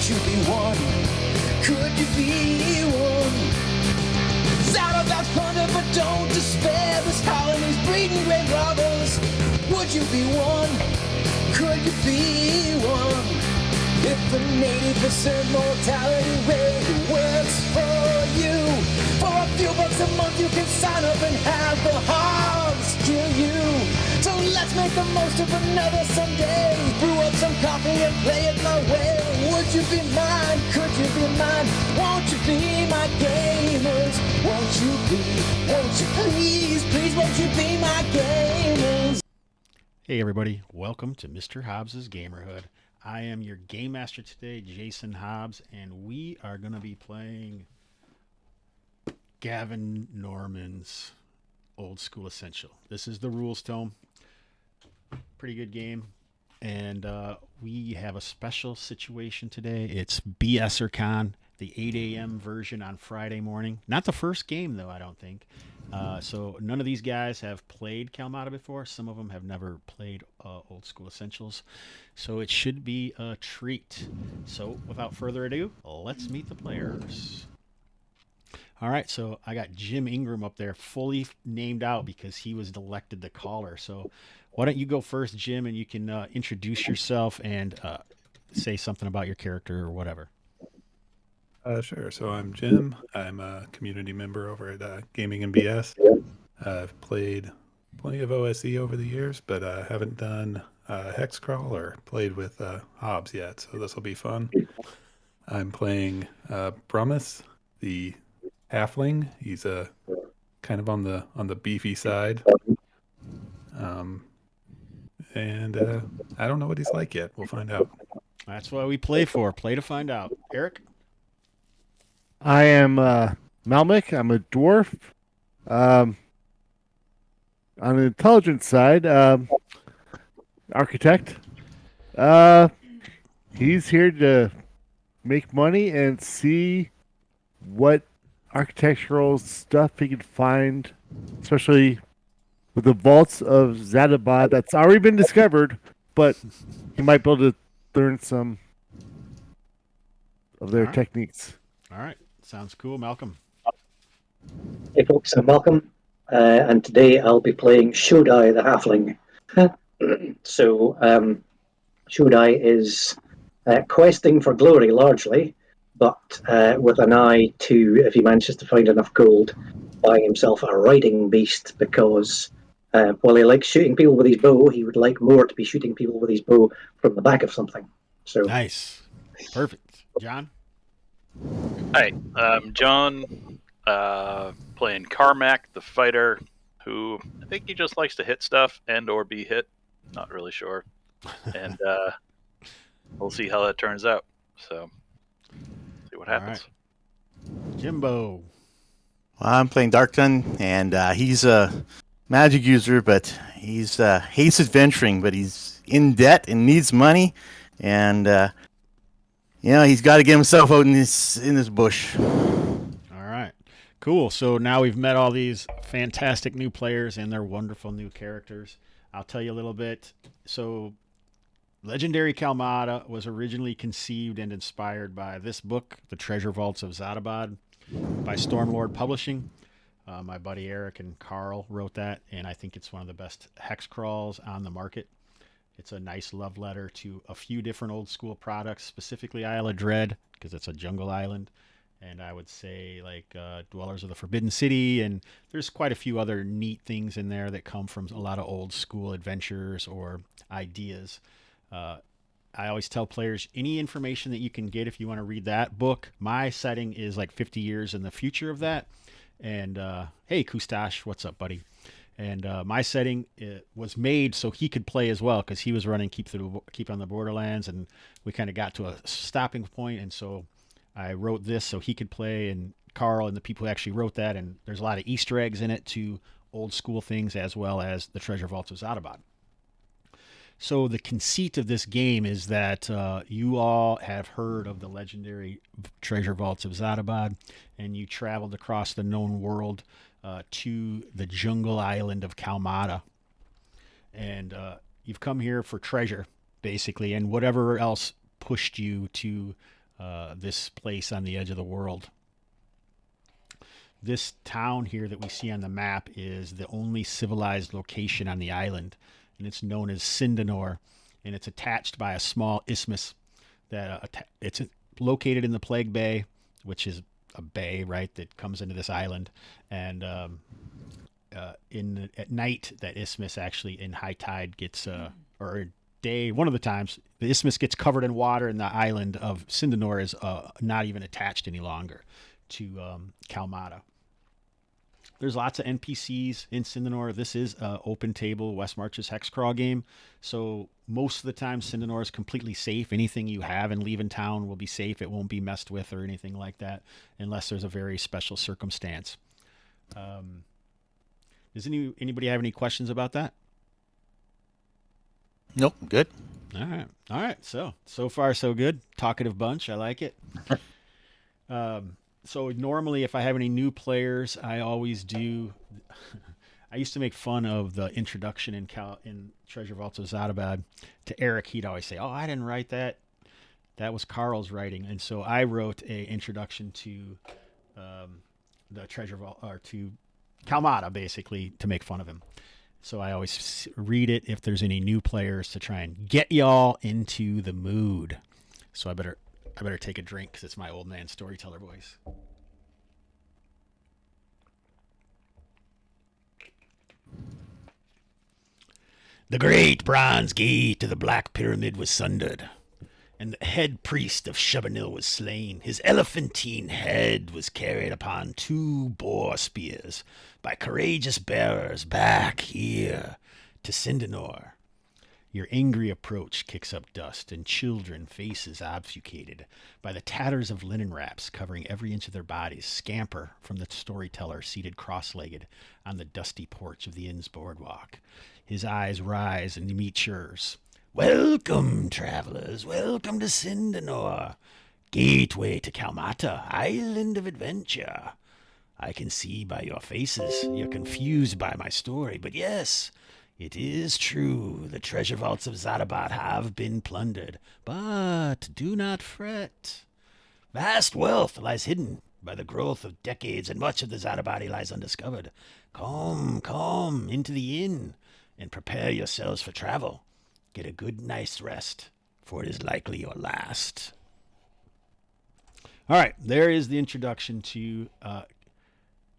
you be one? Could you be one? Zadabad's plunder, but don't despair. This colony's breeding great robbers. Would you be one? Could you be one? If the 80% mortality rate works for you, for a few bucks a month you can sign up and have the Hobbs kill you. So let's make the most of another Sunday. Brew up some coffee and play it my way. Would you be mine? Could you be mine? Won't you be my gamers? Won't you please, please won't you be my gamers? Hey everybody, welcome to Mr. Hobbs' Gamerhood. I am your game master today, Jason Hobbs, and we are going to be playing Gavin Norman's Old School Essential. This is the rules tome. Pretty good game. And we have a special situation today. It's BSer Con, the 8 a.m. version on Friday morning. Not the first game, though, I don't think. So none of these guys have played Kalmatta before. Some of them have never played Old School Essentials. So it should be a treat. So without further ado, let's meet the players. All right, so I got Jim Ingram up there fully named out because he was elected the caller. So why don't you go first, Jim, and you can introduce yourself and say something about your character or whatever. Sure. So I'm Jim. I'm a community member over at Gaming and BS. I've played plenty of OSE over the years, but I haven't done Hex Crawl or played with Hobbs yet, so this will be fun. I'm playing Brumus, the halfling. He's kind of on the beefy side. And I don't know what he's like yet. We'll find out. That's what we play for. Play to find out. Eric? I am Malmik. I'm a dwarf. On the intelligence side, architect. He's here to make money and see what architectural stuff he can find, especially with the vaults of Zadabad that's already been discovered, but he might be able to learn some of their techniques. All right. Sounds cool. Malcolm? Hey folks, I'm Malcolm, and today I'll be playing Shodai the Halfling. So, Shodai is questing for glory largely, but with an eye to, if he manages to find enough gold, buying himself a riding beast, because while he likes shooting people with his bow, he would like more to be shooting people with his bow from the back of something. So nice. Perfect. John? Hi, I'm John, playing Carmack, the fighter, who I think he just likes to hit stuff and or be hit. Not really sure. And we'll see how that turns out. So, see what happens. Right. Jimbo? Well, I'm playing Darkton, and he's a magic user, but he's hates adventuring, but he's in debt and needs money, and he's got to get himself out in this bush. All right. Cool. So now we've met all these fantastic new players and their wonderful new characters. I'll tell you a little bit. So Legendary Kalmatta was originally conceived and inspired by this book, The Treasure Vaults of Zadabad, by Stormlord Publishing. My buddy Eric and Carl wrote that, and I think it's one of the best hex crawls on the market. It's a nice love letter to a few different old school products, specifically Isle of Dread, because it's a jungle island. And I would say like Dwellers of the Forbidden City, and there's quite a few other neat things in there that come from a lot of old school adventures or ideas. I always tell players, any information that you can get if you want to read that book, my setting is like 50 years in the future of that. And hey, Kustash, what's up, buddy? And my setting was made so he could play as well, because he was running Keep on the Borderlands, and we kind of got to a stopping point, and so I wrote this so he could play, and Carl and the people who actually wrote that, and there's a lot of Easter eggs in it to old school things as well as the Treasure Vaults of Zadabad. So the conceit of this game is that you all have heard of the legendary Treasure Vaults of Zadabad, and you traveled across the known world to the jungle island of Kalmatta. And you've come here for treasure, basically, and whatever else pushed you to this place on the edge of the world. This town here that we see on the map is the only civilized location on the island, and it's known as Sindanore, and it's attached by a small isthmus that it's located in the Plague Bay, which is a bay, right, that comes into this island. And at night, that isthmus actually in high tide gets, or day, one of the times, the isthmus gets covered in water, and the island of Sindanore is not even attached any longer to Kalmatta. There's lots of NPCs in Sindanore. This is an open table West Marches hex crawl game, so most of the time Sindanore is completely safe. Anything you have and leave in town will be safe. It won't be messed with or anything like that, unless there's a very special circumstance. Does anybody have any questions about that? Nope, good. All right. So far so good. Talkative bunch. I like it. So normally, if I have any new players, I always do. I used to make fun of the introduction in Treasure Vaults of Zadabad to Eric. He'd always say, "Oh, I didn't write that. That was Carl's writing." And so I wrote a introduction to the Treasure Vault, or to Kalmatta, basically, to make fun of him. So I always read it if there's any new players to try and get y'all into the mood. So I better take a drink because it's my old man storyteller voice. The great bronze gate to the Black Pyramid was sundered, and the head priest of Shebanil was slain. His elephantine head was carried upon 2 boar spears by courageous bearers back here to Sindanore. Your angry approach kicks up dust, and children, faces obfuscated by the tatters of linen wraps covering every inch of their bodies, scamper from the storyteller seated cross-legged on the dusty porch of the inn's boardwalk. His eyes rise and meet yours. Welcome, travelers. Welcome to Sindanore, gateway to Kalmatta, island of adventure. I can see by your faces you're confused by my story, but yes, it is true. The treasure vaults of Zadabad have been plundered, but do not fret. Vast wealth lies hidden by the growth of decades, and much of the Zadabadi lies undiscovered. Come into the inn and prepare yourselves for travel. Get a good night's rest, for it is likely your last. All right, there is the introduction to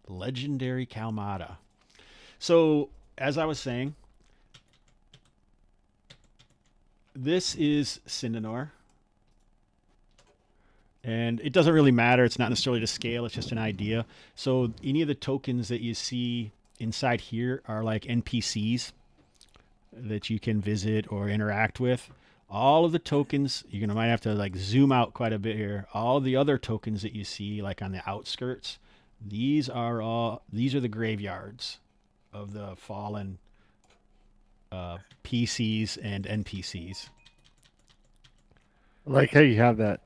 legendary Kalmatta. So, as I was saying, this is Sindanore. And it doesn't really matter. It's not necessarily to scale. It's just an idea. So any of the tokens that you see inside here are like NPCs that you can visit or interact with. All of the tokens, you're gonna might have to like zoom out quite a bit here. All the other tokens that you see like on the outskirts, these are the graveyards of the fallen PCs and NPCs. I like how you have that.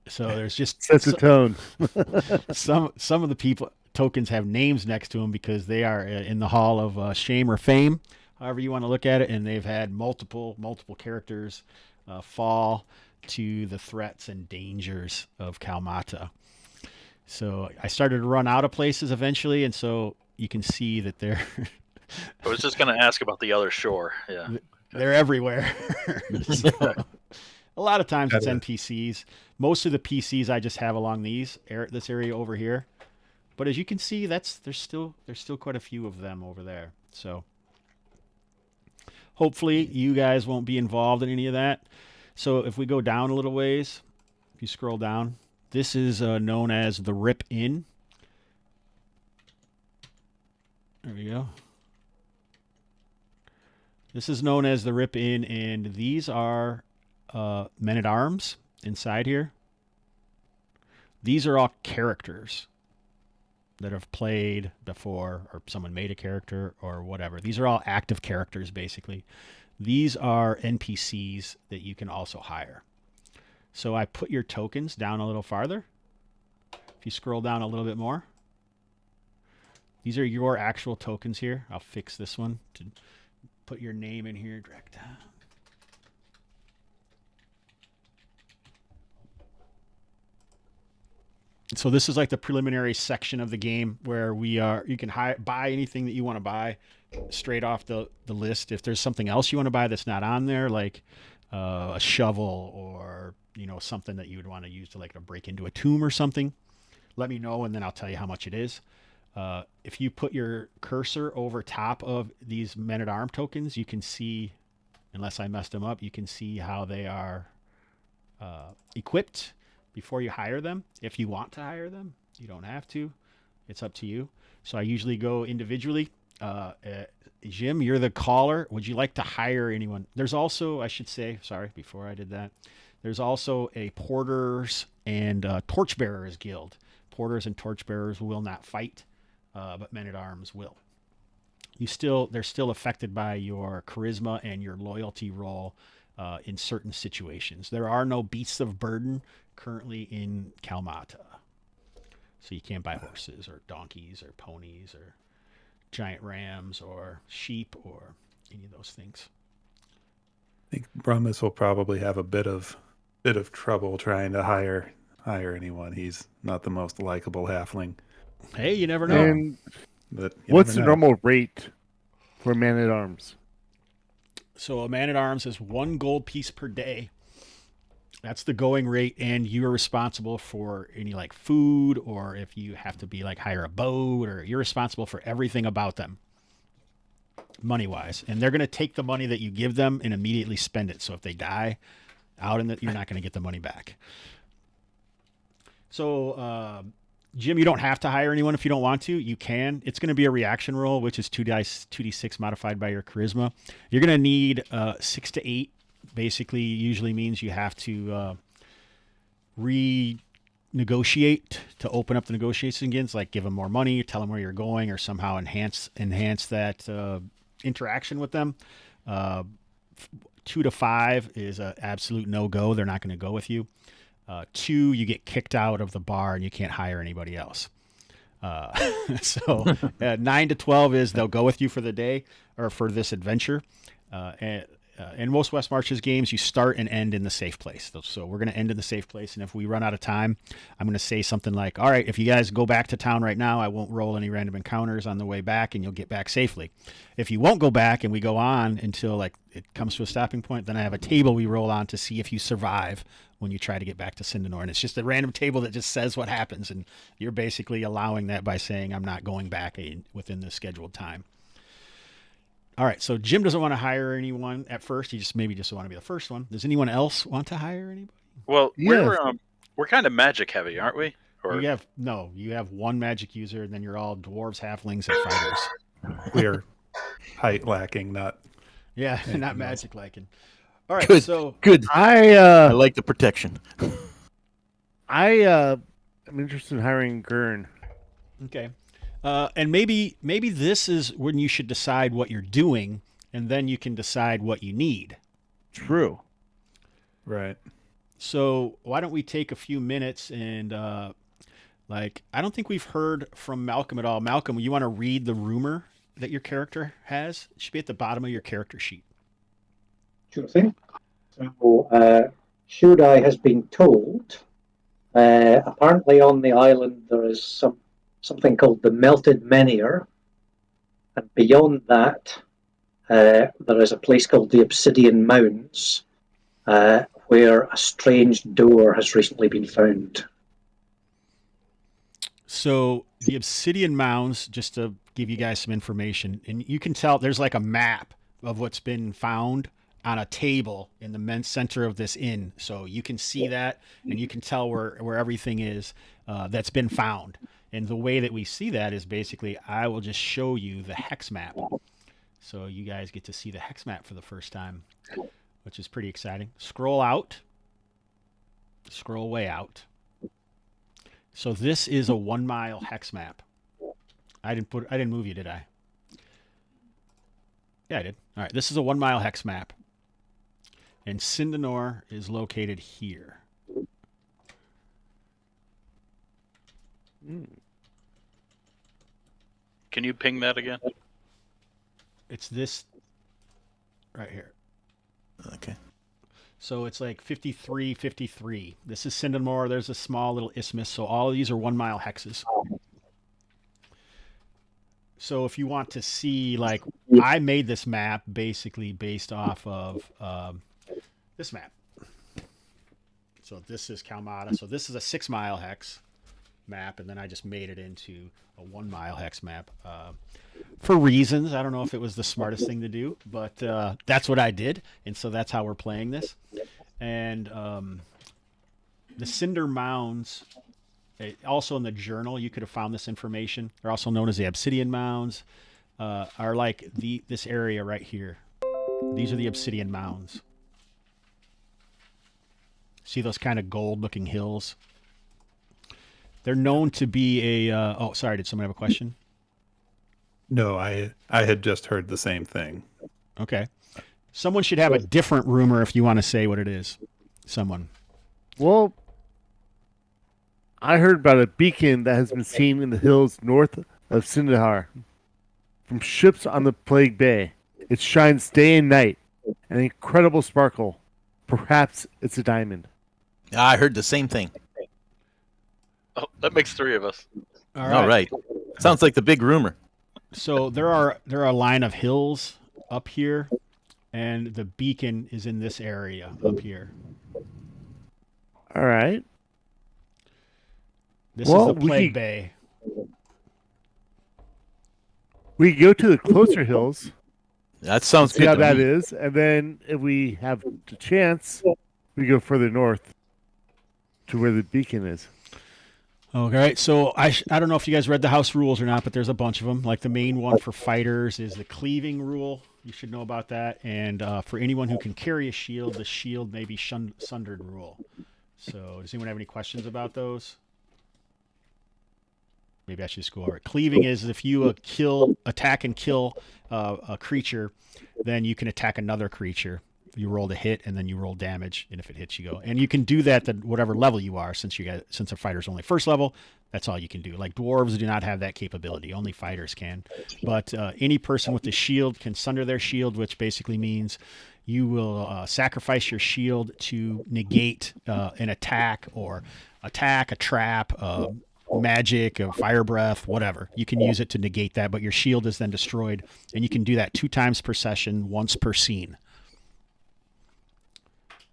So there's just Sets the tone. some of the people tokens have names next to them because they are in the Hall of Shame or Fame, however you want to look at it, and they've had multiple characters fall to the threats and dangers of Kalmatta. So I started to run out of places eventually, and so you can see that they're I was just going to ask about the other shore. Yeah, they're everywhere. So, a lot of times it's NPCs. Most of the PCs I just have along this area over here. But as you can see, there's still quite a few of them over there. So hopefully you guys won't be involved in any of that. So if we go down a little ways, if you scroll down, this is known as the Rip Inn. There we go. This is known as the Rip Inn, and these are men-at-arms inside here. These are all characters that have played before, or someone made a character or whatever. These are all active characters, basically. These are NPCs that you can also hire. So I put your tokens down a little farther. If you scroll down a little bit more, these are your actual tokens here. I'll fix this one to put your name in here, drag down. So this is like the preliminary section of the game where you can buy anything that you want to buy straight off the list. If there's something else you want to buy that's not on there, like a shovel or something that you would want to use to break into a tomb or something, let me know and then I'll tell you how much it is. If you put your cursor over top of these men-at-arm tokens, you can see, unless I messed them up, you can see how they are equipped before you hire them. If you want to hire them, you don't have to. It's up to you. So I usually go individually. Jim, you're the caller. Would you like to hire anyone? There's also, I should say, sorry, before I did that, there's also a Porters and Torchbearers Guild. Porters and Torchbearers will not fight, but Men-at-Arms will. They're still affected by your charisma and your loyalty roll in certain situations. There are no beasts of burden currently in Kalmatta. So you can't buy horses or donkeys or ponies or giant rams or sheep or any of those things. I think Brummus will probably have a bit of trouble trying to hire anyone. He's not the most likable halfling. Hey, you never know. And But what's the normal rate for Man-at-Arms? So a Man-at-Arms is 1 gold piece per day. That's the going rate, and you are responsible for any food, or if you have to be hire a boat, or you're responsible for everything about them, money-wise. And they're going to take the money that you give them and immediately spend it. So if they die out in you're not going to get the money back. So, Jim, you don't have to hire anyone if you don't want to. You can. It's going to be a reaction roll, which is 2d6 modified by your charisma. You're going to need 6 to 8. Basically, usually means you have to renegotiate to open up the negotiation again. Like give them more money, tell them where you're going, or somehow enhance that interaction with them. 2 to 5 is an absolute no-go. They're not going to go with you. 2, you get kicked out of the bar and you can't hire anybody else. 9 to 12 is they'll go with you for the day or for this adventure. In most West Marches games, you start and end in the safe place. So we're going to end in the safe place. And if we run out of time, I'm going to say something like, all right, if you guys go back to town right now, I won't roll any random encounters on the way back and you'll get back safely. If you won't go back and we go on until it comes to a stopping point, then I have a table we roll on to see if you survive when you try to get back to Sindanore. And it's just a random table that just says what happens. And you're basically allowing that by saying, I'm not going back within the scheduled time. All right, so Jim doesn't want to hire anyone at first. He just want to be the first one. Does anyone else want to hire anybody? Well, Yes. we're kind of magic heavy, aren't we? Or You have one magic user, and then you're all dwarves, halflings, and fighters. We're height lacking, not Yeah, not magic lacking. All right, Good. so Good. I like the protection. I'm interested in hiring Gurn. okay, and maybe this is when you should decide what you're doing, and then you can decide what you need. True. right. So why don't we take a few minutes and I don't think we've heard from Malcolm at all. Malcolm, you want to read the rumor that your character has? It should be at the bottom of your character sheet. Sure thing. So, Shudai has been told, apparently on the island there is something called the Melted Menhir, and beyond that there is a place called the Obsidian Mounds, where a strange door has recently been found. So the Obsidian Mounds, just to give you guys some information, and you can tell there's a map of what's been found on a table in the center of this inn. So you can see that, and you can tell where everything is that's been found. And the way that we see that is basically I will just show you the Hex Map. So you guys get to see the Hex Map for the first time, which is pretty exciting. Scroll out. Scroll way out. So this is a 1 mile hex map. I didn't move you, did I? Yeah, I did. All right, this is a 1 mile hex map. And Sindanore is located here. can you ping that again? It's this right here. Okay. So it's like 53, 53. This is Sindanore. There's a small little isthmus. So all of these are 1 mile hexes. So if you want to see, like, I made this map basically based off of this map. So this is Kalmatta. So this is a 6 mile hex map, and then I just made it into a 1 mile hex map for reasons. I don't know if it was the smartest thing to do, but that's what I did, and so that's how we're playing this. And the Cinder Mounds, also in the journal, you could have found this information. They're also known as the Obsidian Mounds. Are like this area right here. These are the Obsidian Mounds. See those kind of gold-looking hills? They're known to be a... oh, sorry. Did someone have a question? No, I had just heard the same thing. Okay. Someone should have a different rumor if you want to say what it is. Someone. Well, I heard about a beacon that has been seen in the hills north of Sindanore from ships on the Plague Bay. It shines day and night, an incredible sparkle. Perhaps it's a diamond. I heard the same thing. Oh, that makes 3 of us. All right. Sounds like the big rumor. So there are a line of hills up here, and the beacon is in this area up here. All right. This is the Plague Bay. We go to the closer hills. That sounds good. See how to that me. is, and then if we have the chance, we go further north to where the beacon is. Okay, so I don't know if you guys read the house rules or not, but there's a bunch of them. Like the main one for fighters is the Cleaving Rule. You should know about that. And for anyone who can carry a shield, the shield may be sundered rule. So does anyone have any questions about those? Maybe I should just go over it. Cleaving is if you attack and kill a creature, then you can attack another creature. You roll the hit, and then you roll damage, and if it hits, you go. And you can do that at whatever level you are, since a fighter's only first level. That's all you can do. Like dwarves do not have that capability; only fighters can. But any person with a shield can sunder their shield, which basically means you will sacrifice your shield to negate an attack or a trap, magic, a fire breath, whatever. You can use it to negate that, but your shield is then destroyed, and you can do that 2 times per session, once per scene.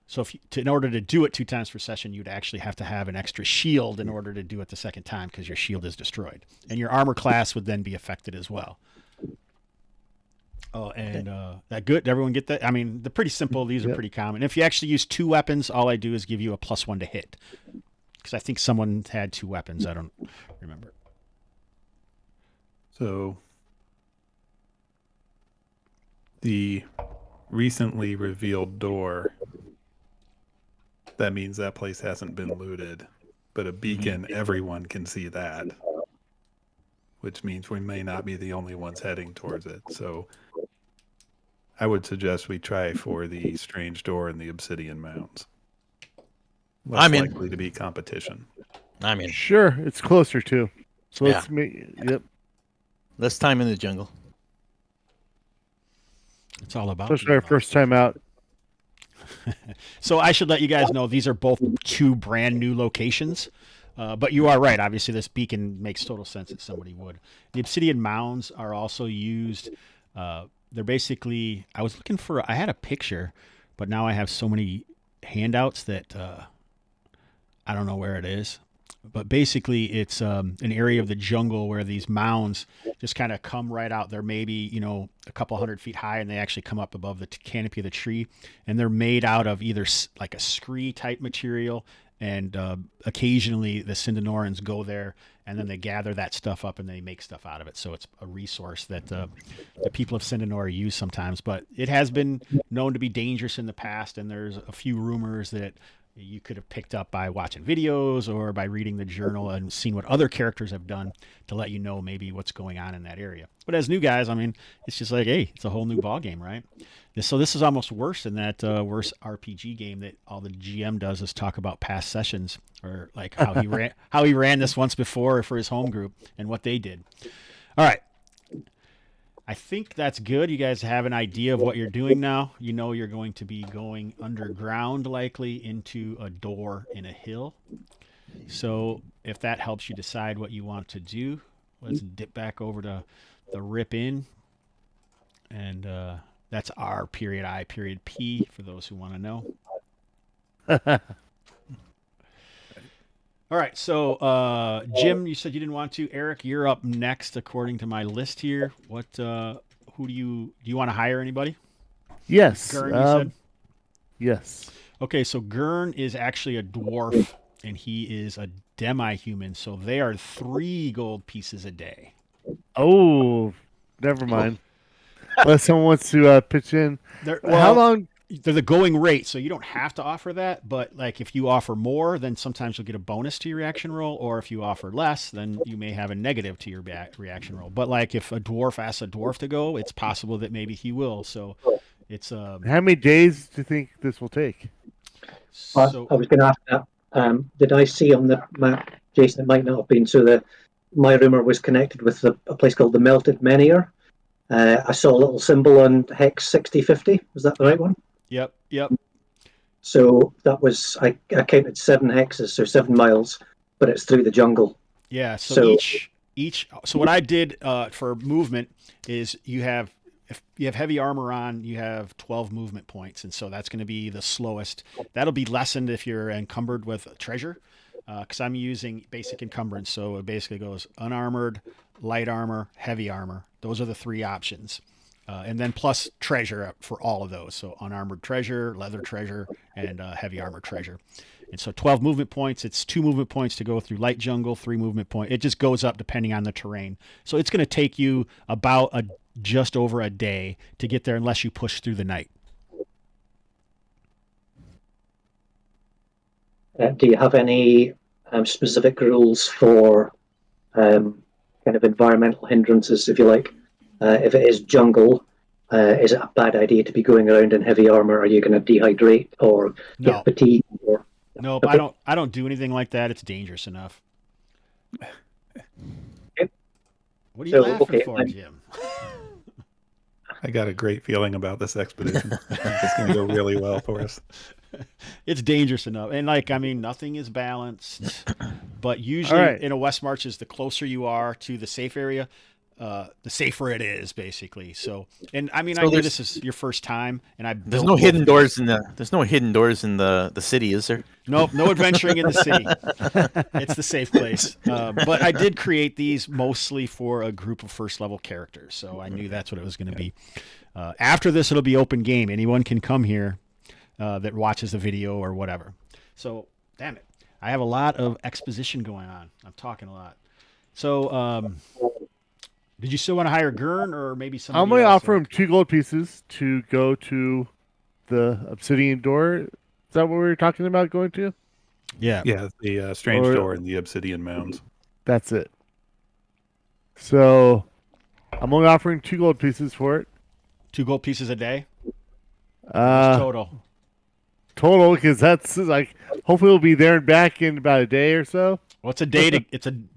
So in order to do it 2 times per session, you'd actually have to have an extra shield in order to do it the second time because your shield is destroyed. And your armor class would then be affected as well. Oh, and that good? Did everyone get that? I mean, they're pretty simple. These are pretty common. If you actually use 2 weapons, all I do is give you a +1 to hit. Because I think someone had 2 weapons. I don't remember. So the recently revealed door, that means that place hasn't been looted. But a beacon, everyone can see that. Which means we may not be the only ones heading towards it. So I would suggest we try for the strange door in the Obsidian Mounds. Less likely to be competition. I'm in. Sure, it's closer too. So let's make. Yep. Less time in the jungle. It's all about. Especially our first time out. So I should let you guys know these are both 2 brand new locations. But you are right. Obviously, this beacon makes total sense that somebody would. The Obsidian Mounds are also used. They're basically. I had a picture, but now I have so many handouts that I don't know where it is. But basically, it's an area of the jungle where these mounds just kind of come right out. They're maybe, a couple 100 feet high, and they actually come up above the canopy of the tree. And they're made out of either like a scree type material, and occasionally the Sindanorans go there, and then they gather that stuff up and they make stuff out of it. So it's a resource that the people of Sindanore use sometimes. But it has been known to be dangerous in the past, and there's a few rumors that you could have picked up by watching videos or by reading the journal and seeing what other characters have done to let you know maybe what's going on in that area. But as new guys, I mean, it's just like, hey, it's a whole new ball game, right? So this is almost worse than that worse RPG game that all the GM does is talk about past sessions, or like how he ran this once before for his home group and what they did. All right. I think that's good. You guys have an idea of what you're doing now. You know you're going to be going underground, likely into a door in a hill. So if that helps you decide what you want to do, let's dip back over to the rip in. And that's R period I period P for those who want to know. All right, so Jim, you said you didn't want to. Eric, you're up next according to my list here. What? Who do you want to hire? Anybody? Yes. Gurn, you said. Yes. Okay, so Gurn is actually a dwarf, and he is a demi-human. So they are 3 gold pieces a day. Oh, never mind. Unless someone wants to pitch in. How long? They're the going rate, so you don't have to offer that. But like, if you offer more, then sometimes you'll get a bonus to your reaction roll, or if you offer less, then you may have a negative to your reaction roll. But like, if a dwarf asks a dwarf to go, it's possible that maybe he will. So it's How many days do you think this will take? So I was going to ask that. Did I see on the map, Jason? It might not have been. So my rumor was connected with a place called the Melted Menhir. I saw a little symbol on Hex 6050. Was that the right one? Yep. So that was I counted 7 hexes, so 7 miles, but it's through the jungle. Yeah. So each. So what I did for movement is if you have heavy armor on, you have 12 movement points, and so that's going to be the slowest. That'll be lessened if you're encumbered with treasure, because I'm using basic encumbrance. So it basically goes unarmored, light armor, heavy armor. Those are the 3 options. And then plus treasure for all of those. So unarmored treasure, leather treasure, and heavy armor treasure. And so 12 movement points. It's 2 movement points to go through light jungle, 3 movement points. It just goes up depending on the terrain. So it's going to take you about just over a day to get there unless you push through the night. Do you have any specific rules for kind of environmental hindrances, if you like? If it is jungle, is it a bad idea to be going around in heavy armor? Are you going to dehydrate or get fatigued? Nope, okay. I don't do anything like that. It's dangerous enough. Okay. What are you laughing for, Jim? I got a great feeling about this expedition. It's going to go really well for us. It's dangerous enough. And nothing is balanced. But usually in a West Marches, the closer you are to the safe area, the safer it is, basically. So, and I know this is your first time, and there's no hidden doors in the city, is there? Nope, no adventuring in the city. It's the safe place. But I did create these mostly for a group of first level characters, so I knew that's what it was going to be. After this, it'll be open game. Anyone can come here that watches the video or whatever. So, damn it, I have a lot of exposition going on. I'm talking a lot. So, did you still want to hire Gurn or maybe somebody else? I'm going to offer him 2 gold pieces to go to the Obsidian door. Is that what we were talking about going to? Yeah. Yeah, the strange door in the Obsidian Mounds. That's it. So I'm only offering 2 gold pieces for it. 2 gold pieces a day? Total. Total, because that's like, hopefully we'll be there and back in about a day or so. Well, it's a day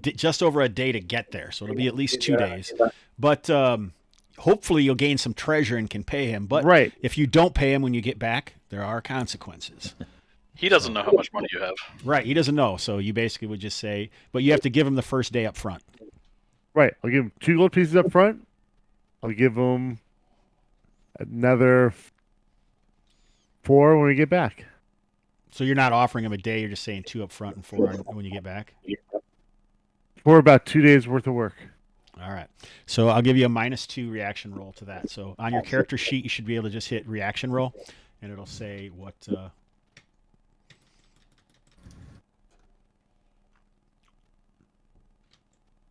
just over a day to get there, so it'll be at least 2 days. But hopefully you'll gain some treasure and can pay him. But if you don't pay him when you get back, there are consequences. He doesn't know how much money you have. Right, he doesn't know. So you basically would just say, but you have to give him the first day up front. Right, I'll give him 2 gold pieces up front. I'll give him another 4 when we get back. So you're not offering him a day, you're just saying 2 up front and 4 when you get back? For about 2 days worth of work. All right. So I'll give you a -2 reaction roll to that. So on your character sheet, you should be able to just hit reaction roll, and it'll say what...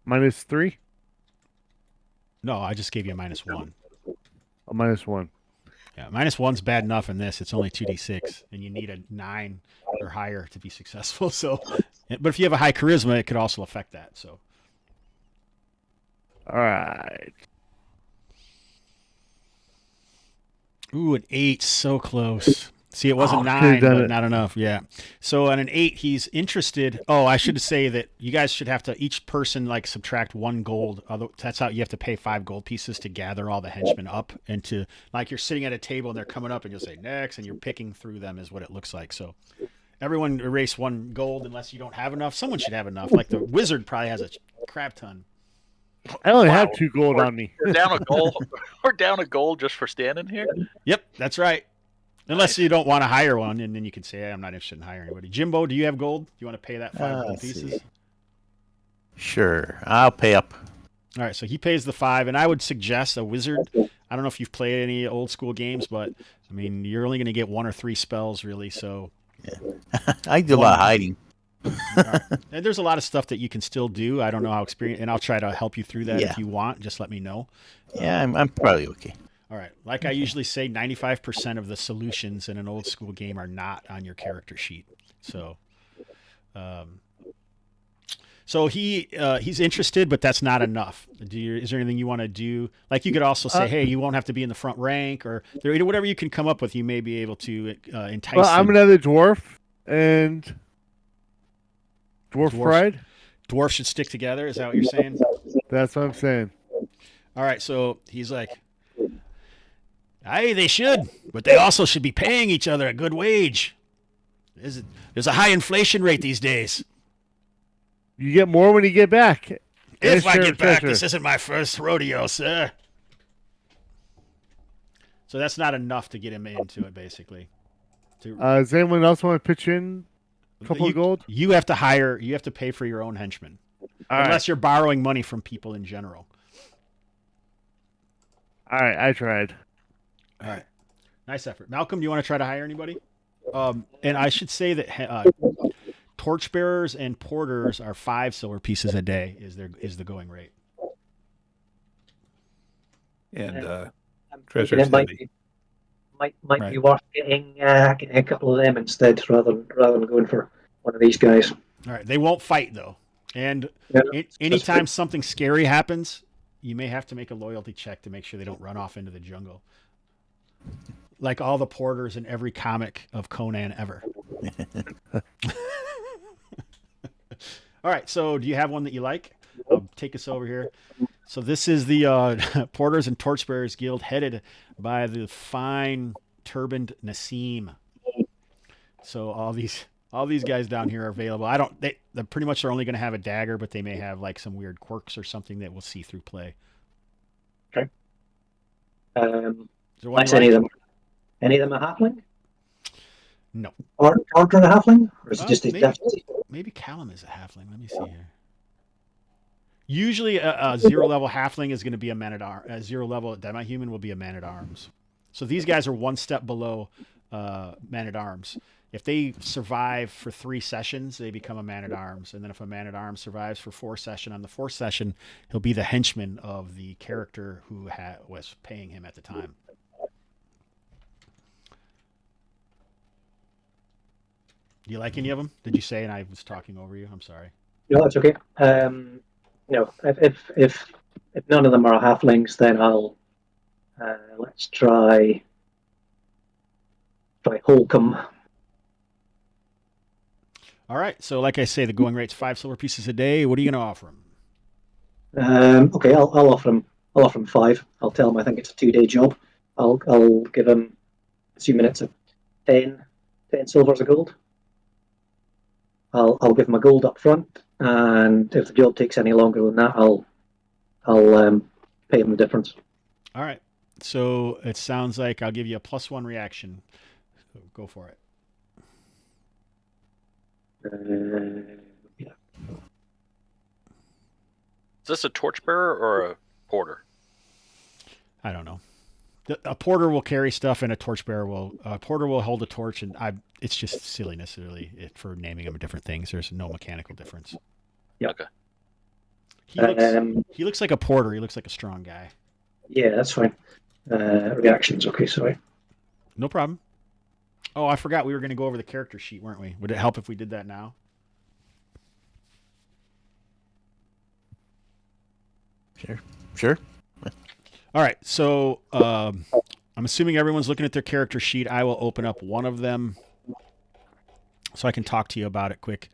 -3? No, I just gave you a -1. A -1. Yeah, -1's bad enough in this. It's only 2d6, and you need a 9 or higher to be successful. So, but if you have a high charisma, it could also affect that. So, all right. Ooh, an 8, so close. See, it wasn't Oh, could've 9, done but it. not enough. Yeah. So on an 8, he's interested. Oh, I should say that you guys should have to, each person, like, subtract 1 gold. That's how you have to pay 5 gold pieces to gather all the henchmen up and to, like, you're sitting at a table and they're coming up and you'll say next and you're picking through them is what it looks like. So everyone erase 1 gold unless you don't have enough. Someone should have enough. Like the wizard probably has a crap ton. I only Wow. have 2 gold on me. We're down a goal. We're down a goal just for standing here. Yep, that's right. Unless Nice. you don't want to hire one, and then you can say, hey, I'm not interested in hiring anybody. Jimbo, do you have gold? Do you want to pay that 5 gold Let's pieces? see. Sure, I'll pay up. All right, so he pays the 5, and I would suggest a wizard. I don't know if you've played any old school games, but I mean, you're only going to get 1 or 3 spells, really. So, I do a lot of hiding. right. And there's a lot of stuff that you can still do. I don't know how experienced, and I'll try to help you through that Yeah. if you want. Just let me know. Yeah, I'm probably okay. All right, like I usually say, 95% of the solutions in an old school game are not on your character sheet. So, he's interested, but that's not enough. Is there anything you want to do? Like you could also say, hey, you won't have to be in the front rank, or whatever you can come up with. You may be able to entice. Well, I'm him. another dwarf, and dwarf Dwarfs. pride. Dwarves should stick together. Is that what you're saying? That's what I'm saying. All right, so he's like, aye, they should, but they also should be paying each other a good wage. There's a high inflation rate these days. You get more when you get back. If I Share get back, treasure. this isn't my first rodeo, sir. So that's not enough to get him into it, basically. Does anyone else want to pitch in a couple of gold? You have to hire. You have to pay for your own henchmen, All right. unless you're borrowing money from people in general. All right, I tried. All right, nice effort, Malcolm. Do you want to try to hire anybody? And I should say that torchbearers and porters are 5 silver pieces a day. Is the going rate? And I'm treasure's thinking it might heavy. might Right. be worth getting a couple of them instead, rather than going for one of these guys. All right, they won't fight though, and Yeah, anytime something scary happens, you may have to make a loyalty check to make sure they don't run off into the jungle. Like all the porters in every comic of Conan ever. All right, so do you have one that you like? I'll take us over here. So this is the Porters and Torchbearers Guild, headed by the fine turbaned Nassim. So all these guys down here are available. They pretty much are only going to have a dagger, but they may have like some weird quirks or something that we'll see through play. Okay. Is there one That's you any like? of them. Any of them a halfling? No. Or a halfling? Or is it just Maybe. Maybe Callum is a halfling. Let me see here. Usually a 0 level halfling is going to be a man-at-arms. A 0 level demi-human will be a man-at-arms. So these guys are 1 step below man-at-arms. If they survive for 3 sessions, they become a man-at-arms. And then if a man-at-arms survives for 4 sessions, on the 4th session, he'll be the henchman of the character who was paying him at the time. Do you like any of them? Did you say, and I was talking over you? I'm sorry. No, that's okay. If none of them are halflings, then I'll let's try Holcomb. All right. So, like I say, the going rate's 5 silver pieces a day. What are you going to offer him? Okay, I'll offer him. I'll offer him 5. I'll tell him I think it's a 2-day job. I'll give him, assuming it's a 10 silvers of gold. I'll give him a gold up front, and if the job takes any longer than that, I'll pay him the difference. All right. So it sounds like I'll give you a +1 reaction. So go for it. Yeah. Is this a torchbearer or a porter? I don't know. A porter will carry stuff, and a torchbearer will. A porter will hold a torch, and it's just silliness, really, for naming them different things. There's no mechanical difference. Yeah. Okay. He looks like a porter. He looks like a strong guy. Yeah, that's fine. Reactions, okay, sorry. No problem. Oh, I forgot we were going to go over the character sheet, weren't we? Would it help if we did that now? Sure. All right. So I'm assuming everyone's looking at their character sheet. I will open up one of them so I can talk to you about it quick.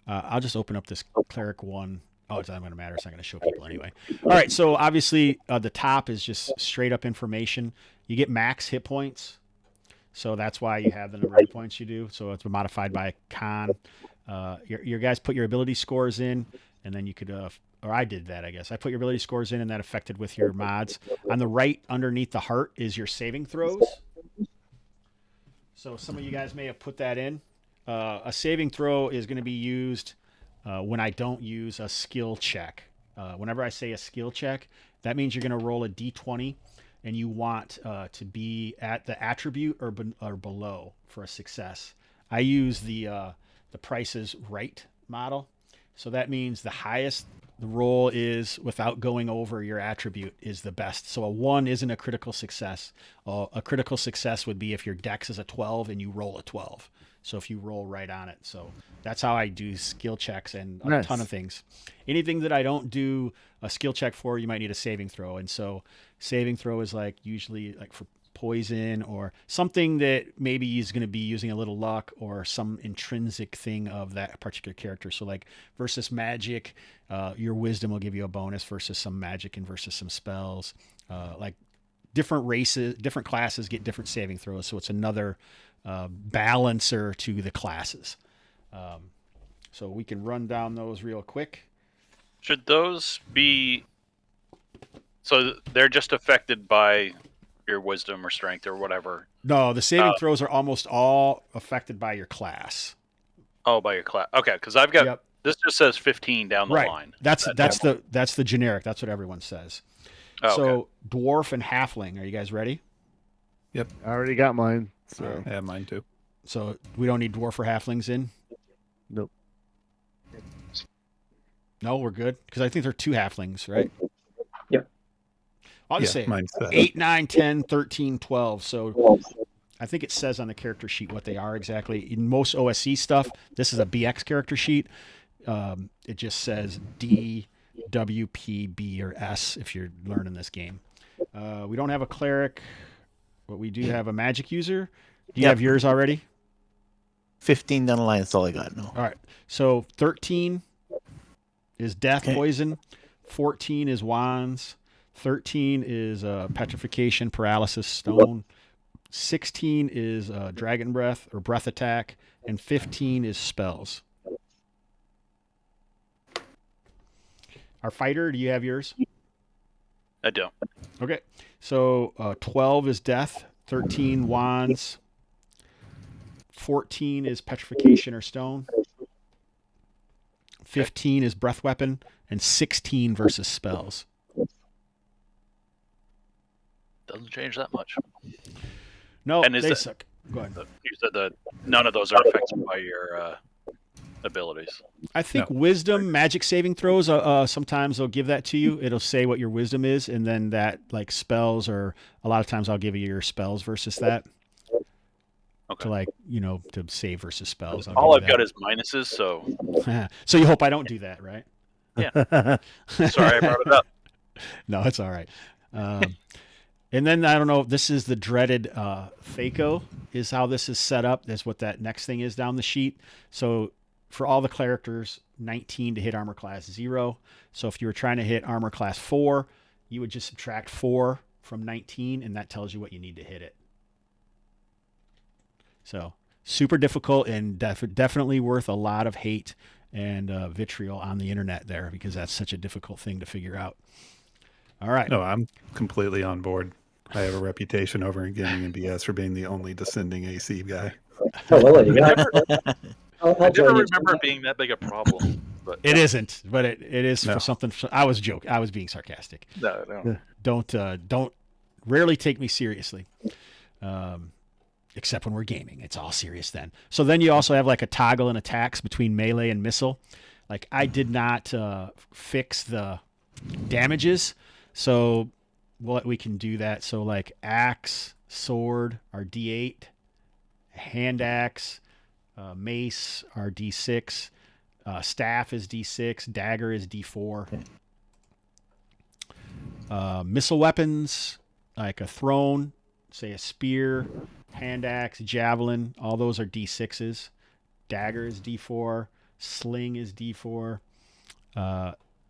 I'll just open up this cleric one. Oh, it's not going to matter. It's not going to show people anyway. All right, so obviously the top is just straight up information. You get max hit points, so that's why you have the number of hit points you do. So it's modified by con. Your guys put your ability scores in, and then you could, or I did that, I guess. I put your ability scores in, and that affected with your mods. On the right, underneath the heart, is your saving throws. So some of you guys may have put that in. A saving throw is going to be used when I don't use a skill check. Whenever I say a skill check, that means you're going to roll a d20, and you want to be at the attribute or below for a success. I use the Price is Right model. So that means the highest the roll is without going over your attribute is the best. So a 1 isn't a critical success. A critical success would be if your dex is a 12 and you roll a 12. So if you roll right on it. So that's how I do skill checks and a ton of things. Anything that I don't do a skill check for, you might need a saving throw. And so saving throw is like usually like for poison or something that maybe is going to be using a little luck or some intrinsic thing of that particular character. So like versus magic, your wisdom will give you a bonus versus some magic and versus some spells. Like different races, different classes get different saving throws. So it's another balancer to the classes. So we can run down those real quick. Should those be... So they're just affected by your wisdom or strength or whatever? No, the saving throws are almost all affected by your class. Oh, by your class. Okay, because I've got... Yep. This just says 15 down the line. That's the generic. That's what everyone says. Oh, so okay. dwarf and halfling. Are you guys ready? Yep. I already got mine. So I have mine too. So we don't need dwarf or halflings in? nope. No, we're good. Because I think there are 2 halflings, right? Yep. I'll just say mine's 8, 9, 10, 13, 12. So I think it says on the character sheet what they are exactly. In most OSE stuff, this is a BX character sheet. It just says D, W, P, B, or S if you're learning this game. We don't have a cleric, but we do have a magic user. Do you have yours already? 15 down the line. That's all I got. No. All right. So 13 is death, poison. 14 is wands. 13 is petrification, paralysis, stone. 16 is dragon breath or breath attack. And 15 is spells. Our fighter, do you have yours? I don't. Okay. So 12 is death. 13 wands. 14 is petrification or stone. 15 is breath weapon, and 16 versus spells. Doesn't change that much. No, And is they that- suck. Go ahead. You said that none of those are affected by your abilities. I think wisdom, magic saving throws, sometimes they'll give that to you. It'll say what your wisdom is, and then that, like spells, or a lot of times I'll give you your spells versus that. Okay. To like, to save versus spells. All I've got is minuses, so So you hope I don't do that, right? sorry I brought it up. No, it's all right. And then, I don't know, this is the dreaded Thaco is how this is set up. That's what that next thing is down the sheet. So for all the characters, 19 to hit armor class 0. So if you were trying to hit armor class 4, you would just subtract 4 from 19, and that tells you what you need to hit it. So super difficult and definitely worth a lot of hate and vitriol on the internet there, because that's such a difficult thing to figure out. All right. No, I'm completely on board. I have a reputation over in gaming and BS for being the only descending AC guy. Oh, well, there you go. I'll I never join you. remember it being that big a problem. But It isn't, but it is No. for something. I was joking. I was being sarcastic. no. Don't rarely take me seriously. Except when we're gaming. It's all serious then. So then you also have like a toggle in attacks between melee and missile. Like I did not fix the damages. So we can do that. So like axe, sword are D8, hand axe, mace are D6, staff is D6, dagger is D4. Missile weapons, like a throne, say a spear, hand axe, javelin, all those are D6s. Dagger is D4. Sling is D4.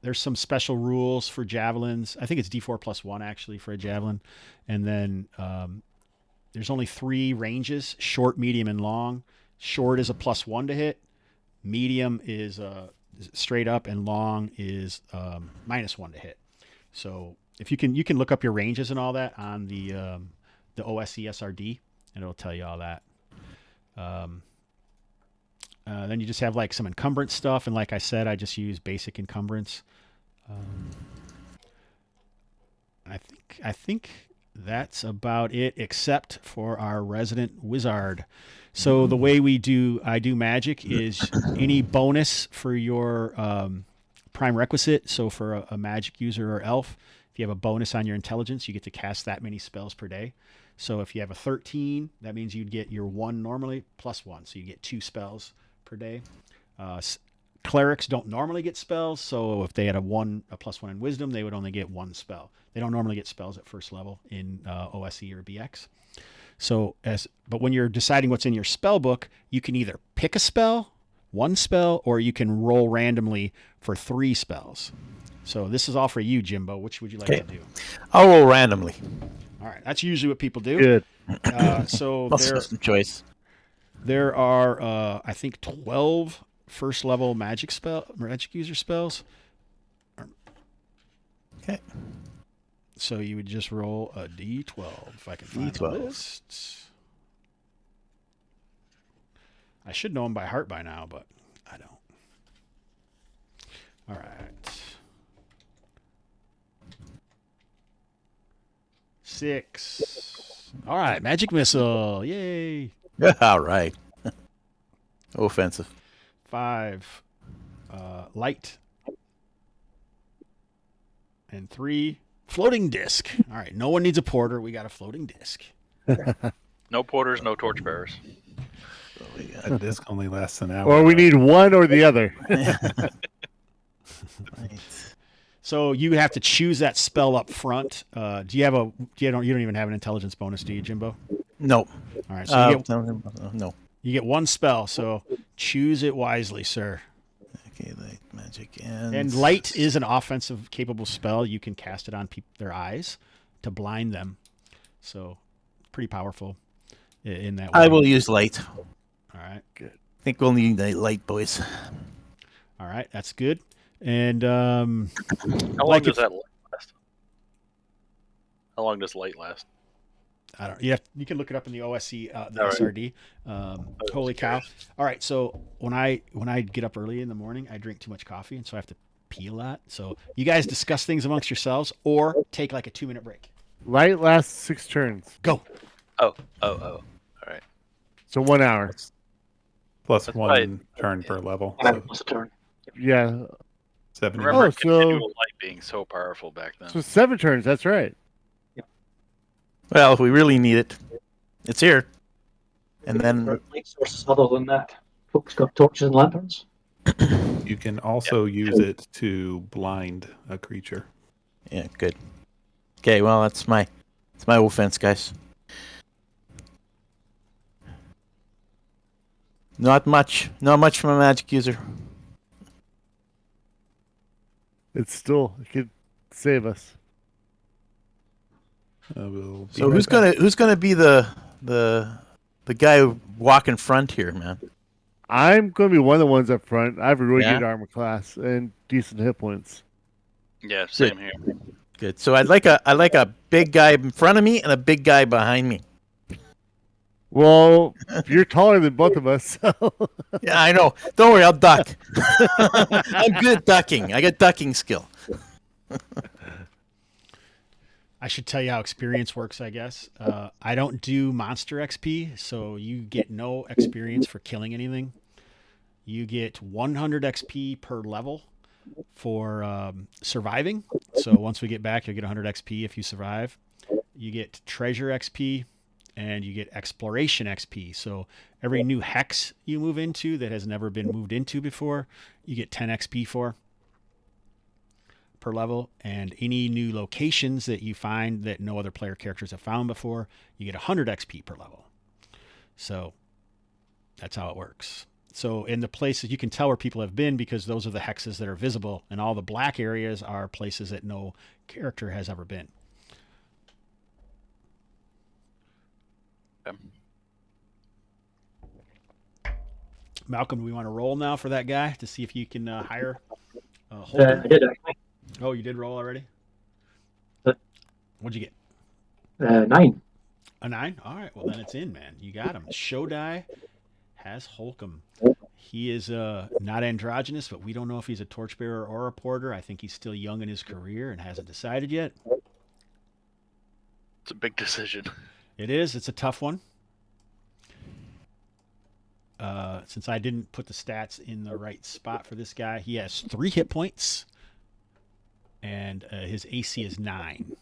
There's some special rules for javelins. I think it's D4 plus 1 actually for a javelin. And then there's only 3 ranges, short, medium, and long. Short is a +1 to hit. Medium is straight up, and long is -1 to hit. So if you can look up your ranges and all that on the OSE SRD, and it'll tell you all that. Then you just have like some encumbrance stuff, and like I said, I just use basic encumbrance. I think that's about it, except for our resident wizard. So the way I do magic is any bonus for your prime requisite. So for a magic user or elf, if you have a bonus on your intelligence, you get to cast that many spells per day. So if you have a 13, that means you'd get your 1 normally plus 1. So you get 2 spells per day. Clerics don't normally get spells, so if they had a +1 in wisdom, they would only get 1 spell. They don't normally get spells at first level in OSE or BX. So but when you're deciding what's in your spell book, you can either pick a spell, 1 spell, or you can roll randomly for 3 spells. So this is all for you, Jimbo. Which would you like to do? I'll roll randomly. All right, that's usually what people do. Good. So Some choice. there are I think 12 first level magic user spells. Okay. So you would just roll a D12 if I can find the list. I should know them by heart by now, but I don't. All right. 6. All right, magic missile. Yay. All right. Offensive. 5. Light. And 3. Floating disc. All right, no one needs a porter. We got a floating disc. No porters, no torchbearers. A disc only lasts an hour. Or we need one or the other. Right. So you have to choose that spell up front. Do you have you don't even have an intelligence bonus, do you, Jimbo? No. All right, so No. you get 1 spell. So choose it wisely, sir. Okay, light magic and And light is an offensive capable spell. You can cast it on their eyes to blind them. So pretty powerful in that way. I will use light. All right, good. I think we'll need light, boys. All right, that's good. And How long does that last? How long does light last? I don't. You can look it up in the OSE, the All right. SRD. Holy cow! All right, so when I get up early in the morning, I drink too much coffee, and so I have to pee a lot. So you guys discuss things amongst yourselves, or take like a 2-minute break. Light lasts 6 turns. Go. Oh. All right. So 1 hour. Plus That's 1 right. turn per level. And So plus a turn. Yeah. 70 Remember Oh, so- continual light being so powerful back then. So 7 turns. That's right. Well, if we really need it, it's here. And then Light sources other than that. Folks got torches and lanterns. You can also use it to blind a creature. yeah, good. Okay, well that's my offense, guys. Not much from a magic user. It could save us. We'll be So right back. who's gonna be the guy walking front here, man? I'm going to be one of the ones up front. I have a really Yeah? good armor class and decent hit points. Yeah, same here. Good. So I'd like a big guy in front of me and a big guy behind me. Well, you're taller than both of us, so Yeah, I know. Don't worry, I'll duck. I'm good at ducking. I got ducking skill. I should tell you how experience works, I guess. I don't do monster XP, so you get no experience for killing anything. You get 100 XP per level for surviving. So once we get back, you'll get 100 XP if you survive. You get treasure XP, and you get exploration XP. So every new hex you move into that has never been moved into before, you get 10 XP for. per level, and any new locations that you find that no other player characters have found before, you get 100 XP per level. So that's how it works. So in the places, you can tell where people have been because those are the hexes that are visible, and all the black areas are places that no character has ever been. Okay. Malcolm, do we want to roll now for that guy to see if you can hire Holden? I did actually. Oh, you did roll already? Uh, What'd you get? 9. A 9? All right, well then it's in, man. You got him. Show die has Holcomb. He is not androgynous, but we don't know if he's a torchbearer or a porter. I think he's still young in his career and hasn't decided yet. It's a big decision. It is. It's a tough one. Since I didn't put the stats in the right spot for this guy, he has 3 hit points, and his AC is 9.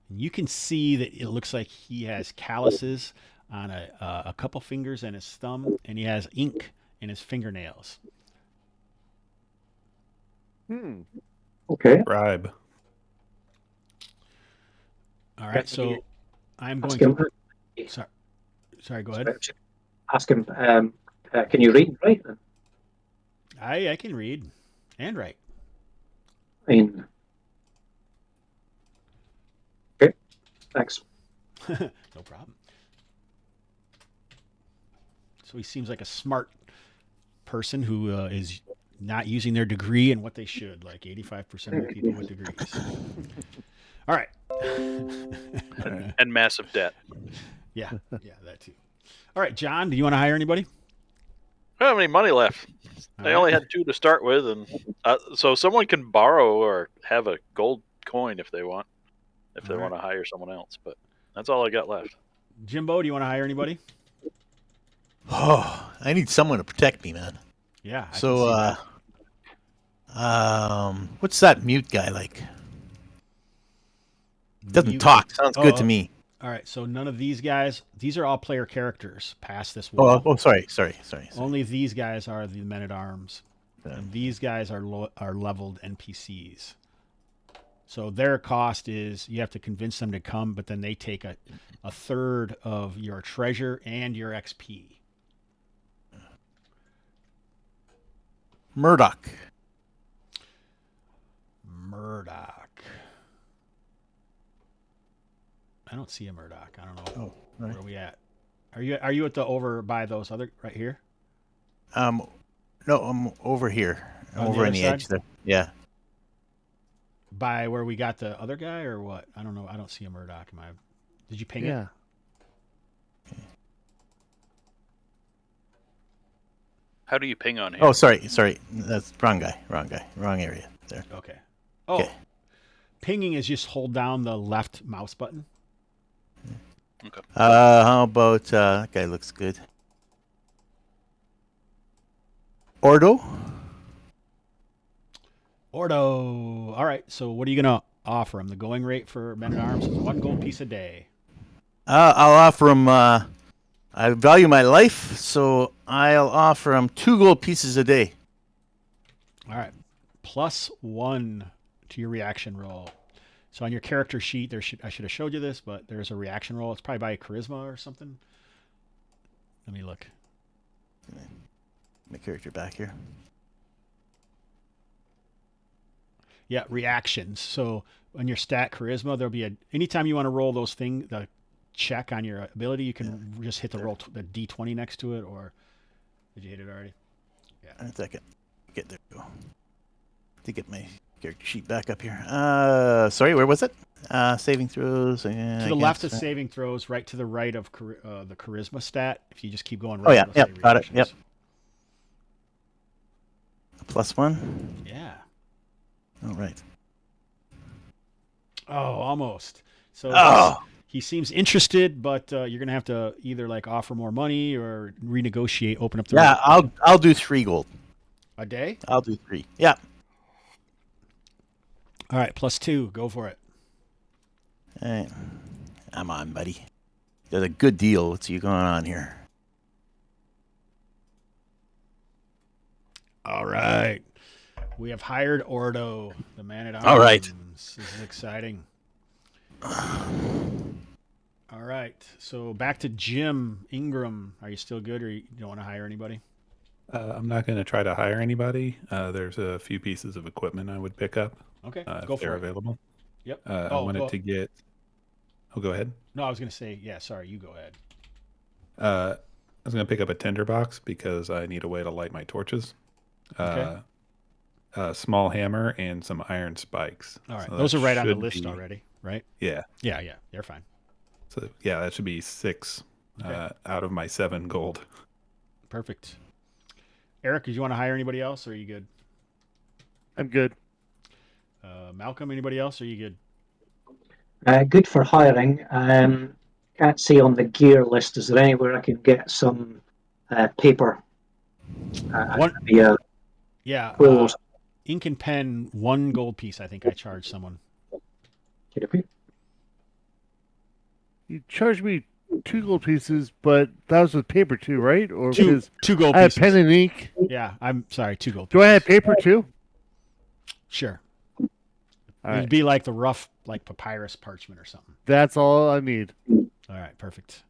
And you can see that it looks like he has calluses on a couple fingers and his thumb, and he has ink in his fingernails. Okay. Bribe. All right, so I'm going Ask him. to. Sorry, go ahead. Ask him. Can you read and write? I can read and write. I mean, okay. Thanks. No problem. So he seems like a smart person who is not using their degree in what they should, like 85% of people with degrees. All right. And massive debt. Yeah, that too. All right, John, do you want to hire anybody? I don't have any money left. All I right. only had 2 to start with, and so someone can borrow or have a gold coin if they want, if they All right. want to hire someone else. But that's all I got left. Jimbo, do you want to hire anybody? Oh, I need someone to protect me, man. Yeah. I So, can see that. what's that mute guy like? Doesn't Mute- talk. Sounds good to me. All right, so none of these guys. These are all player characters past this wall. Oh, sorry. Only these guys are the men-at-arms. Yeah. And these guys are leveled NPCs. So their cost is you have to convince them to come, but then they take a third of your treasure and your XP. Murdoch. I don't see a Murdoch. I don't know. Oh, right. Where are we at? Are you at the over by those other right here? No, I'm over here. On the Over on other the side? edge there. Yeah. By where we got the other guy or what? I don't know. I don't see a Murdoch. Did you ping it? Yeah. How do you ping on here? Oh, sorry. That's wrong guy. Wrong area. There. Okay. Oh, Okay. pinging is just hold down the left mouse button. Okay. How about that guy looks good. Ordo? All right. So what are you gonna offer him? The going rate for men at arms is 1 gold piece a day. I'll offer him. I value my life, so I'll offer him 2 gold pieces a day. All right. +1 to your reaction roll. So on your character sheet, I should have showed you this, but there's a reaction roll. It's probably by charisma or something. Let me look. My character back here. Yeah, reactions. So on your stat charisma, there'll be anytime you want to roll those the check on your ability, you can just hit the roll the D20 next to it, or did you hit it already? Yeah. A second. Get there. We go. To get my character sheet back up here. Sorry, where was it? Saving throws. To the left of saving throws, right to the right of the charisma stat. If you just keep going right. Oh yeah, it'll yep, say got it. Yep. reactions. +1. Yeah. All right. Oh, almost. So Oh. he seems interested, but you're gonna have to either like offer more money or renegotiate, open up the Yeah, I'll do 3 gold. a day. I'll do 3. Yeah. All right, +2. Go for it. All right. I'm on, buddy. There's a good deal. What's going on here? All right. We have hired Ordo, the man at arms. All right. This is exciting. All right. So back to Jim Ingram. Are you still good, or you don't want to hire anybody? I'm not going to try to hire anybody. There's a few pieces of equipment I would pick up Okay, if go they're for it. available. Yep. I wanted to get. Oh, go ahead. No, I was going to say, yeah, sorry, you go ahead. I was going to pick up a tinderbox because I need a way to light my torches. Okay. A small hammer and some iron spikes. All right. So Those that are right on the should list be- already, right? Yeah. Yeah, they're fine. So yeah, that should be 6 Okay. out of my 7 gold. Perfect. Eric, did you want to hire anybody else, or are you good? I'm good. Malcolm, anybody else, or are you good? Good for hiring. Can't see on the gear list. Is there anywhere I can get some paper? One, Maybe a yeah, quill or ink and pen, 1 gold piece. I think I charged someone. something. You charged me 2 gold pieces, but that was with paper too, right? Or Two because gold I had pieces. pen and ink. Yeah, I'm sorry, 2 gold Do pieces. I have paper too? Sure. All It'd right. be like the rough, like papyrus parchment or something. That's all I need. All right, perfect.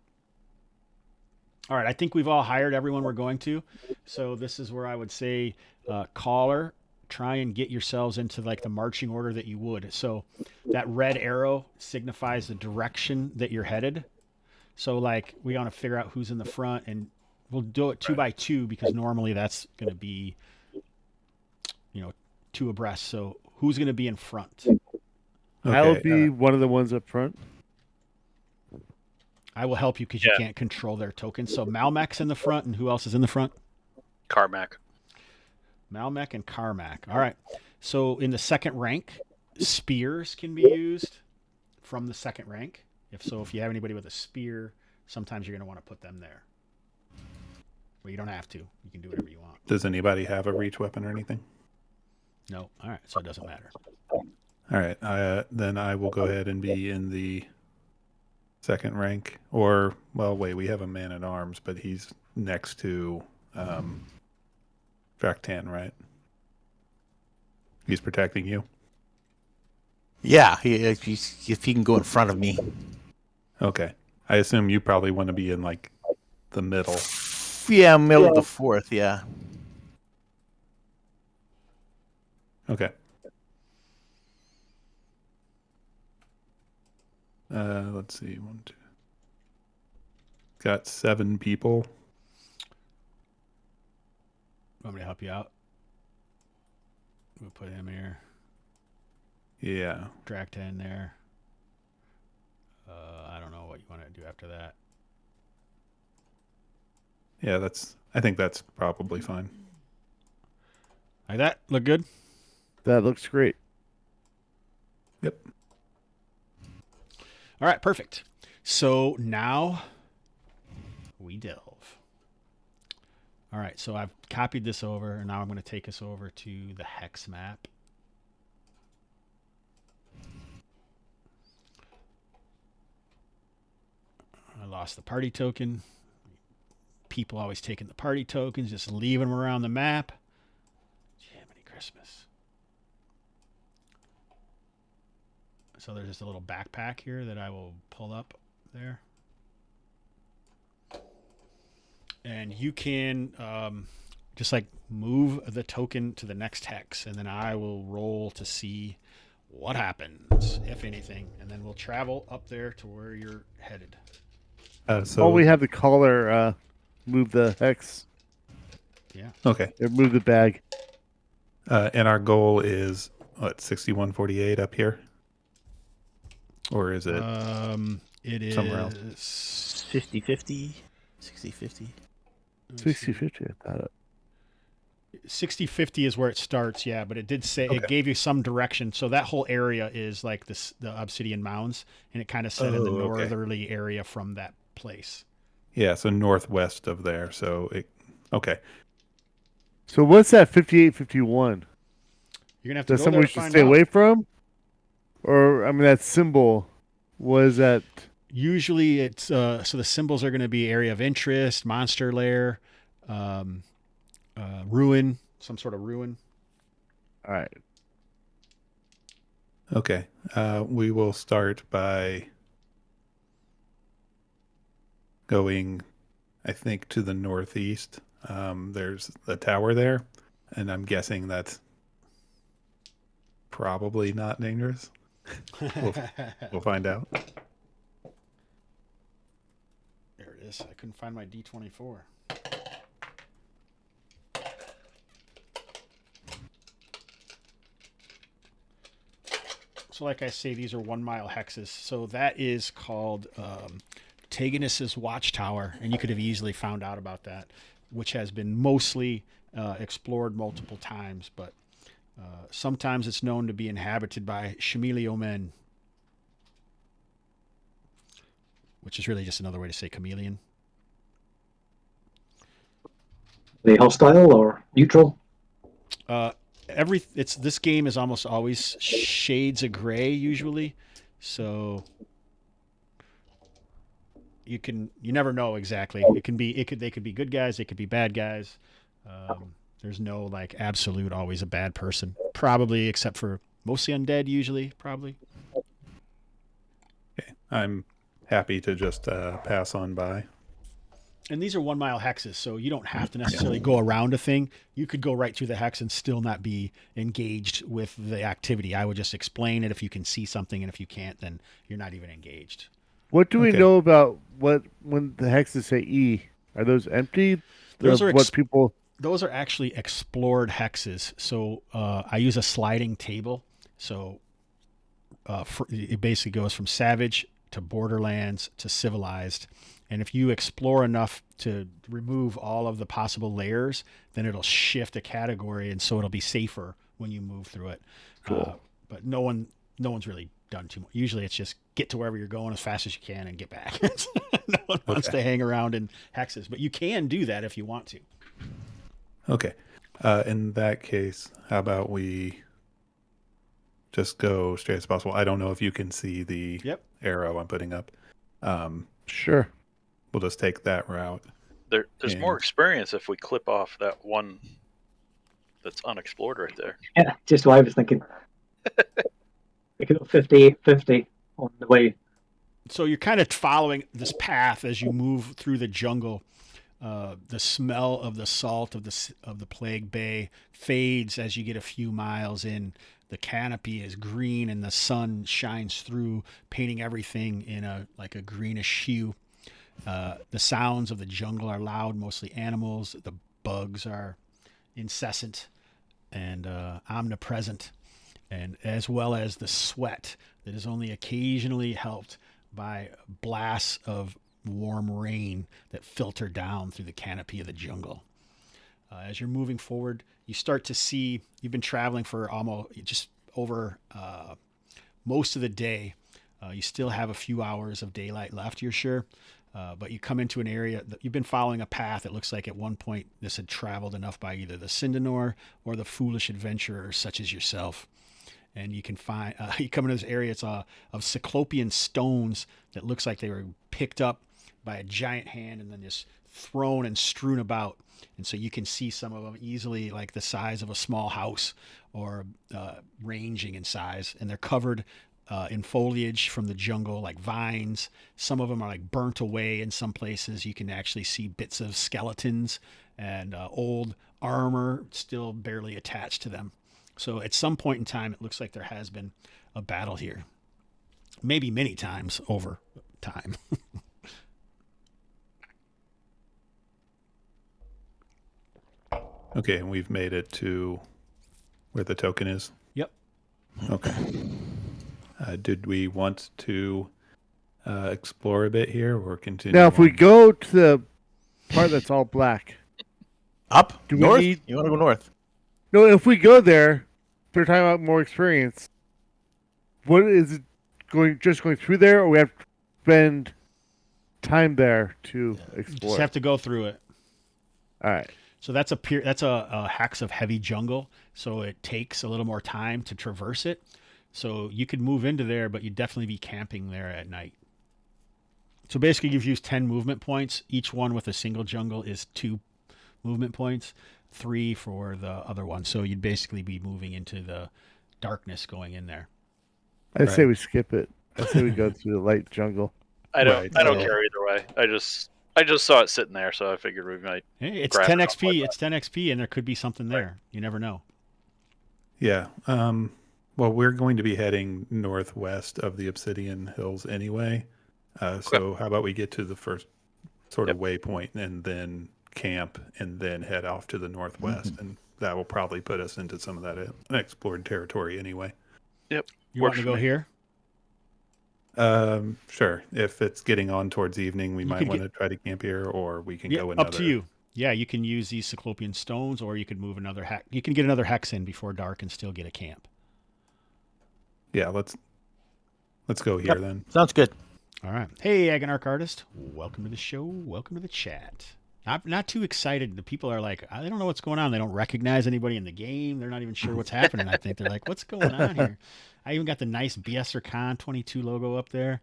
All right, I think we've all hired everyone we're going to. So this is where I would say, caller, try and get yourselves into like the marching order that you would. So that red arrow signifies the direction that you're headed. So like we want to figure out who's in the front, and we'll do it 2 by 2 because normally that's going to be, 2 abreast. So who's going to be in front? I'll Okay, be one of the ones up front. I will help you because you Yeah. can't control their tokens. So Malmec's in the front, and who else is in the front? Carmack. Malmec and Carmack. All right. So in the second rank, spears can be used from the second rank. If you have anybody with a spear, sometimes you're going to want to put them there. Well, you don't have to. You can do whatever you want. Does anybody have a reach weapon or anything? No. All right. So it doesn't matter. All right. Then I will go ahead and be in the second rank. Or, well, wait, we have a man at arms, but he's next to Draktan, right? He's protecting you. Yeah, if he can go in front of me. Okay. I assume you probably want to be in like the middle. Yeah, middle of the 4th, yeah. Okay. Let's see. 1, 2. Got 7 people. Want me to help you out? We'll put him here. Yeah. Drakta in there. I don't know what you want to do after that. Yeah, I think that's probably fine. Like that? Look good? That looks great. Yep. All right, perfect. So now we delve. All right, so I've copied this over, and now I'm going to take us over to the Hex Map. I lost the party token. People always taking the party tokens, just leaving them around the map. Jiminy Christmas. So there's just a little backpack here that I will pull up there. And you can just like move the token to the next hex, and then I will roll to see what happens, if anything. And then we'll travel up there to where you're headed. So we have the caller move the hex. Yeah. Okay. Or move the bag. And our goal is what, 6148 up here? Or is it It is somewhere else? 50-50, 60-50. 60-50, I thought. 60-50 is where it starts, yeah, but it did say it gave you some direction. So that whole area is like the Obsidian Mounds, and it kind of said in the northerly area from that place. Yeah, so northwest of there. So okay. So what's that 58-51? You're gonna have to Is that go something there we to should find stay out. away from? Or, I mean, that symbol, was that... Usually it's so the symbols are going to be area of interest, monster lair, ruin, some sort of ruin. All right. Okay. We will start by going, I think, to the northeast. There's the tower there, and I'm guessing that's probably not dangerous. We'll find out. There it is. I couldn't find my D24. So like I say, these are 1 mile hexes. So that is called Taganus's Watchtower, and you could have easily found out about that, which has been mostly explored multiple times, but sometimes it's known to be inhabited by Chameleon men, which is really just another way to say chameleon. Are they hostile or neutral? This game is almost always shades of gray usually, so you never know exactly. They could be good guys, they could be bad guys. There's no like absolute always a bad person, probably, except for mostly undead usually, probably. Okay. I'm happy to just pass on by. And these are 1 mile hexes, so you don't have to necessarily go around a thing. You could go right through the hex and still not be engaged with the activity. I would just explain it if you can see something, and if you can't, then you're not even engaged. What do we Okay. know about when the hexes say E? Are those empty? Those are people. Those are actually explored hexes. So I use a sliding table. So it basically goes from savage to borderlands to civilized. And if you explore enough to remove all of the possible layers, then it'll shift a category, and so it'll be safer when you move through it. Cool. But no one's really done too much. Usually it's just get to wherever you're going as fast as you can and get back. No one wants to hang around in hexes, but you can do that if you want to. Okay. In that case, how about we just go straight as possible? I don't know if you can see the arrow I'm putting up. Sure. We'll just take that route. There's more experience if we clip off that one that's unexplored right there. Yeah, just what I was thinking. We could go 50-50 on the way. So you're kind of following this path as you move through the jungle. The smell of the salt of the Plague Bay fades as you get a few miles in. The canopy is green and the sun shines through, painting everything in a greenish hue. The sounds of the jungle are loud, mostly animals. The bugs are incessant and omnipresent, and as well as the sweat that is only occasionally helped by blasts of warm rain that filter down through the canopy of the jungle. As you're moving forward, you start to see, you've been traveling for almost just over most of the day. You still have a few hours of daylight left, you're sure. But you come into an area that you've been following a path. It looks like at one point this had traveled enough by either the Sindanore or the foolish adventurers such as yourself. And you can find, you come into this area, it's of cyclopean stones that looks like they were picked up by a giant hand and then just thrown and strewn about. And so you can see some of them easily like the size of a small house or ranging in size. And they're covered in foliage from the jungle, like vines. Some of them are like burnt away. In some places you can actually see bits of skeletons and old armor still barely attached to them. So at some point in time, it looks like there has been a battle here. Maybe many times over time. Okay, and we've made it to where the token is? Yep. Okay. Did we want to explore a bit here or continue? Now, if we on? go to the part that's all black. Up? Do we North? need- You want to go north? No, if we go there, they're talking about more experience. What is it going through there, or we have to spend time there to You explore? just have to go through it. All right. So that's a hex of heavy jungle. So it takes a little more time to traverse it. So you could move into there, but you'd definitely be camping there at night. So basically you've used 10 movement points. Each one with a single jungle is 2 movement points. 3 for the other one. So you'd basically be moving into the darkness going in there. I say Right. we skip it. I say we go through the light jungle. I don't Right, I don't so- care either way. I just saw it sitting there, so I figured we might. Hey, it's Grab 10 it off XP. like It's 10 XP, and there could be something there. You never know. Yeah. Well, we're going to be heading northwest of the Obsidian Hills anyway. So how about we get to the first sort of waypoint and then camp and then head off to the northwest, and that will probably put us into some of that unexplored territory anyway. Yep. You Works want to for go me. here? Sure. If it's getting on towards evening, we You might could want to try to camp here, or we can Yeah, go another. up to you. Yeah, you can use these Cyclopean stones, or you could move another hex. You can get another hex in before dark and still get a camp. Yeah, let's go here then. Sounds good. All right. Hey, Agonarch Artist. Welcome to the show. Welcome to the chat. Not too excited. The people are like, they don't know what's going on. They don't recognize anybody in the game. They're not even sure what's happening. I think they're like, what's going on here? I even got the nice BSer Con 22 logo up there.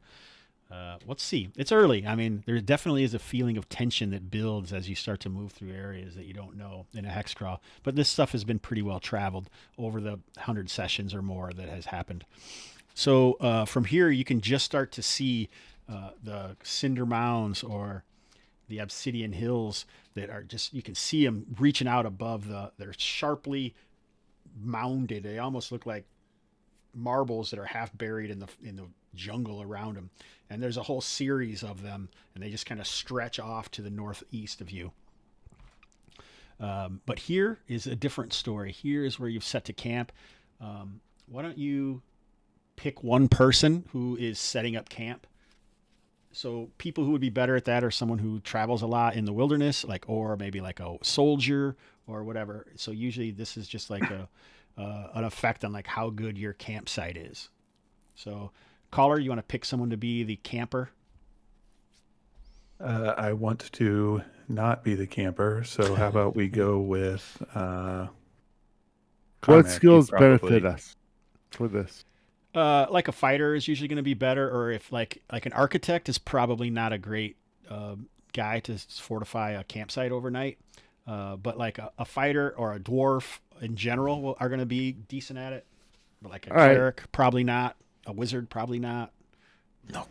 Let's see. It's early. I mean, there definitely is a feeling of tension that builds as you start to move through areas that you don't know in a hex crawl. But this stuff has been pretty well traveled over the 100 sessions or more that has happened. So from here, you can just start to see the Cinder Mounds or the Obsidian Hills that are just, you can see them reaching out above they're sharply mounded. They almost look like marbles that are half buried in the jungle around them. And there's a whole series of them, and they just kind of stretch off to the northeast of you. But here is a different story. Here is where you've set to camp. Why don't you pick one person who is setting up camp? So people who would be better at that are someone who travels a lot in the wilderness, or maybe like a soldier or whatever. So usually this is just like an effect on like how good your campsite is. So caller, you want to pick someone to be the camper? I want to not be the camper, so how about we go with What Carmack, skills you probably- benefit us for this? Like a fighter is usually going to be better, or if like an architect is probably not a great guy to fortify a campsite overnight. But like a fighter or a dwarf in general are going to be decent at it. But like a All right. cleric, probably not. A wizard, probably not. So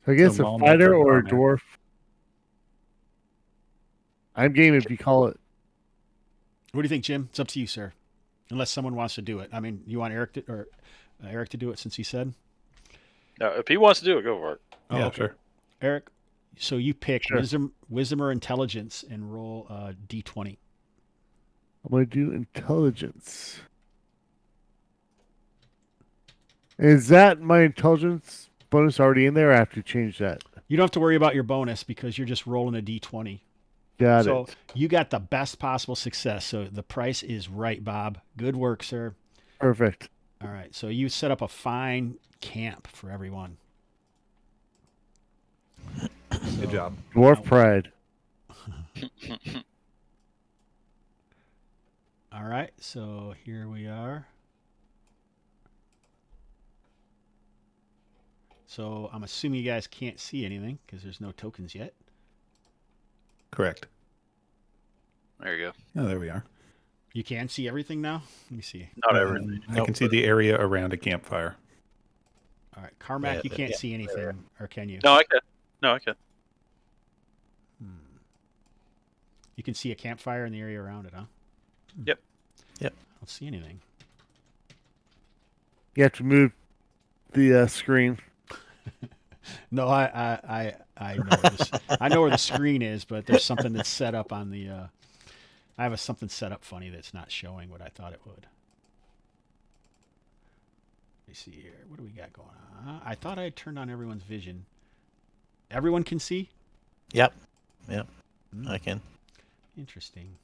I guess So a Malma fighter for or a Carmack. dwarf. I'm game if you call it. What do you think, Jim? It's up to you, sir. Unless someone wants to do it. I mean, you want Eric to do it since he said? Now, if he wants to do it, go for it. Yeah, okay. sure. Eric, so you pick Sure. wisdom or intelligence and roll D20. I'm going to do intelligence. Is that my intelligence bonus already in there? Or I have to change that. You don't have to worry about your bonus because you're just rolling a D20. Got So it. you got the best possible success. So the price is right, Bob. Good work, sir. Perfect. All right. So you set up a fine camp for everyone. Good job. Dwarf pride. All right. So here we are. So I'm assuming you guys can't see anything because there's no tokens yet. Correct. There you go. Oh, there we are. You can see everything now? Let me see. Not everything. I can see the area around a campfire. All right. Carmack, Yeah, you can't yeah, see anything, or can you? No, I can. No, I can. You can see a campfire in the area around it, huh? Yep. Yep. I don't see anything. You have to move the screen. No, I know where this, I know where the screen is, but there's something that's set up on the. I have something set up funny that's not showing what I thought it would. Let me see here. What do we got going on? I thought I had turned on everyone's vision. Everyone can see? Yep. Yep. I can. Interesting.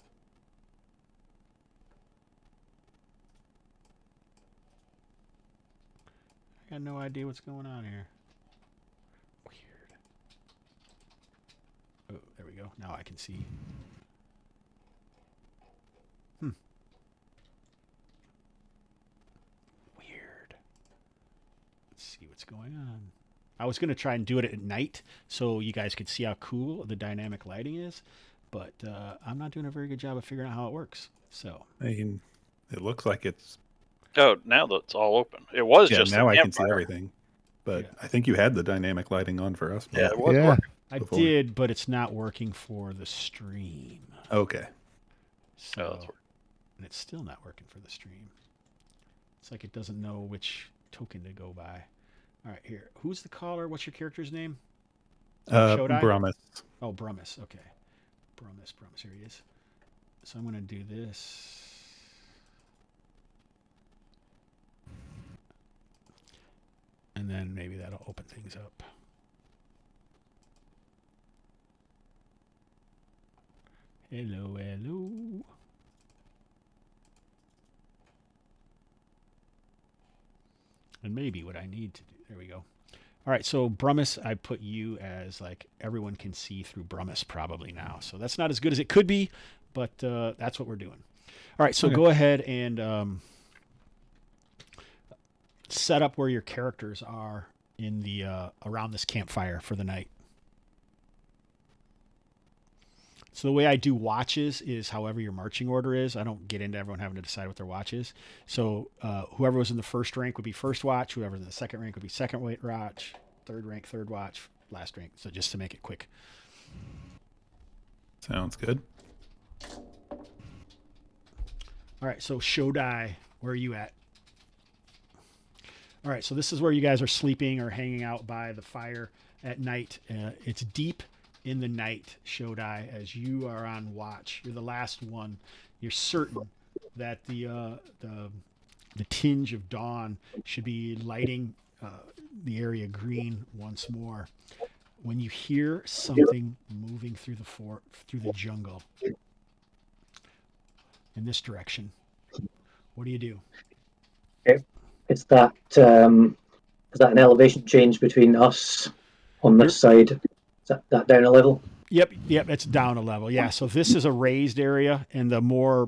I got no idea what's going on here. Weird. Oh, there we go. Now I can see. Weird. Let's see what's going on. I was going to try and do it at night so you guys could see how cool the dynamic lighting is, but I'm not doing a very good job of figuring out how it works. So I mean, it looks like it's Oh, now that's all open. It was yeah. just Now a I can see campfire. everything, but Yeah. I think you had the dynamic lighting on for us. Yeah, it was Yeah. working. I Before. did, but it's not working for the stream. Okay. So, Oh, that's and it's still not working for the stream. It's like it doesn't know which token to go by. All right, here. Who's the caller? What's your character's name? Shodai? Brummus. Oh, Brummus. Okay. Brummus. Here he is. So I'm going to do this. And then maybe that'll open things up. Hello. And maybe what I need to do. There we go. All right, so Brummus, I put you as like everyone can see through Brummus probably now. So that's not as good as it could be, but that's what we're doing. All right, so Okay. go ahead and set up where your characters are in the around this campfire for the night. So the way I do watches is however your marching order is. I don't get into everyone having to decide what their watch is. So whoever was in the first rank would be first watch. Whoever was in the second rank would be second watch. Third rank, third watch. Last rank. So just to make it quick. Sounds good. All right. So Shodai, where are you at? All right. So this is where you guys are sleeping or hanging out by the fire at night. It's deep in the night, Shodai, as you are on watch. You're the last one. You're certain that the tinge of dawn should be lighting the area green once more. When you hear something moving through the jungle in this direction, what do you do? Is that an elevation change between us on this side? Is that down a level? Yep, it's down a level. Yeah, so this is a raised area, and the more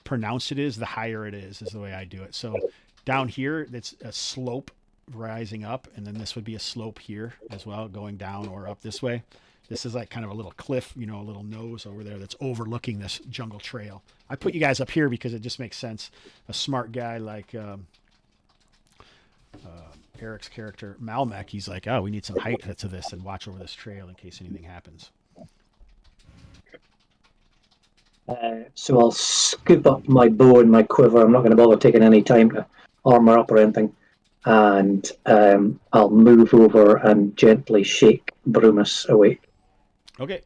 pronounced it is, the higher it is the way I do it. So down here, it's a slope rising up, and then this would be a slope here as well, going down or up this way. This is like kind of a little cliff, a little nose over there that's overlooking this jungle trail. I put you guys up here because it just makes sense. A smart guy like Eric's character, Malmec, he's like, oh, we need some height to this and watch over this trail in case anything happens. So I'll scoop up my bow and my quiver. I'm not going to bother taking any time to armor up or anything. And I'll move over and gently shake Brummus awake. Okay.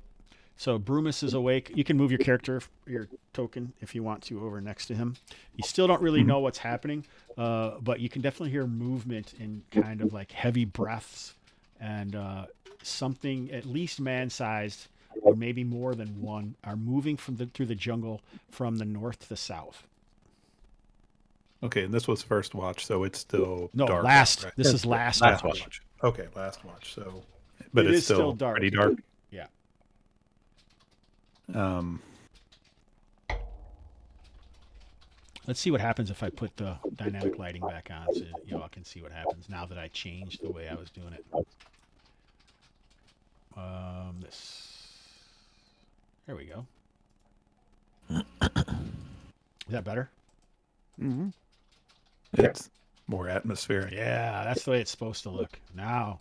So Brummus is awake. You can move your character, your token, if you want to, over next to him. You still don't really know what's happening, but you can definitely hear movement and kind of like heavy breaths and something at least man-sized, or maybe more than one, are moving through the jungle from the north to the south. Okay, and this was first watch, so it's still No, dark. last. Right? This is last watch. Okay, last watch. So, but It it's is still dark. pretty dark. Yeah. Let's see what happens if I put the dynamic lighting back on, so you all can see what happens now that I changed the way I was doing it. There we go. Is that better? Mm-hmm. It's more atmospheric. Yeah, that's the way it's supposed to look. Now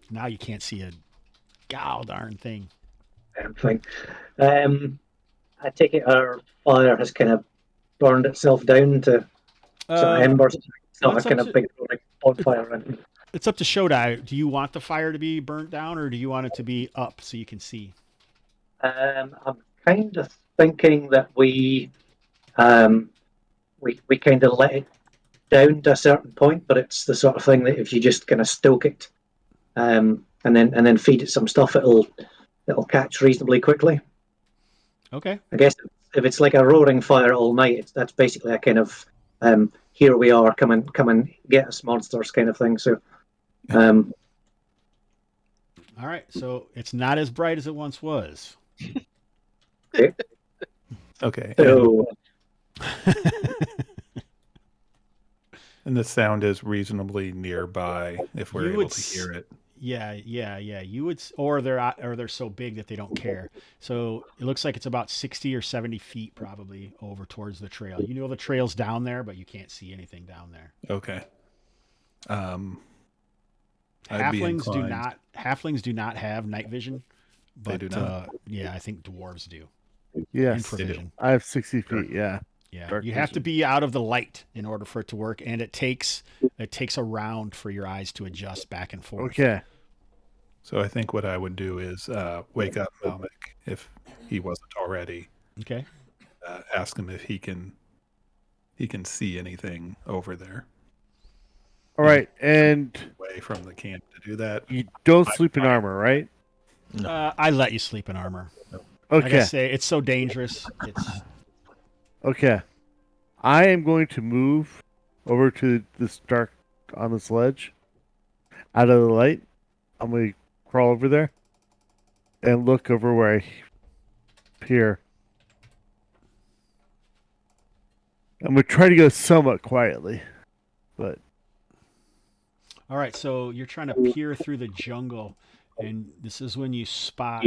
you can't see a darn thing. Thing. I take it our fire has kind of burned itself down to some embers. It's not a kind of big bonfire or anything. It's up to Shodai. Do you want the fire to be burnt down, or do you want it to be up so you can see? I'm kind of thinking that we kind of let it down to a certain point, but it's the sort of thing that if you just kind of stoke it, and then feed it some stuff, it'll catch reasonably quickly. Okay. I guess if it's like a roaring fire all night, that's basically a kind of here we are, come and get us monsters kind of thing. So, all right. So it's not as bright as it once was. Okay. So, And the sound is reasonably nearby if we're able to hear it. Yeah. You would, or they're so big that they don't care. So it looks like it's about 60 or 70 feet probably over towards the trail. You know the trail's down there, but you can't see anything down there. Okay. I'd be inclined. Halflings do not have night vision, They but do not? yeah, I think dwarves do. Yes, Infravision. I have 60 feet. Yeah. Yeah, Dark you have to vision. be out of the light in order for it to work, and it takes a round for your eyes to adjust back and forth. Okay. So I think what I would do is wake up Malmic if he wasn't already. Okay. Ask him if he can see anything over there. All right, and Away from the camp to do that. you don't sleep in armor, right? I let you sleep in armor. Like I Okay. say, it's so dangerous. It's Okay. I am going to move over to this dark on this ledge out of the light. I'm going to crawl over there and look over where I peer. I'm going to try to go somewhat quietly, but all right. So you're trying to peer through the jungle, and this is when you spot.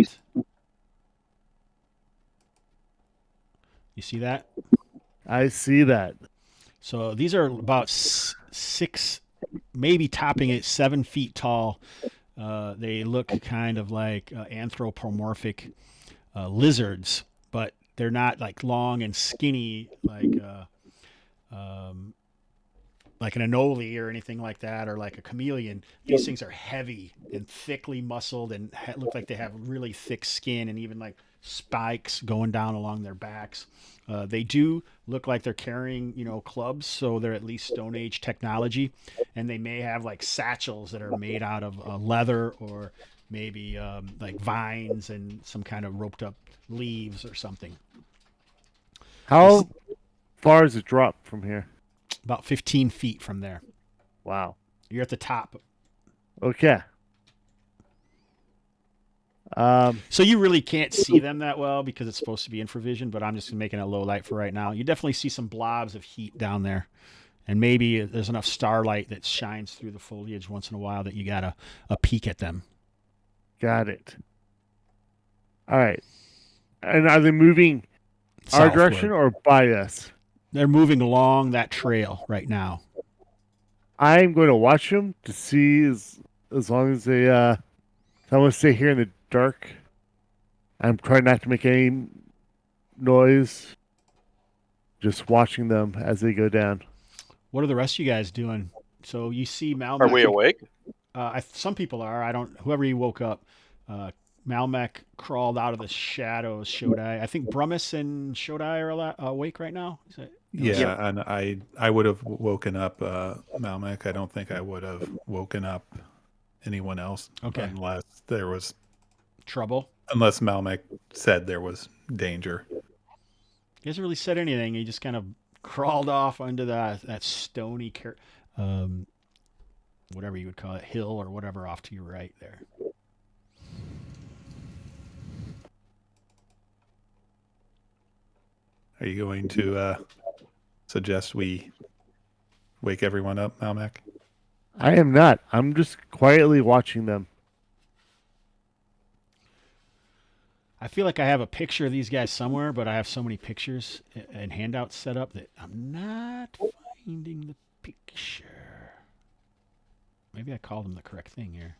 You see that? I see that. So these are about 6, maybe topping at 7 feet tall. They look kind of like anthropomorphic lizards, but they're not like long and skinny like an anole or anything like that, or like a chameleon. These things are heavy and thickly muscled and look like they have really thick skin and even like spikes going down along their backs. They do look like they're carrying, clubs, so they're at least Stone Age technology, and they may have like satchels that are made out of leather or maybe like vines and some kind of roped up leaves or something. How far is it drop from here? About 15 feet from there. Wow. You're at the top. Okay. So you really can't see them that well because it's supposed to be infravision, but I'm just making it low light for right now. You definitely see some blobs of heat down there. And maybe there's enough starlight that shines through the foliage once in a while that you got a peek at them. Got it. All right. And are they moving our Southward. direction or by us? They're moving along that trail right now. I'm going to watch them to see as long as they I want to stay here in the dark. I'm trying not to make any noise. Just watching them as they go down. What are the rest of you guys doing? So you see Malmec. Are we awake? Some people are. Whoever you woke up. Malmec crawled out of the shadows. Shodai. I think Brumus and Shodai are awake right now. Is that, Yeah, and I would have woken up Malmic. I don't think I would have woken up anyone else. Okay. Unless there was trouble. Unless Malmic said there was danger. He hasn't really said anything. He just kind of crawled off onto that stony, whatever you would call it, hill or whatever off to your right there. Are you going to suggest we wake everyone up, Malmac? I am not. I'm just quietly watching them. I feel like I have a picture of these guys somewhere, but I have so many pictures and handouts set up that I'm not finding the picture. Maybe I called them the correct thing here.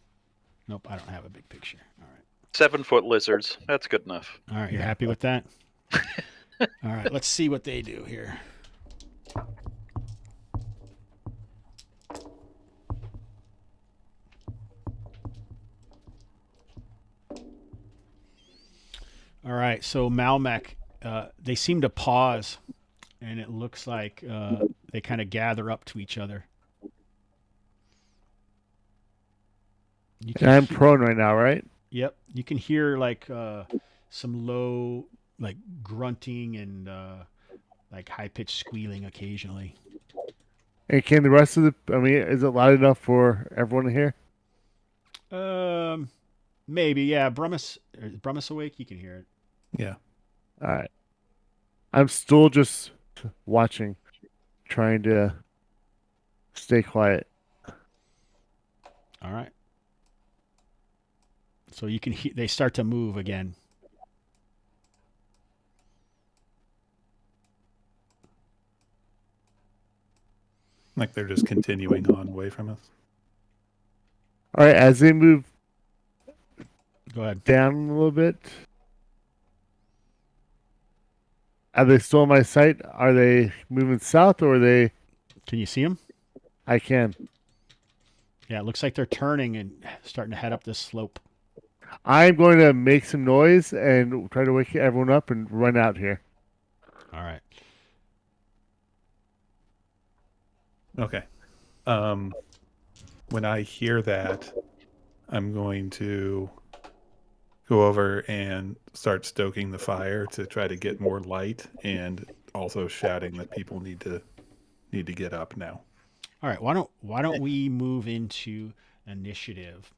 Nope, I don't have a big picture. All right. 7-foot lizards. That's good enough. All right, you're happy with that? All right, let's see what they do here. All right, so Malmec, they seem to pause, and it looks like they kind of gather up to each other. And I'm prone right now, right? Yep, you can hear like some low, like grunting and like high-pitched squealing occasionally. And can the rest of is it loud enough for everyone to hear? Maybe, yeah. Is Brumus awake? You can hear it. Yeah. All right. I'm still just watching, trying to stay quiet. All right. So you can they start to move again. Like they're just continuing on away from us. All right, as they move Go ahead. down a little bit, are they still in my sight? Are they moving south, or are they? Can you see them? I can. Yeah, it looks like they're turning and starting to head up this slope. I'm going to make some noise and try to wake everyone up and run out here. All right. Okay. When I hear that, I'm going to go over and start stoking the fire to try to get more light, and also shouting that people need to get up now. All right. Why don't we move into initiative?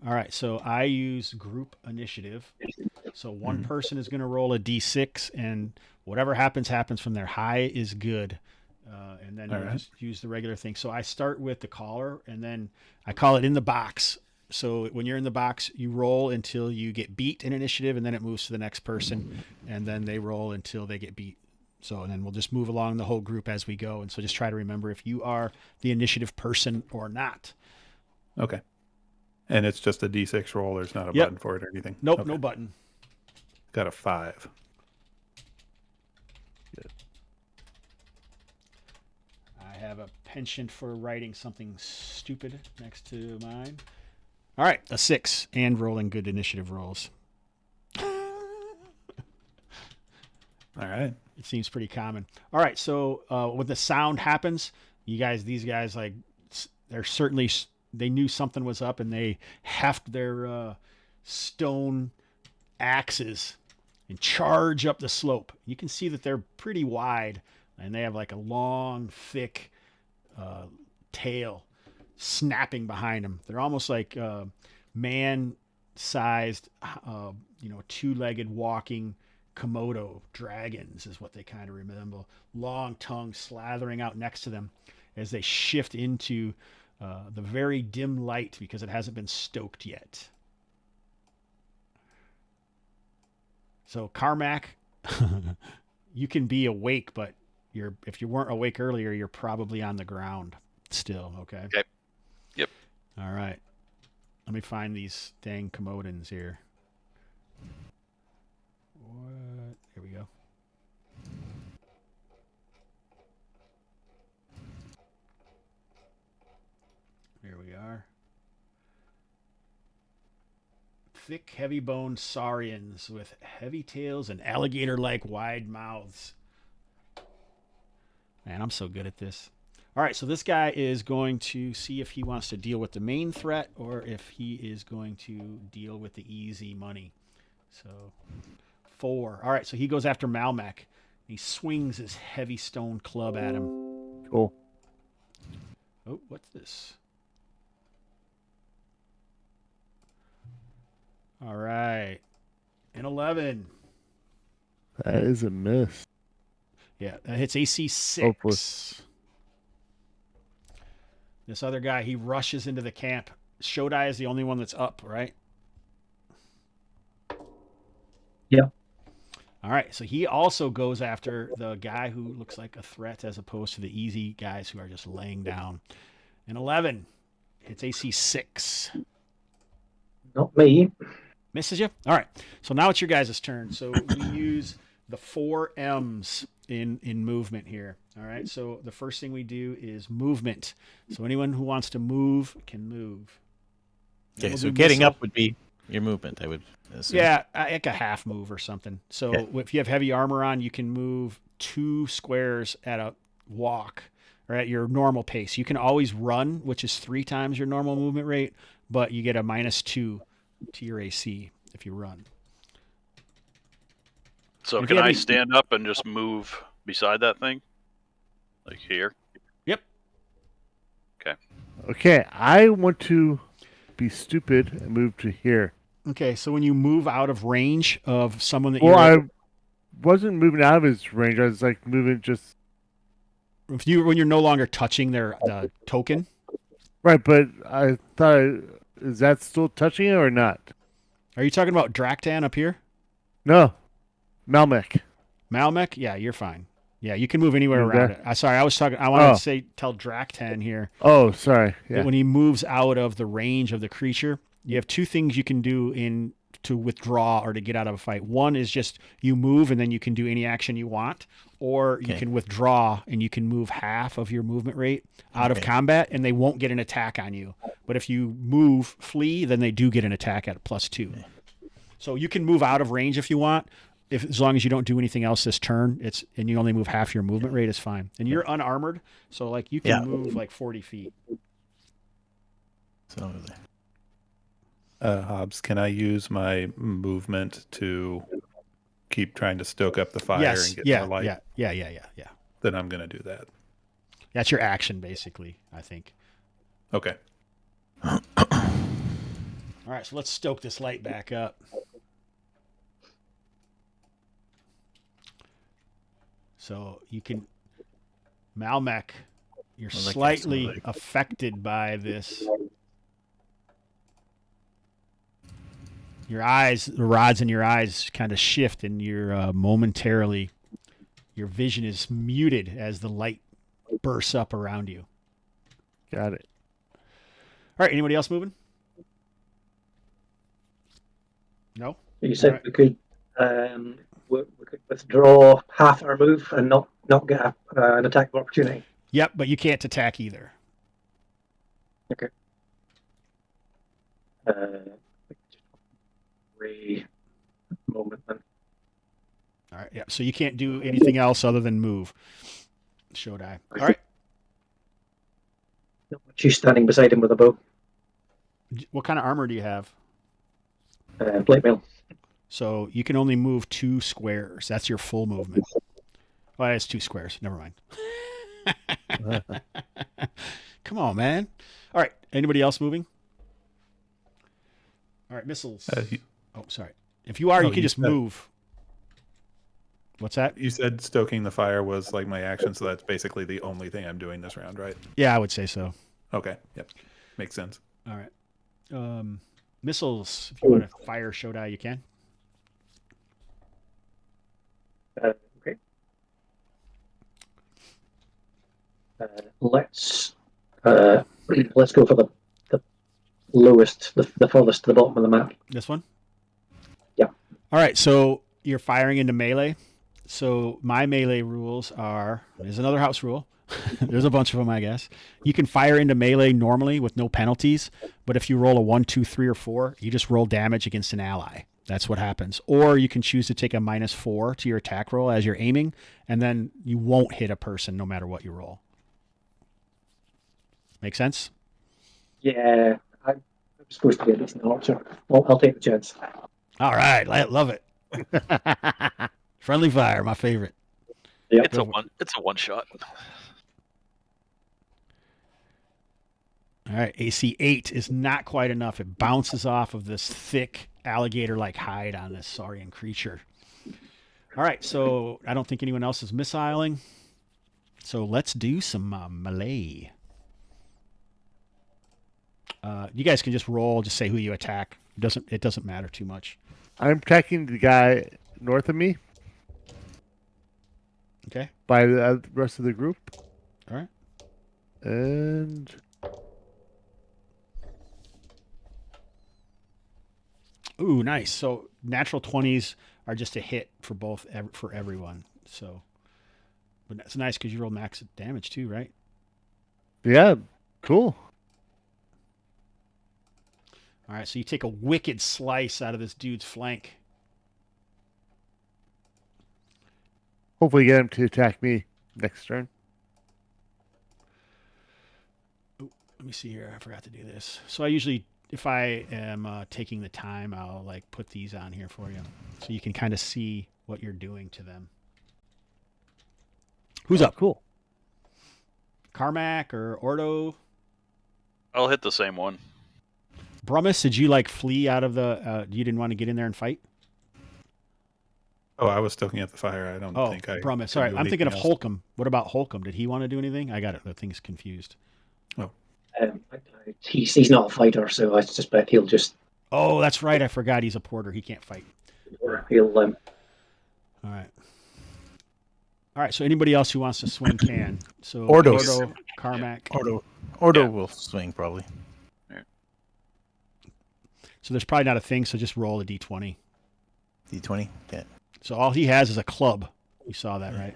All right. So I use group initiative. So one person is going to roll a d6, and whatever happens from there. High is good. And then you just use the regular thing. So I start with the caller, and then I call it in the box. So when you're in the box, you roll until you get beat in initiative, and then it moves to the next person, and then they roll until they get beat. So, and then we'll just move along the whole group as we go. And so just try to remember if you are the initiative person or not. Okay. And it's just a D6 roll. There's not a button for it or anything. Nope, Okay. no button. Got a 5. I have a penchant for writing something stupid next to mine. All right, a 6 and rolling good initiative rolls. All right. It seems pretty common. All right, so when the sound happens, these guys, like, they're certainly, they knew something was up, and they heft their stone axes and charge up the slope. You can see that they're pretty wide, and they have like a long, thick tail snapping behind them. They're almost like man-sized, two-legged walking Komodo dragons is what they kind of resemble. Long tongue slathering out next to them as they shift into the very dim light because it hasn't been stoked yet. So Carmack, you can be awake, but if you weren't awake earlier, you're probably on the ground still. Okay. Okay. Yep. All right. Let me find these dang Komodans here. What? Here we go. Here we are. Thick, heavy-boned saurians with heavy tails and alligator-like wide mouths. Man, I'm so good at this. All right, so this guy is going to see if he wants to deal with the main threat or if he is going to deal with the easy money. So, 4. All right, so he goes after Malmec. He swings his heavy stone club at him. Cool. Oh, what's this? All right. An 11. That is a miss. Yeah, that hits AC 6. Hopeless. This other guy, he rushes into the camp. Shodai is the only one that's up, right? Yeah. All right, so he also goes after the guy who looks like a threat as opposed to the easy guys who are just laying down. An 11 hits AC 6. Not me. Misses you? All right, so now it's your guys' turn. So we use the 4 M's in movement here. All right, so the first thing we do is movement. So anyone who wants to move can move. Okay, We'll so do getting missile. up would be your movement, I would assume. Yeah, like a half move or something. So Okay. if you have heavy armor on, you can move 2 squares at a walk or at your normal pace. You can always run, which is 3 times your normal movement rate, but you get a -2 to your AC if you run. So If can you have I any- stand up and just move beside that thing? Like here? Yep. Okay, I want to be stupid and move to here. Okay, so when you move out of range of someone that Well, you're I wasn't moving out of his range. I was like moving just when you're no longer touching the token. right. But I thought, is that still touching it or not? Are you talking about Draktan up here? No, Malmec. Malmec? Yeah, you're fine. Yeah, you can move anywhere Move around there? it. Sorry, I was talking. I wanted Oh. to say tell Draktan here Oh, sorry. that Yeah. when he moves out of the range of the creature, you have two things you can do to withdraw or to get out of a fight. One is just you move and then you can do any action you want, or you Okay. can withdraw and you can move half of your movement rate out of Okay. combat and they won't get an attack on you. But if you move, flee, then they do get an attack at +2. So you can move out of range if you want. As long as you don't do anything else this turn, and you only move half your movement rate is fine. And you're unarmored, so like you can Yeah. move like 40 feet. So Hobbs, can I use my movement to keep trying to stoke up the fire Yes. and get Yeah. more light? Yeah. Then I'm going to do that. That's your action, basically, I think. Okay. All right, so let's stoke this light back up. So you can, Malmec, you're I like that slightly sound. affected by this. Your eyes, the rods in your eyes kind of shift, and you're momentarily, your vision is muted as the light bursts up around you. Got it. All right, anybody else moving? No? You said Alright. we could withdraw half our move and not get an attack of opportunity. Yep, but you can't attack either. Okay. Moment then. All right, yeah. So you can't do anything else other than move. Shodai. All right. She's standing beside him with a bow. What kind of armor do you have? Plate mail. So you can only move 2 squares. That's your full movement. Well, it's 2 squares. Never mind. Come on, man. All right. Anybody else moving? All right, missiles. Oh, sorry. If you are, you can just move. What's that? You said stoking the fire was like my action, so that's basically the only thing I'm doing this round, right? Yeah, I would say so. Okay. Yep. Makes sense. All right. Missiles. If you want to fire Shodai, you can. Okay. Let's go for the lowest, the furthest to the bottom of the map. This one? Yeah. All right, so you're firing into melee. So my melee rules are, there's another house rule. There's a bunch of them, I guess. You can fire into melee normally with no penalties, but if you roll a 1, 2, 3, or 4, you just roll damage against an ally. That's what happens. Or you can choose to take a -4 to your attack roll as you're aiming, and then you won't hit a person no matter what you roll. Make sense? Yeah, I'm supposed to be a decent archer. I'll take the chance. All right, I love it. Friendly fire, my favorite. Yep. It's a one shot. All right, AC 8 is not quite enough. It bounces off of this thick alligator-like hide on this saurian creature. All right, so I don't think anyone else is missiling. So let's do some melee. You guys can just roll, just say who you attack. It doesn't matter too much. I'm attacking the guy north of me Okay. by the rest of the group. All right. And Ooh, nice. So natural 20s are just a hit for for everyone. So, but that's nice because you roll max damage too, right? yeah, cool. All right. So you take a wicked slice out of this dude's flank. Hopefully get him to attack me next turn. Let me see here. I forgot to do this. So I usually, if I am taking the time, I'll like put these on here for you, so you can kind of see what you're doing to them. Who's up? Cool. Carmack or Ordo? I'll hit the same one. Brummus, did you like flee out of the? You didn't want to get in there and fight? Oh, I was stoking at the fire. I don't Oh, think I. Brummus. could Sorry, do I'm thinking of anything else. Holcomb. What about Holcomb? Did he want to do anything? I got it. The thing's confused. He's not a fighter, so I suspect he'll just Oh, that's right. I forgot he's a porter. He can't fight. He'll All right. All right. So anybody else who wants to swing can. So Ordo, Carmack. Ordo Yeah. will swing probably. So there's probably not a thing. So just roll a d20. D20. Yeah. So all he has is a club. You saw that, right?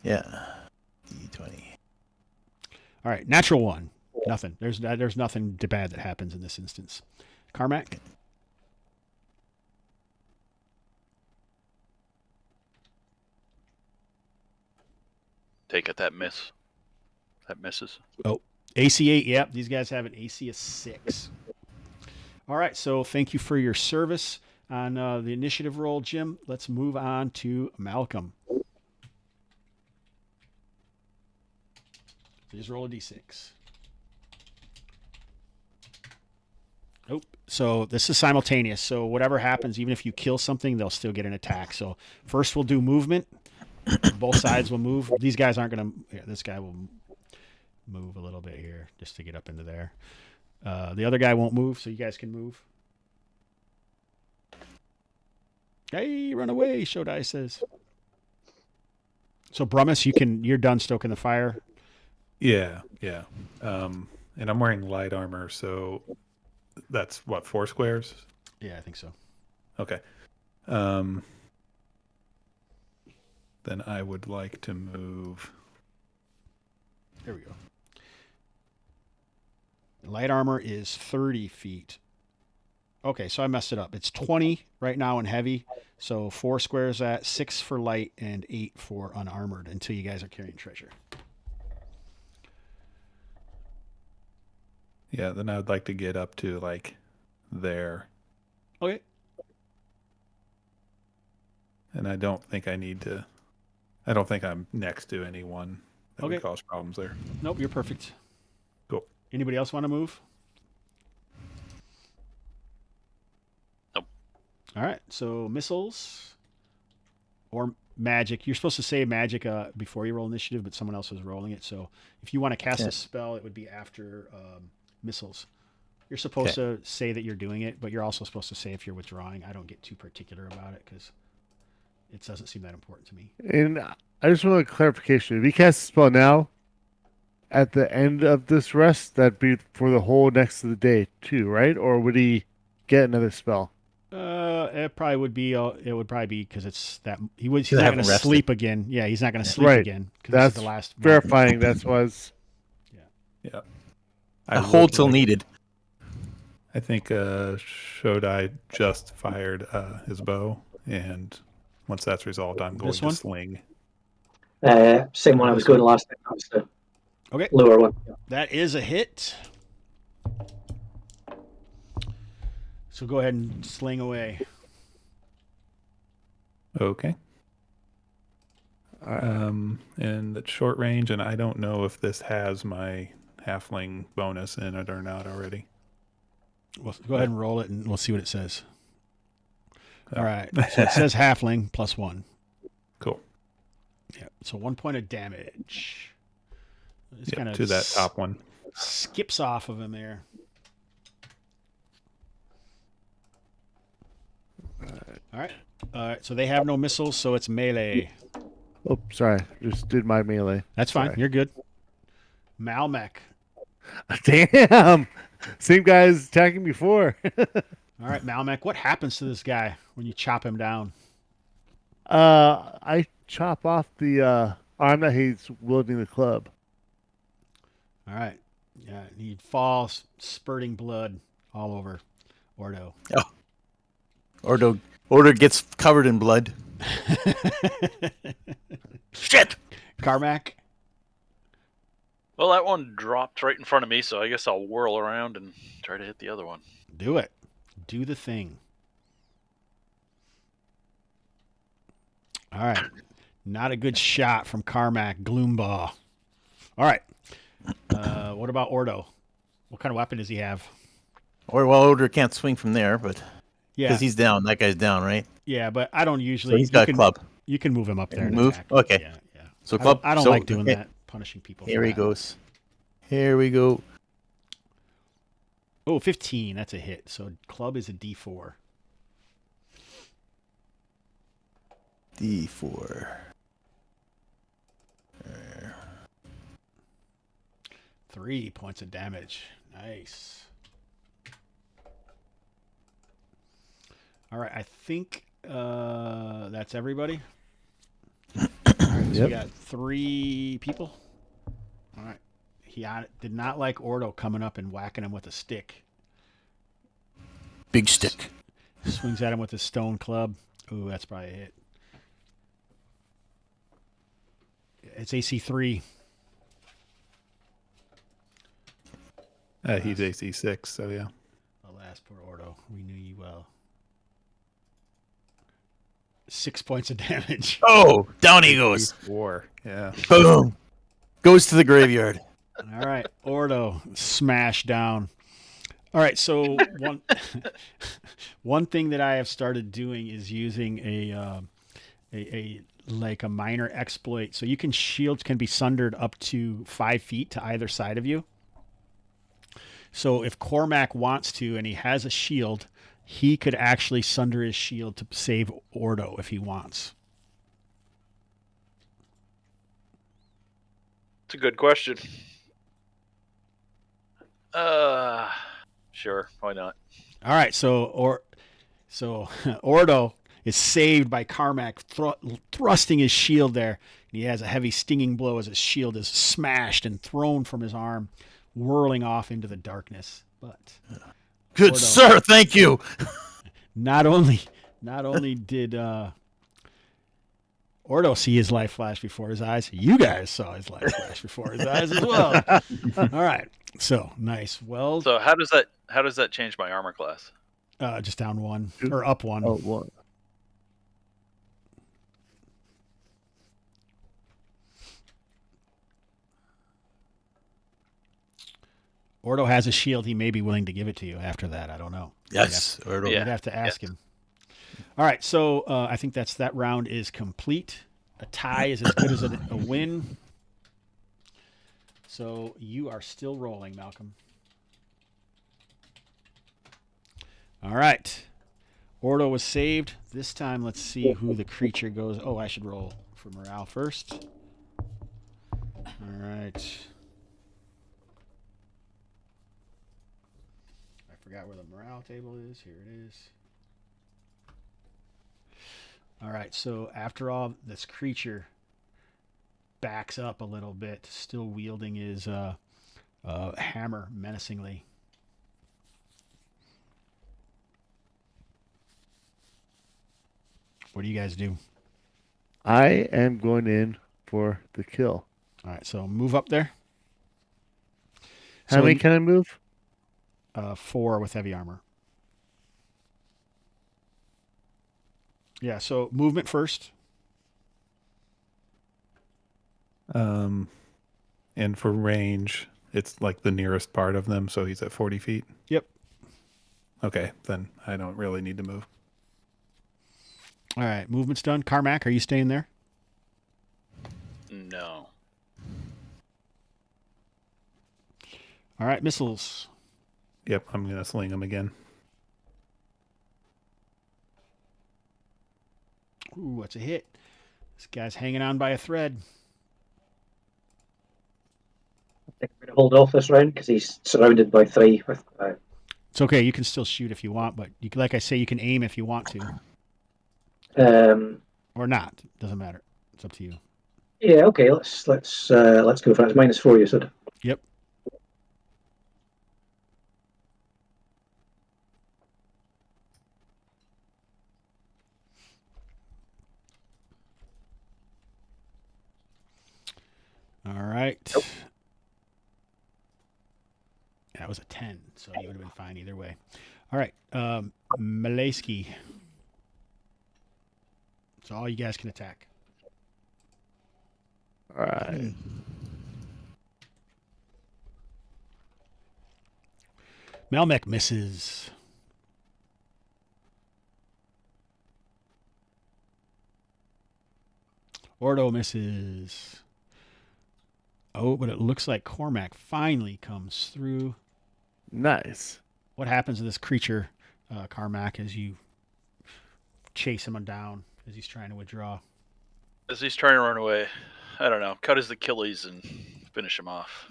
Yeah. D20. All right. Natural one. Nothing. There's nothing bad that happens in this instance. Carmack. Take it that miss. That misses. Oh, AC 8. Yep. These guys have an AC of 6. All right. So thank you for your service on the initiative roll, Jim. Let's move on to Malcolm. So just roll a d6. Nope. So this is simultaneous. So whatever happens, even if you kill something, they'll still get an attack. So first we'll do movement. Both sides will move. These guys aren't going to... Yeah, this guy will move a little bit here just to get up into there. The other guy won't move, so you guys can move. Hey, run away, Shodai says. So Brumus, you're done stoking the fire. Yeah. And I'm wearing light armor, so that's what, 4 squares? Yeah, I think so. Okay. Then I would like to move. There we go. Light armor is 30 feet. Okay, so I messed it up. It's 20 right now in heavy. So 4 squares at 6 for light and 8 for unarmored until you guys are carrying treasure. Yeah, then I would like to get up to like there. Okay. And I don't think I need to. I don't think I'm next to anyone that Okay. would cause problems there. Nope, you're perfect. Cool. Anybody else want to move? Nope. All right, so missiles or magic. You're supposed to say magic before you roll initiative, but someone else is rolling it. So if you want to cast a spell, it would be after missiles. You're supposed to say that you're doing it, but you're also supposed to say if you're withdrawing. I don't get too particular about it because it doesn't seem that important to me. And I just want a clarification. If he casts a spell now, at the end of this rest, that'd be for the whole next of the day too, right? Or would he get another spell? It probably would be. It would probably be because it's that he's not He'll going have to rested. sleep again. Yeah, he's not going to sleep Right. again because this That's is the last. verifying. That's was. Yeah. A hold till needed. I think Shodai just fired his bow, and once that's resolved, I'm going This to one? sling. same one I was going last time. That was the Okay, lower one. that is a hit. So go ahead and sling away. Okay. And it's short range, and I don't know if this has my halfling bonus in it or not already. Well, go ahead and roll it, and we'll see what it says. All right. So it says halfling +1. Cool. Yeah. So 1 point of damage. It's Yeah, kind of to that top one. skips off of him there. All right. So they have no missiles, so it's melee. Oh, sorry. Just did my melee. That's fine. Sorry. You're good. Malmec. Damn. Same guy as attacking before. All right, Malmec. What happens to this guy when you chop him down? I chop off the arm that he's wielding the club. All right. Yeah, he falls, spurting blood all over Ordo. Ordo gets covered in blood. Shit! Carmack. Well, that one dropped right in front of me, so I guess I'll whirl around and try to hit the other one. Do it. Do the thing. All right. Not a good shot from Carmack. Gloombaw. All right. What about Ordo? What kind of weapon does he have? Ordo can't swing from there, but Yeah. because he's down. That guy's down, right? Yeah, but I don't usually. So he's got a club. You can move him up there and Move? attack. Okay. Yeah, yeah. So club. I don't so- like doing okay. that, punishing people. Here for he that. goes. Here we go. Oh, 15. That's a hit. So club is a D4. D4. 3 points of damage. Nice. All right, I think that's everybody. All right, so Yep. we got 3 people. All right. He did not like Ordo coming up and whacking him with a stick. Big stick. Swings at him with his stone club. Ooh, that's probably a hit. It's AC 3. He's AC 6, so yeah. Alas, poor Ordo. We knew you well. 6 points of damage. Oh, down he goes. 4. Yeah. Boom. Goes to the graveyard. All right, Ordo smash down. All right, so one thing that I have started doing is using a minor exploit. So you can shields can be sundered up to 5 feet to either side of you. So if Cormac wants to, and he has a shield, he could actually sunder his shield to save Ordo if he wants. It's a good question. Sure, why not? All right, so Ordo is saved by Carmack thrusting his shield there. And he has a heavy stinging blow as his shield is smashed and thrown from his arm, whirling off into the darkness. But Good Ordo, sir, thank you. Not only did Ordo see his life flash before his eyes, you guys saw his life flash before his eyes as well. All right, so nice. Well, So how does that change my armor class? just down 1 or up 1. Oh, what? Ordo has a shield. He may be willing to give it to you after that. I don't know. Yes. Ordo. You'd have to ask him. All right, so I think that round is complete. A tie is as good as a win. So you are still rolling, Malcolm. All right. Ordo was saved. This time, let's see who the creature goes. Oh, I should roll for morale first. All right. I forgot where the morale table is. Here it is. All right, so after all, this creature backs up a little bit, still wielding his hammer menacingly. What do you guys do? I am going in for the kill. All right, so move up there. How many can I move? 4 with heavy armor. Yeah, so movement first. And for range, it's like the nearest part of them, so he's at 40 feet. Yep. Okay, then I don't really need to move. All right, movement's done. Carmack, are you staying there? No. All right, missiles. Yep, I'm going to sling him again. Ooh, what's a hit? This guy's hanging on by a thread. I think we're going to hold off this round because he's surrounded by 3. With, It's okay. You can still shoot if you want, but you, like I say, you can aim if you want to. Or not. Doesn't matter. It's up to you. Yeah, okay. Let's go for it. It's -4. You said. Yep. All right. Nope. That was a 10, so you would have been fine either way. All right. Maleski. So all you guys can attack. All right. Melmec misses. Ordo misses. Oh, but it looks like Cormac finally comes through. Nice. what happens to this creature, Carmack, as you chase him down as he's trying to withdraw? As he's trying to run away, I don't know, cut his Achilles and finish him off.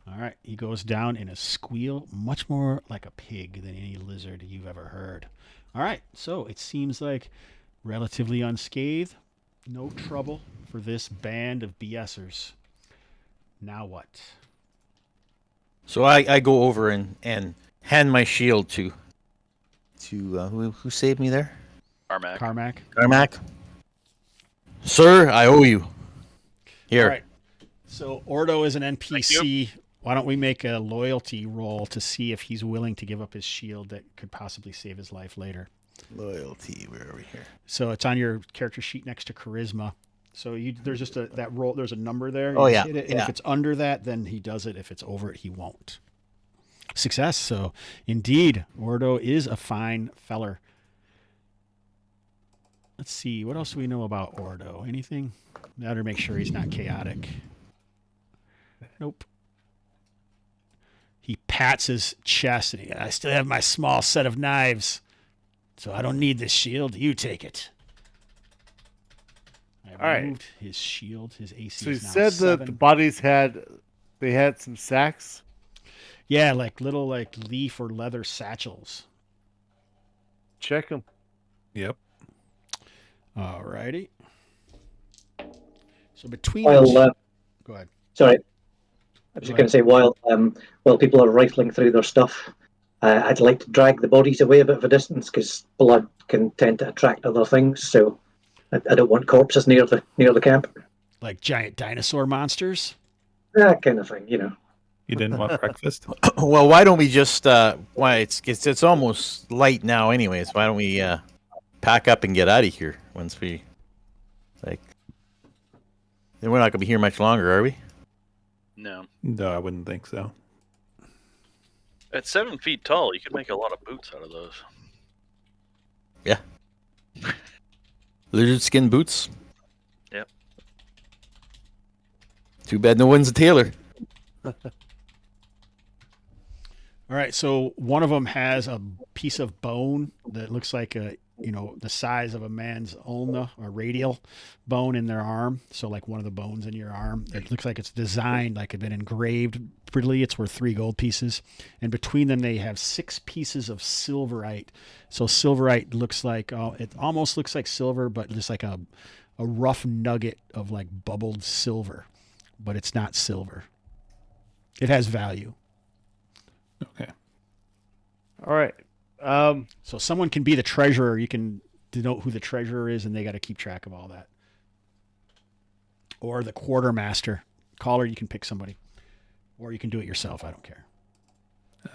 All right, he goes down in a squeal, much more like a pig than any lizard you've ever heard. All right, so it seems like relatively unscathed, no trouble for this band of BSers. Now what? So I go over and hand my shield to who saved me there? Carmack. Carmack. Sir, I owe you. Here. All right. So Ordo is an NPC. Why don't we make a loyalty roll to see if he's willing to give up his shield that could possibly save his life later? Loyalty. Where are we here? So it's on your character sheet next to charisma. So there's just that roll. There's a number there. Oh, You yeah, hit it, and yeah. if it's under that, then he does it. If it's over it, he won't. Success. So indeed, Ordo is a fine feller. Let's see. What else do we know about Ordo? Anything? Better make sure he's not chaotic. Nope. He pats his chest and I still have my small set of knives, so I don't need this shield. You take it. I All right. removed his shield. His AC So you is now said 7. that the bodies had some sacks. Yeah, like little leaf or leather satchels. Check them. Yep. All righty. So between While, go ahead. sorry, I was Go just going to say, while people are rifling through their stuff, I'd like to drag the bodies away a bit of a distance because blood can tend to attract other things. So I don't want corpses near the camp. Like giant dinosaur monsters. That kind of thing, you know. You didn't want breakfast? Well, why don't we just it's almost light now anyways. Why don't we pack up and get out of here once we then we're not going to be here much longer, are we? No. No, I wouldn't think so. At 7 feet tall, you could make a lot of boots out of those. Yeah. Lizard skin boots. Yep. Too bad no one's a tailor. All right, so one of them has a piece of bone that looks like the size of a man's ulna or radial bone in their arm. So like one of the bones in your arm. It looks like it's designed like it's been engraved prettily. It's worth 3 gold pieces. And between them, they have 6 pieces of silverite. So silverite looks like, it almost looks like silver, but just like a rough nugget of like bubbled silver. But it's not silver. It has value. Okay. All right. So someone can be the treasurer. You can denote who the treasurer is, and they got to keep track of all that. Or the quartermaster. Caller, you can pick somebody. Or you can do it yourself. I don't care.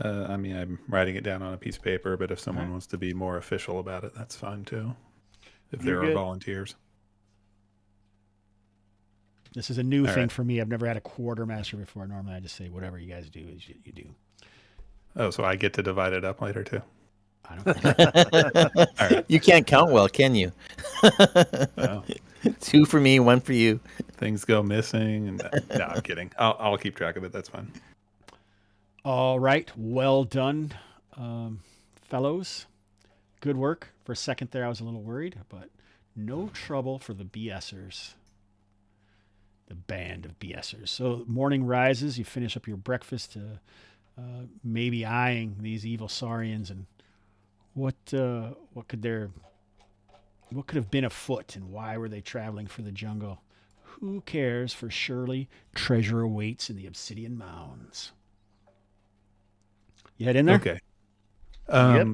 I mean, I'm writing it down on a piece of paper, but if someone Okay. wants to be more official about it, that's fine too. If You're there are good. volunteers. This is a new All thing right. for me. I've never had a quartermaster before. Normally, I just say whatever you guys do is you do. Oh, so I get to divide it up later too. I don't care. All right. You can't count well, can you? Well, 2 for me, 1 for you. things go missing, and no, I'm kidding. I'll keep track of it. That's fine. All right. Well done, fellows. Good work. For a second there, I was a little worried, but no trouble for the BSers. The band of BSers. So morning rises. You finish up your breakfast, maybe eyeing these evil saurians and what could have been afoot and why were they traveling for the jungle? Who cares? For surely treasure awaits in the Obsidian Mounds. You head in there? Okay.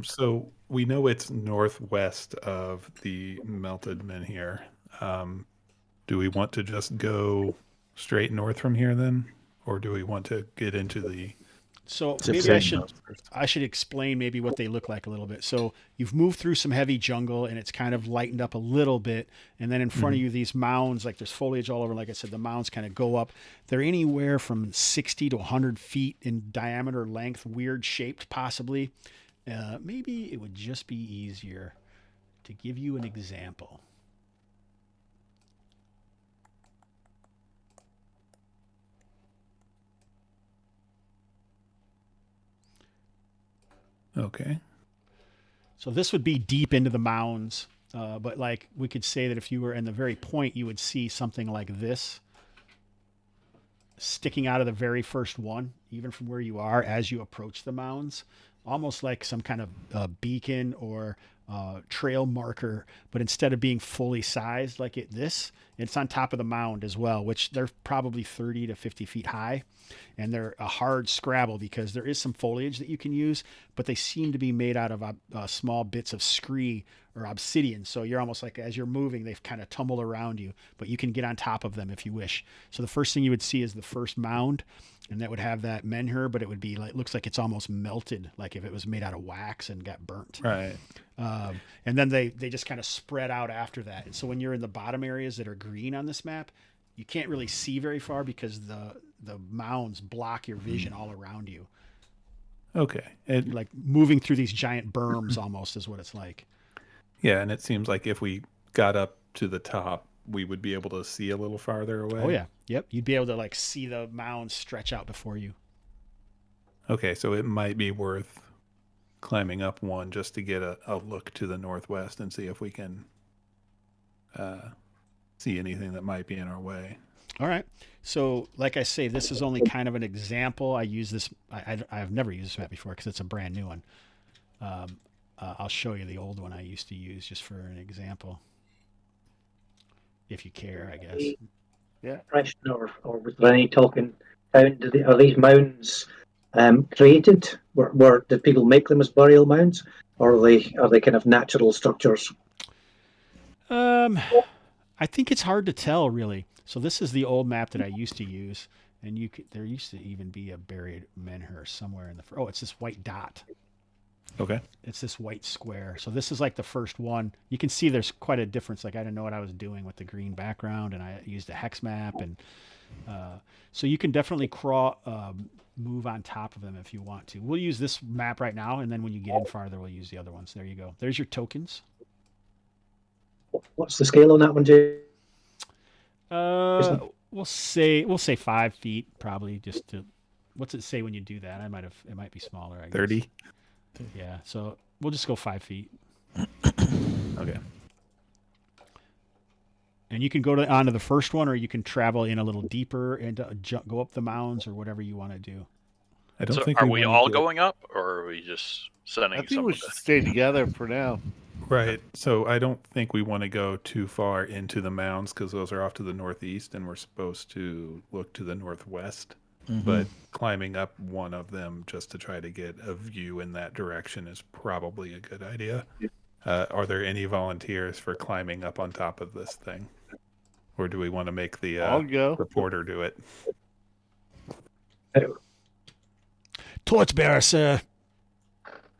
So we know it's northwest of the melted menhir. Do we want to just go straight north from here then? Or do we want to get into the... So It's a maybe thing. I should explain maybe what they look like a little bit. So you've moved through some heavy jungle and it's kind of lightened up a little bit. And then in front of you, these mounds, like there's foliage all over. Like I said, the mounds kind of go up. They're anywhere from 60 to 100 feet in diameter, length, weird shaped possibly. Maybe it would just be easier to give you an example. Okay. So this would be deep into the mounds, but like we could say that if you were in the very point, you would see something like this sticking out of the very first one, even from where you are as you approach the mounds, almost like some kind of beacon or trail marker. But instead of being fully sized like it's on top of the mound as well, which they're probably 30 to 50 feet high. And they're a hard scrabble because there is some foliage that you can use, but they seem to be made out of small bits of scree or obsidian. So you're almost like, as you're moving, they've kind of tumbled around you, but you can get on top of them if you wish. So the first thing you would see is the first mound, and that would have that menhir, but it would be like, looks like it's almost melted, like if it was made out of wax and got burnt. Right. And then they just kind of spread out after that. And so when you're in the bottom areas that are green on this map, you can't really see very far because the mounds block your vision all around you. Okay. Like moving through these giant berms almost is what it's like. Yeah, and it seems like if we got up to the top, we would be able to see a little farther away. Oh yeah. Yep. You'd be able to like see the mounds stretch out before you. Okay, so it might be worth climbing up one just to get a look to the northwest and see if we can see anything that might be in our way. All right. So, like I say, this is only kind of an example. I use this. I've never used this map before because it's a brand new one. I'll show you the old one I used to use just for an example, if you care, I guess. Yeah. Question, or was there any talking? Are these mounds created? Did people make them as burial mounds, or are they kind of natural structures? I think it's hard to tell, really. So this is the old map that I used to use, and there used to even be a buried menhir somewhere in the. Oh, it's this white dot. Okay. It's this white square. So this is like the first one. You can see there's quite a difference. Like I didn't know what I was doing with the green background, and I used a hex map, and so you can definitely move on top of them if you want to. We'll use this map right now, and then when you get in farther, we'll use the other ones. There you go. There's your tokens. What's the scale on that one, Jay? We'll say 5 feet probably. Just to, what's it say when you do that? It might be smaller. I guess. 30. Yeah, so we'll just go 5 feet. Okay. And you can go onto the first one, or you can travel in a little deeper and go up the mounds, or whatever you want to do. I don't So think are we wanna all go- going up, or are we just sending I think someone we should stay together for now. Right. So I don't think we want to go too far into the mounds because those are off to the northeast, and we're supposed to look to the northwest. But climbing up one of them just to try to get a view in that direction is probably a good idea. Are there any volunteers for climbing up on top of this thing? Or do we want to make I'll go. the porter do it? Torchbearer, sir.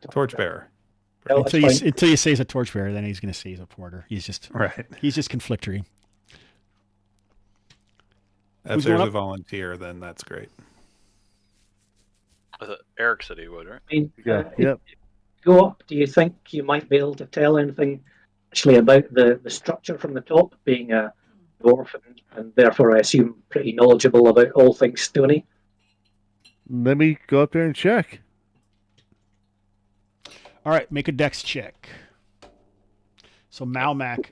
Torchbearer. No, Until that's fine. you say he's a torchbearer, then he's going to say he's a porter. He's just Right. conflictory. If Who's there's going a up? volunteer, then that's great. Eric said he would, right? I mean, Yeah. if Yep. you go up, do you think you might be able to tell anything actually about the structure from the top, being a dwarf and therefore I assume pretty knowledgeable about all things stony? Let me go up there and check. All right, make a dex check. So Malmac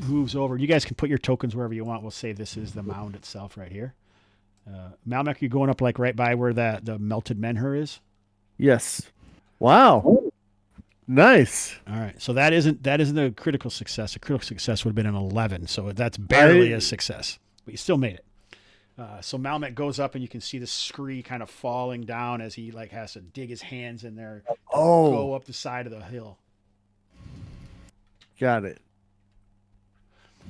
moves over. You guys can put your tokens wherever you want. We'll say this is the mound itself right here. Malmac, you're going up like right by where the melted menhir is. Yes. Wow. Nice. All right, so that isn't a critical success. A critical success would have been an 11, so that's barely a success, but you still made it. So Malmac goes up, and you can see the scree kind of falling down as he like has to dig his hands in there to go up the side of the hill. Got it.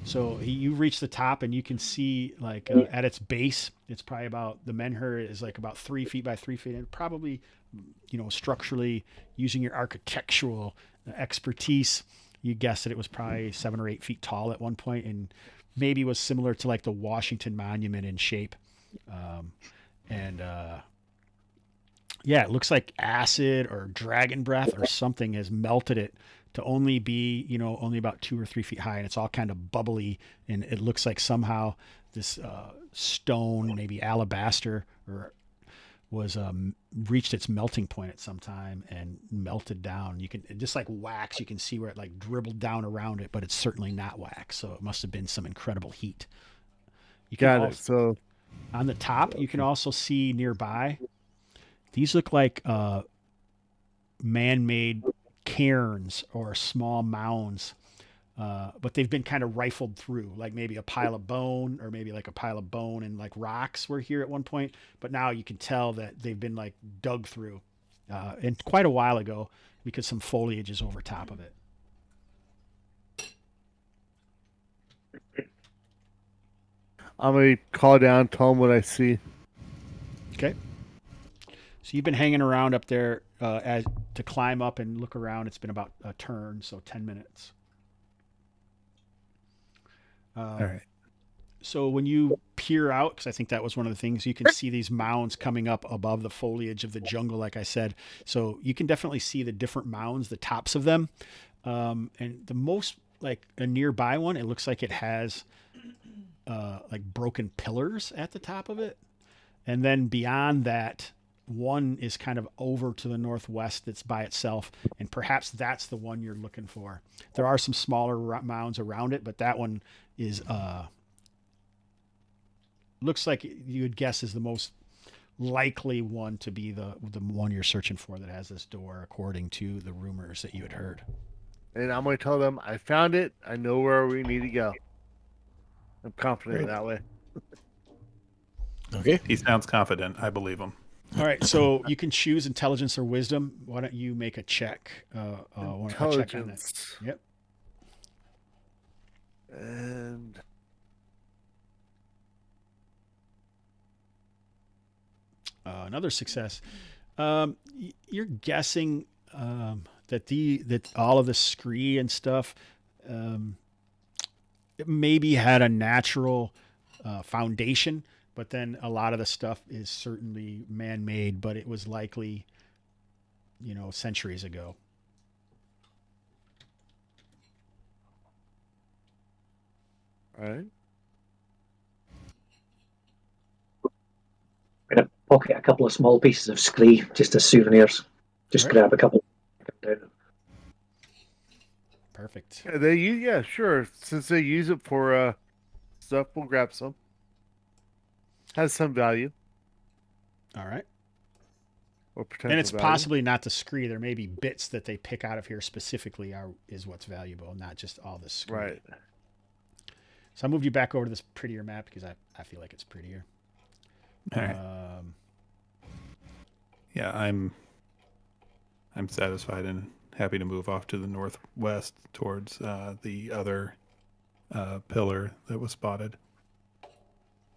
So you reach the top, and you can see like at its base, it's probably the menhir is like about 3 feet by 3 feet, and probably, structurally using your architectural expertise, you guess that it was probably 7 or 8 feet tall at one point, and maybe was similar to like the Washington Monument in shape. It looks like acid or dragon breath or something has melted it to only be, only about 2 or 3 feet high, and it's all kind of bubbly, and it looks like somehow this stone, maybe alabaster or was reached its melting point at some time and melted down. You can just like wax, you can see where it like dribbled down around it, but it's certainly not wax. So it must have been some incredible heat. You can Got it. So on the top, you can also see nearby. These look like man-made cairns or small mounds, but they've been kind of rifled through, like maybe a pile of bone, or maybe like a pile of bone and like rocks were here at one point. But now you can tell that they've been like dug through, and quite a while ago, because some foliage is over top of it. I'm gonna call down, tell them what I see. Okay. So you've been hanging around up there as to climb up and look around. It's been about a turn, so 10 minutes. All right. So when you peer out, because I think that was one of the things, you can see these mounds coming up above the foliage of the jungle, like I said. So you can definitely see the different mounds, the tops of them. And the most, like a nearby one, it looks like it has like broken pillars at the top of it. And then beyond that, one is kind of over to the northwest that's by itself, and perhaps that's the one you're looking for. There are some smaller mounds around it, but that one is looks like you would guess is the most likely one to be the one you're searching for that has this door, according to the rumors that you had heard. And I'm gonna tell them I found it. I know where we need to go. I'm confident that way. Okay. He sounds confident. I believe him. All right, so you can choose intelligence or wisdom. Why don't you make a check? A check on that. Intelligence. Yep. And another success. You're guessing that all of the scree and stuff it maybe had a natural foundation, but then a lot of the stuff is certainly man-made, but it was likely, centuries ago. all right. I'm going to pocket a couple of small pieces of scree just as souvenirs. Just Right. grab a couple. Perfect. Yeah, sure. Since they use it for stuff, we'll grab some. Has some value All right. or potential And it's value. possibly not the scree. There may be bits that they pick out of here specifically is what's valuable, not just all the scree. Right. So I moved you back over to this prettier map because I feel like it's prettier. All right. Yeah, I'm satisfied and happy to move off to the northwest towards the other pillar that was spotted.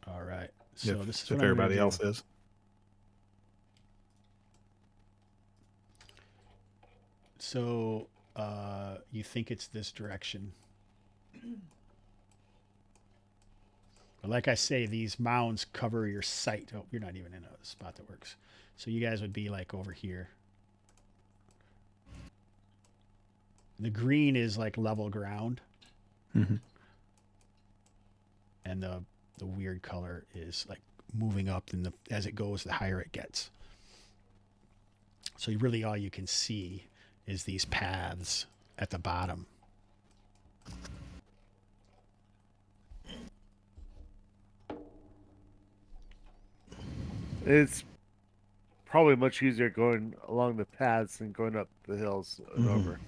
All right. So this is if what I'm gonna everybody do. else is. So you think it's this direction. But like I say, these mounds cover your sight. Oh, you're not even in a spot that works. So you guys would be like over here. The green is like level ground. Mm-hmm. And the weird color is like moving up, and as it goes, the higher it gets. So really all you can see is these paths at the bottom. It's probably much easier going along the paths than going up the hills and over.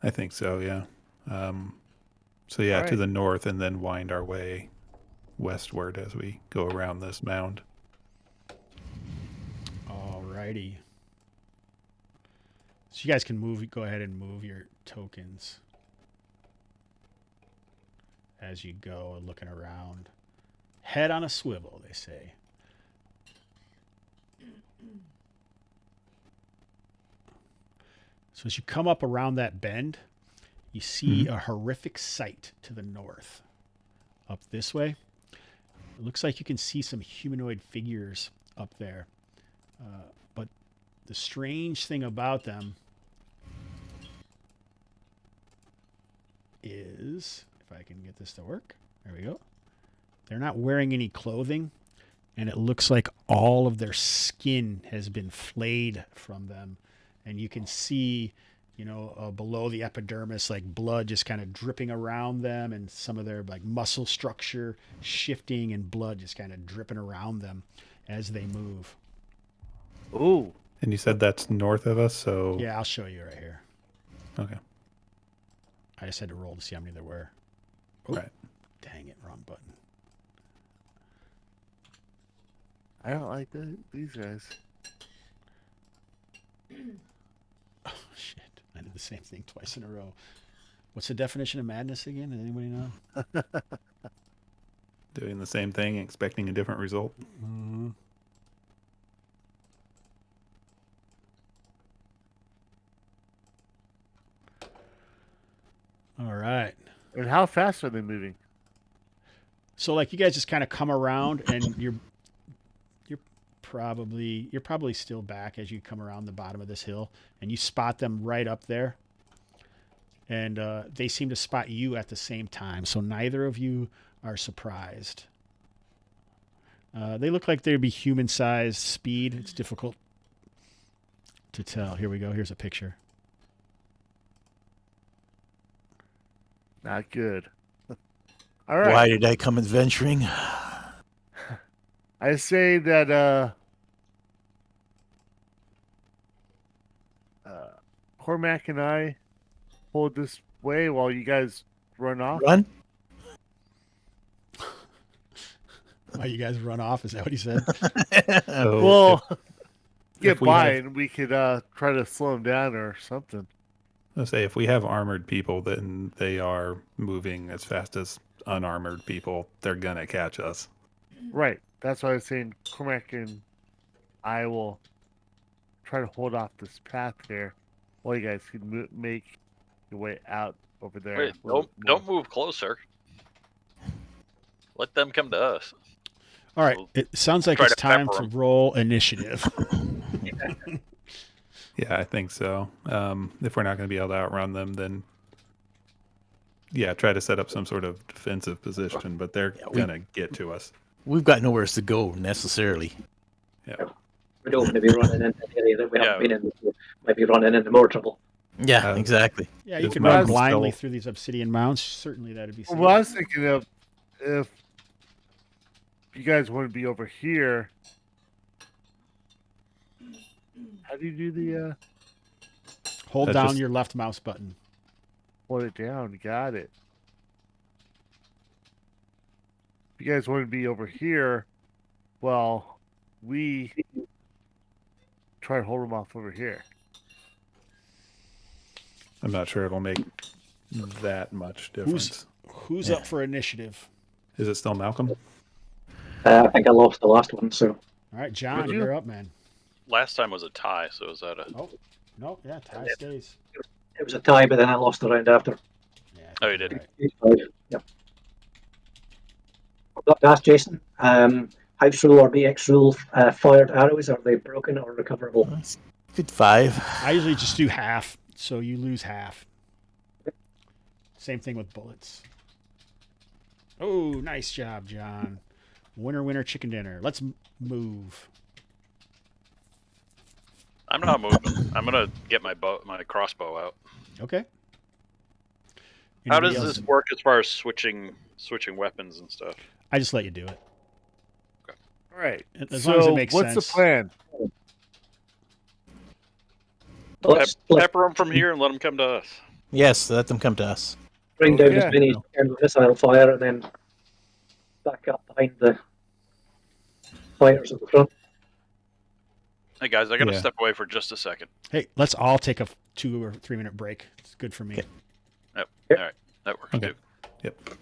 I think so, yeah. So yeah, All to right. the north, and then wind our way westward as we go around this mound. Alrighty. So you guys can go ahead and move your tokens as you go, looking around. Head on a swivel, they say. So as you come up around that bend, you see a horrific sight to the north. Up this way, it looks like you can see some humanoid figures up there. But the strange thing about them is, if I can get this to work, there we go. They're not wearing any clothing. and it looks like all of their skin has been flayed from them, and you can see, below the epidermis, like blood just kind of dripping around them, and some of their like muscle structure shifting, and blood just kind of dripping around them as they move. Ooh. And you said that's north of us, so Yeah, I'll show you right here. Okay. I just had to roll to see how many there were. Oh, Right. dang it, wrong button. I don't like these guys. Oh, shit. I did the same thing twice in a row. What's the definition of madness again? Does anybody know? Doing the same thing, expecting a different result. Mm-hmm. All right. And how fast are they moving? So like you guys just kind of come around, and you're probably still back as you come around the bottom of this hill, and you spot them right up there. And they seem to spot you at the same time, so neither of you are surprised. They look like they'd be human-sized speed. It's difficult to tell. Here we go. Here's a picture. Not good. All right. Why did I come adventuring? I say that Cormac and I hold this way while you guys run off. Run? Oh, you guys run off? Is that what he said? So Well, get if we by have- and we could try to slow them down or something. let's say if we have armored people, then they are moving as fast as unarmored people. They're gonna catch us. Right. That's why I was saying Cormac and I will try to hold off this path here while you guys can make your way out over there. Wait, a little don't more. move closer. Let them come to us. All right. We'll It sounds like try it's to time pepper to 'em. roll initiative. Yeah, I think so. If we're not going to be able to outrun them, then yeah, try to set up some sort of defensive position. But they're gonna get to us. We've got nowhere to go necessarily. Yeah. We don't want to be running into an area that we haven't Yeah. been in before. Might be running into more trouble. Yeah, exactly. Yeah, you Is can Mountain run blindly still- through these obsidian mounds. Certainly that'd be safe. Well, I was thinking of if you guys want to be over here. How do you do the Hold That's down just- your left mouse button. hold it down? Got it. If you guys want to be over here, well, we try to hold them off over here. I'm not sure it'll make that much difference. Who's up for initiative? Is it still Malcolm? I think I lost the last one, so All right, John, Would you? you're up, man. Last time was a tie, so is that a? Oh, no, yeah, tie stays. it was a tie, but then I lost the round after. Yeah, I Oh, think you you're did. right. Yep. I've got to ask Jason. House rule or BX rule, fired arrows, are they broken or recoverable? Good 5. I usually just do half, so you lose half. Same thing with bullets. Oh, nice job, John. Winner, winner, chicken dinner. Let's move. I'm not moving. I'm gonna get my crossbow out. Okay. How Anybody does else? this work as far as switching weapons and stuff? I just let you do it. All right. As so long as it makes what's sense. the plan? Let's Pepper them from here and let them come to us. Yes, let them come to us. bring down Okay. as many missile fire and then back up behind the fighters at the front. Hey guys, I gotta Yeah. step away for just a second. Hey, let's all take a 2 or 3 minute break. It's good for me. Okay. Yep. Yep. All right, that works Okay. too. Yep.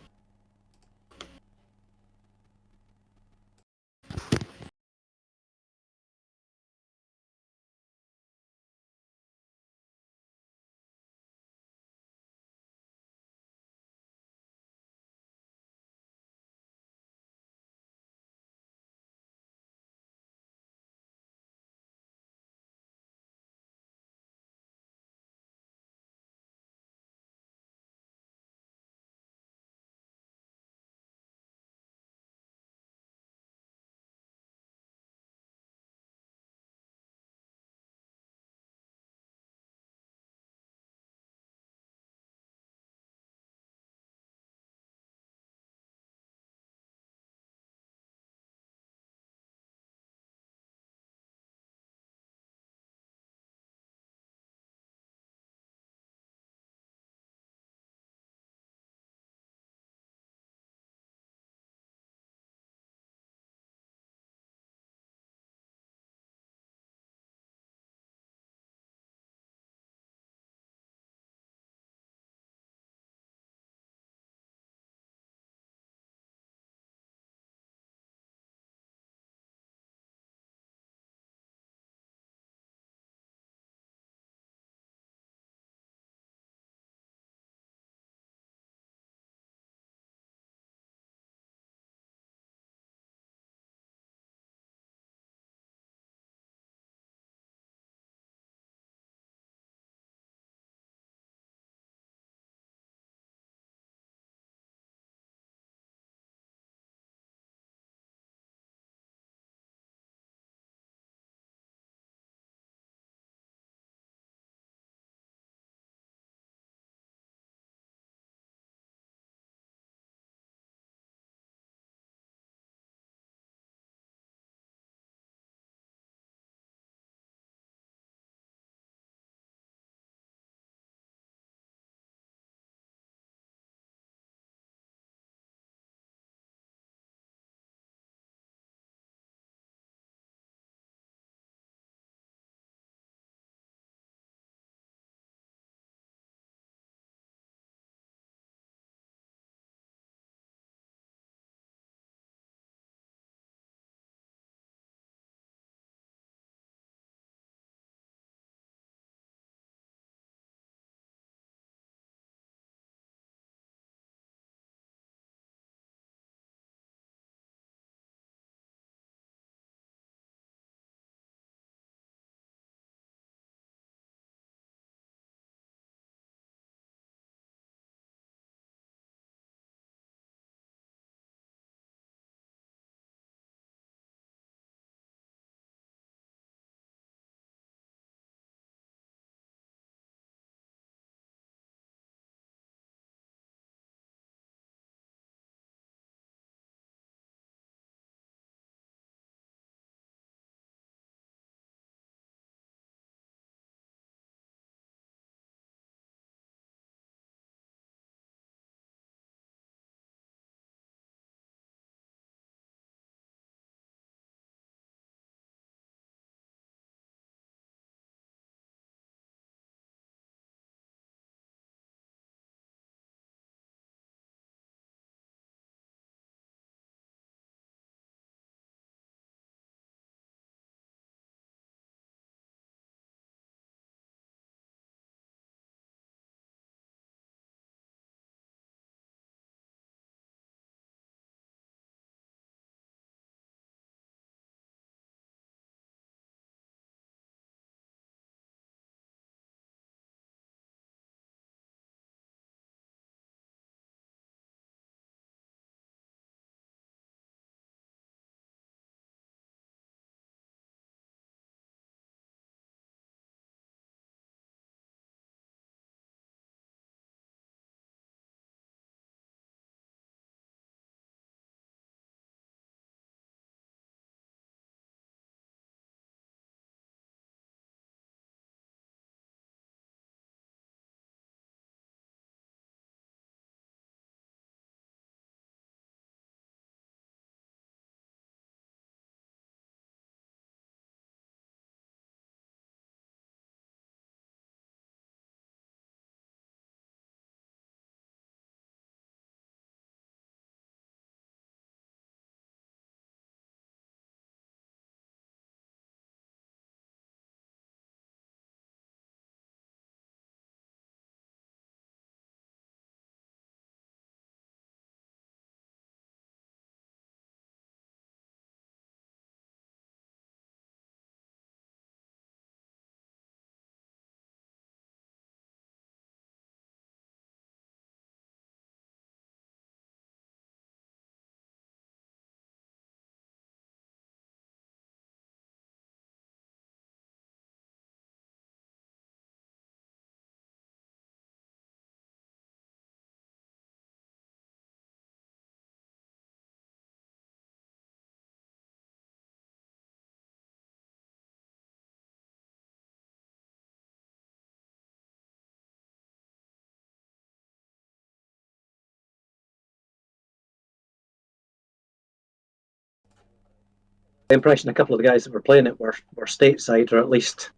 the impression a couple of the guys that were playing it were stateside, or at least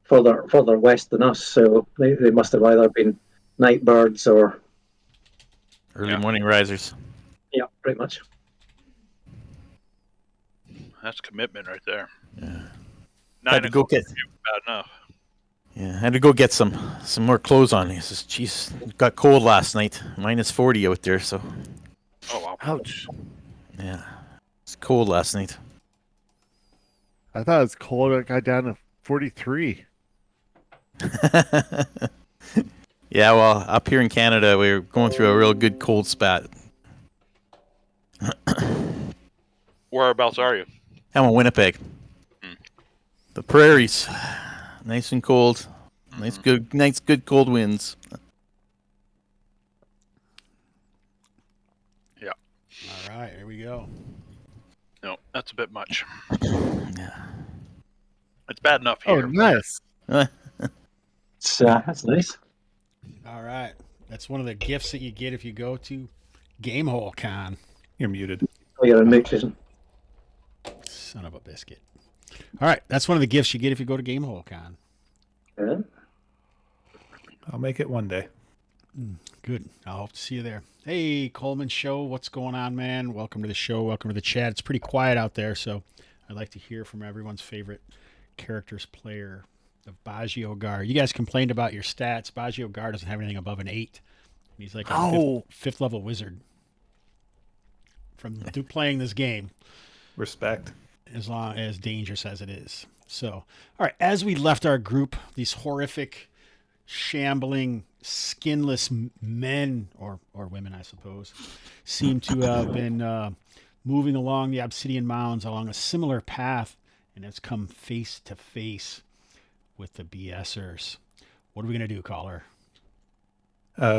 further west than us. So they must have either been night birds or Early morning risers. yeah, pretty much. That's commitment right there. Yeah. 9 Had to go get. bad enough. Yeah, I had to go get some more clothes on. He says, "Jeez, it got cold last night. -40 out there, so Oh wow. Ouch. yeah, it's cold last night." I thought it was cold. It got down to 43. Yeah, well, up here in Canada, we're going through a real good cold spat. Whereabouts are you? I'm in Winnipeg. The prairies, nice and cold. Nice, good cold winds. Yeah. All right, here we go. No, that's a bit much. Yeah. It's bad enough Oh, here. nice. That's nice. All right. That's one of the gifts that you get if you go to Gamehole Con. You're muted. Oh, you're in mute, Susan. Son of a biscuit. All right. That's one of the gifts you get if you go to Gamehole Con. Yeah. I'll make it one day. Good. I'll hope to see you there. Hey, Coleman Show. What's going on, man? Welcome to the show. Welcome to the chat. It's pretty quiet out there, so I'd like to hear from everyone's favorite characters player, the Baggio Gar. You guys complained about your stats. Baggio Gar doesn't have anything above an 8. He's like a fifth level wizard from playing this game. Respect. As long as dangerous as it is. So, all right, as we left our group, these horrific, shambling, skinless men, or women, I suppose, seem to have been moving along the Obsidian Mounds along a similar path, and has come face to face with the BSers. What are we going to do, caller?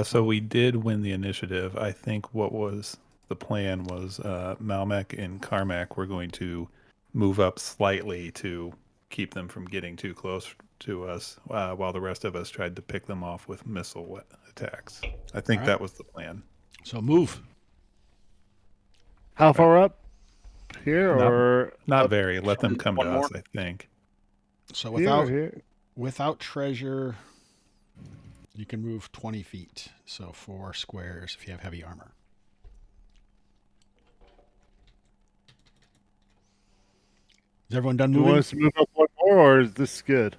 So we did win the initiative. I think what was the plan was Malmec and Carmack were going to move up slightly to keep them from getting too close to us, while the rest of us tried to pick them off with missile attacks. I think that was the plan. So move. How far up? Here Not- or Not up very. Let them come to One more? us, I think. So here? without treasure, you can move 20 feet. So 4 squares if you have heavy armor. Is everyone done Do you moving? want us to move up one more, or is this good?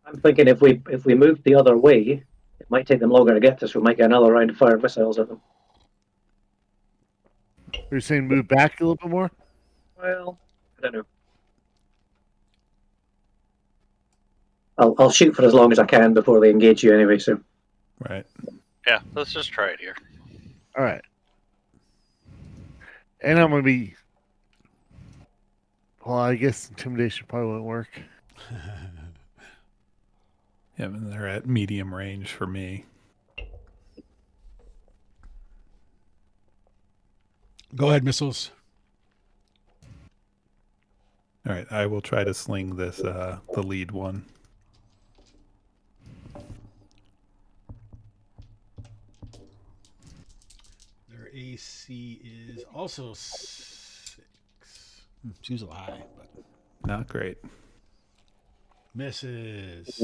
I'm thinking if we move the other way, it might take them longer to get to us. We might get another round of fire missiles at them. Are you saying move back a little bit more? Well, I don't know. I'll shoot for as long as I can before they engage you anyway. So Right. Yeah, let's just try it here. All right. And I'm going to be... Well, I guess intimidation probably won't work. Yeah, and they're at medium range for me. Go ahead, missiles. All right, I will try to sling this, the lead one. Their AC is also 6. Seems a little high, but Not great. misses.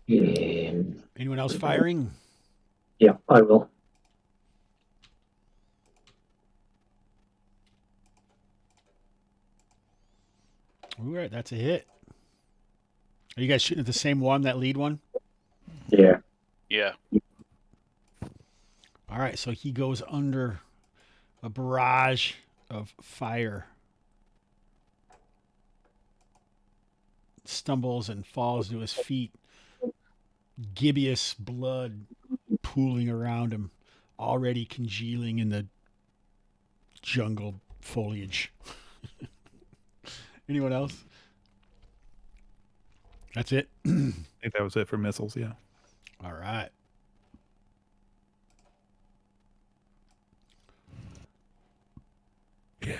yeah, Anyone else firing? I will. All right, that's a hit. Are you guys shooting at the same one, that lead one? Yeah. Yeah. All right, so he goes under a barrage of fire. Stumbles and falls to his feet. Gibbous blood pooling around him, already congealing in the jungle foliage. Anyone else? That's it. I think that was it for missiles, yeah. All right. Yeah.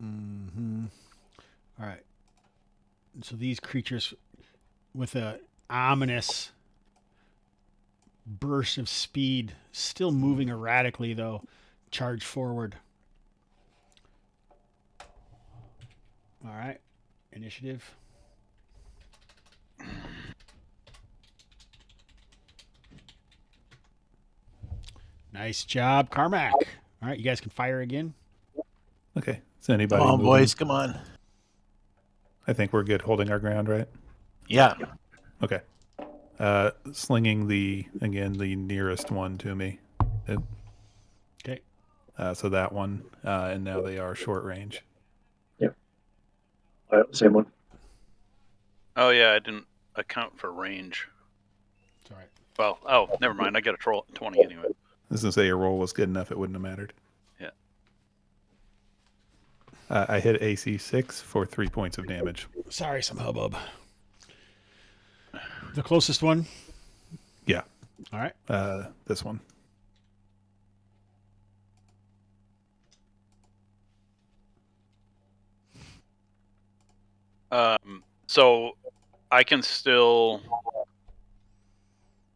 Mm-hmm. All right. So these creatures with a ominous burst of speed, still moving erratically though, charge forward. All right, initiative. Nice job, Carmack. All right, you guys can fire again. Okay. Is anybody Come on, moving? boys, come on. I think we're good holding our ground, right? Yeah. Okay. Slinging the nearest one to me. Okay. So that one, and now they are short range. Yep. Same one. Oh yeah, I didn't account for range. It's all right. Well, oh, never mind. I got a 20 anyway. I was gonna say your roll was good enough; it wouldn't have mattered. Yeah. I hit AC 6 for 3 points of damage. Sorry, some hubbub. The closest one. Yeah. All right. This one. So I can still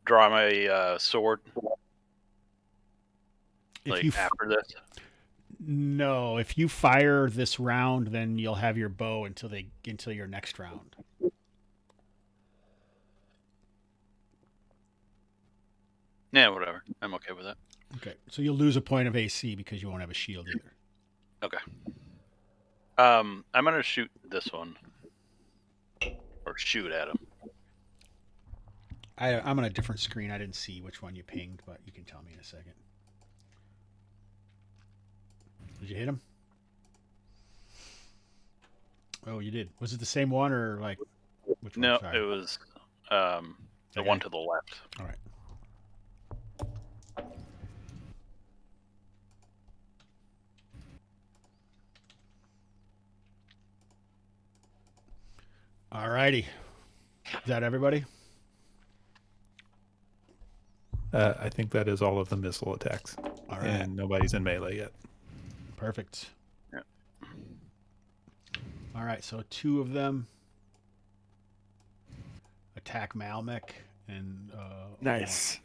draw my sword after this. No, if you fire this round, then you'll have your bow until your next round. Yeah, whatever. I'm okay with that. Okay, so you'll lose a point of AC because you won't have a shield either. Okay. I'm gonna shoot this one, or shoot at him. I'm on a different screen. I didn't see which one you pinged, but you can tell me in a second. Did you hit him? Oh, you did. Was it the same one or like? Which one? No, Sorry. it was the one to the left. All right. All righty. Is that everybody? I think that is all of the missile attacks. All right. And nobody's in melee yet. Perfect. Yeah. All right, so 2 of them attack Malmec, and Nice.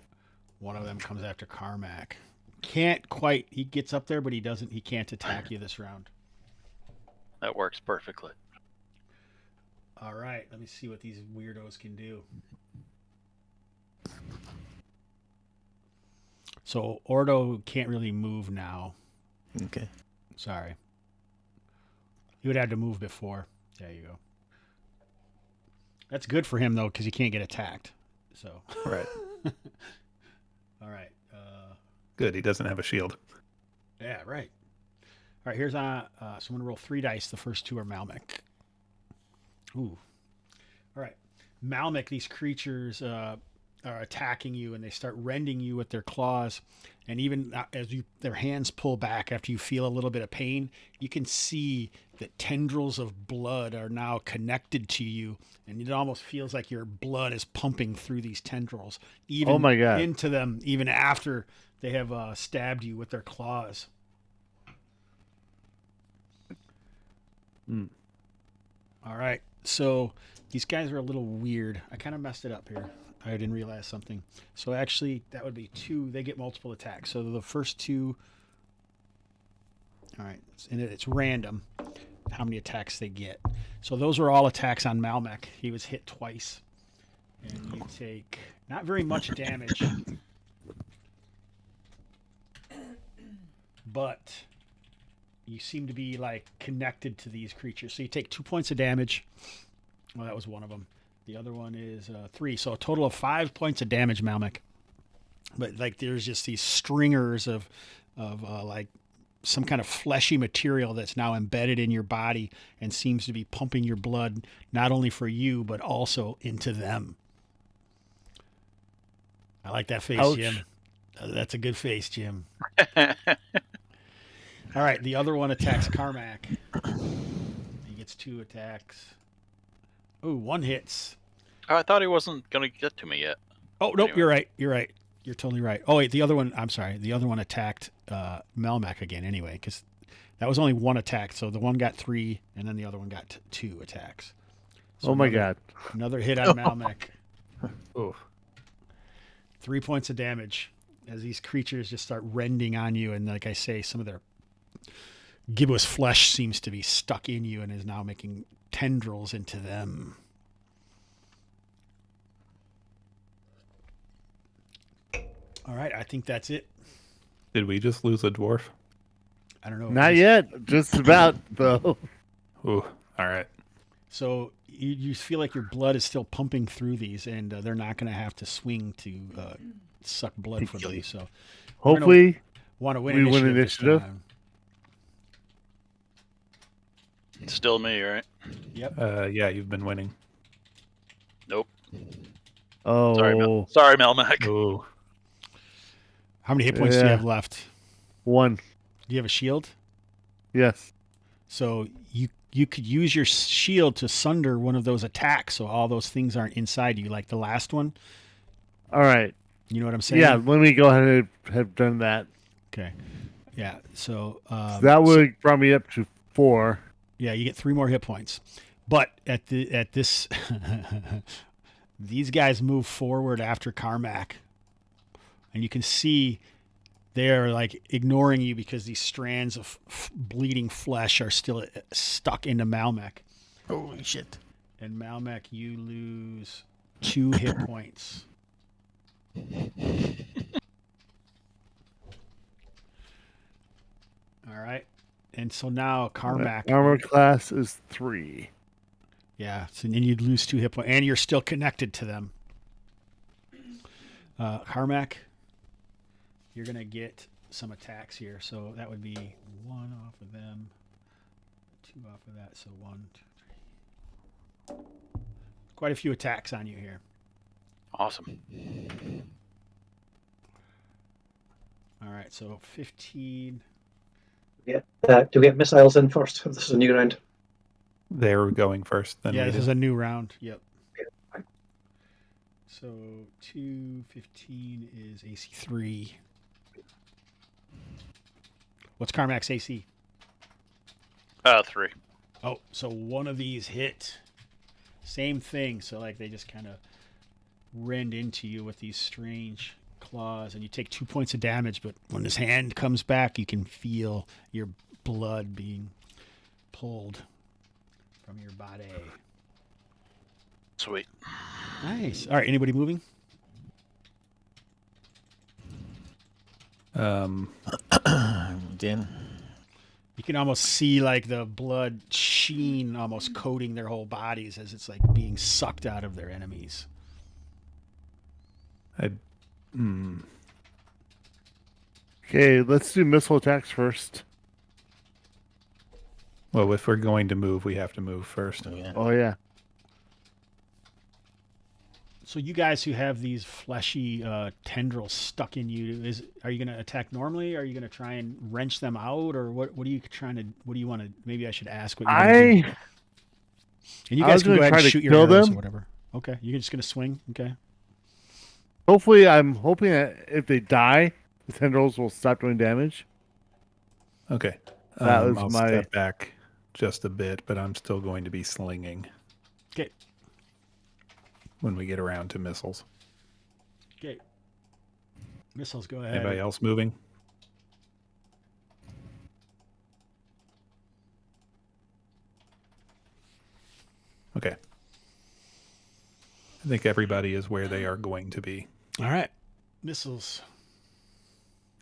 one of them comes after Carmack. Can't quite. He gets up there, but he doesn't. He can't attack you this round. That works perfectly. All right, let me see what these weirdos can do. So Ordo can't really move now. Okay. Sorry. He would have to move before. There you go. That's good for him, though, because he can't get attacked. So. Right. All right. Good. He doesn't have a shield. Yeah, right. All right, here's so I'm going to roll 3 dice. The first 2 are Malmec. Ooh. All right. Malmec, these creatures are attacking you, and they start rending you with their claws. And even as their hands pull back after you feel a little bit of pain, you can see that tendrils of blood are now connected to you, and it almost feels like your blood is pumping through these tendrils, even Oh my God. into them, even after they have stabbed you with their claws. All right, so these guys are a little weird. I kind of messed it up here. I didn't realize something. So actually, that would be 2. They get multiple attacks. So the first 2. All right, and it's random how many attacks they get. So those are all attacks on Malmec. He was hit twice, and you take not very much damage, but you seem to be like connected to these creatures. So you take 2 points of damage. Well, that was one of them. The other one is 3. So a total of 5 points of damage, Malmec. But like there's just these stringers of like some kind of fleshy material that's now embedded in your body and seems to be pumping your blood not only for you but also into them. I like that face, Ouch. Jim. That's a good face, Jim. All right, the other one attacks Carmack. He gets 2 attacks. Ooh, 1 hits. Oh, I thought he wasn't going to get to me yet. Oh, nope, Anyway. you're right. You're right. You're totally right. Oh, wait, the other one, I'm sorry. The other one attacked Melmac again anyway, because that was only 1 attack. So the one got 3, and then the other one got 2 attacks. So Oh my God. Another hit on Melmac. Oof. 3 points of damage as these creatures just start rending on you. And like I say, some of their gibbous flesh seems to be stuck in you and is now making tendrils into them. All right, I think that's it. Did we just lose a dwarf? I don't know. Not yet. Just about, though. Ooh, all right. So you feel like your blood is still pumping through these, and they're not going to have to swing to suck blood from you. So Hopefully, want to win we win initiative. initiative. This time. It's still me, right? Yep. Yeah, you've been winning. Nope. Oh, Sorry, Melmac. Ooh. How many hit points do you Yeah. have left? 1. Do you have a shield? Yes. So you could use your shield to sunder one of those attacks, so all those things aren't inside you, like the last one. All right. You know what I'm saying? Yeah, let me go ahead and have done that. Okay. Yeah. So That would brought me up to 4. yeah, you get 3 more hit points. But at this, these guys move forward after Carmack, and you can see they're like ignoring you because these strands of bleeding flesh are still stuck into Malmec. Holy shit. And Malmec, you lose 2 hit points. All right. And so now Carmack. Armor class is 3. Yeah. So then you'd lose 2 hit points. And you're still connected to them. Carmack, you're going to get some attacks here. So that would be 1 off of them, 2 off of that. So 1, 2, 3. Quite a few attacks on you here. Awesome. All right. So 15. Do we get missiles in first? This is a new round. They're going first. Then Yeah, we this did. is a new round. Yep. Okay. So 215 is AC 3. What's Carmack's AC? 3. Oh, so one of these hit. Same thing. So like they just kind of rend into you with these strange claws, and you take 2 points of damage. But when his hand comes back, you can feel your blood being pulled from your body. Sweet. Nice. All right. Anybody moving? Dan. You can almost see like the blood sheen almost coating their whole bodies as it's like being sucked out of their enemies. Okay, let's do missile attacks first. Well, if we're going to move, we have to move first. Oh, yeah. Oh, yeah. So you guys who have these fleshy tendrils stuck in you, are you going to attack normally? Are you going to try and wrench them out, or what? What are you trying to? What do you want to? Maybe I should ask what you're going to do. And you I guys was can go gonna ahead try and to shoot your kill arrows them. or whatever. Okay, you're just going to swing. Okay. Hopefully, I'm hoping that if they die, the tendrils will stop doing damage. Okay. That was I'll my- step back just a bit, but I'm still going to be slinging Okay. when we get around to missiles. Okay. Missiles, go ahead. Anybody else moving? Okay. I think everybody is where they are going to be. All right. Missiles.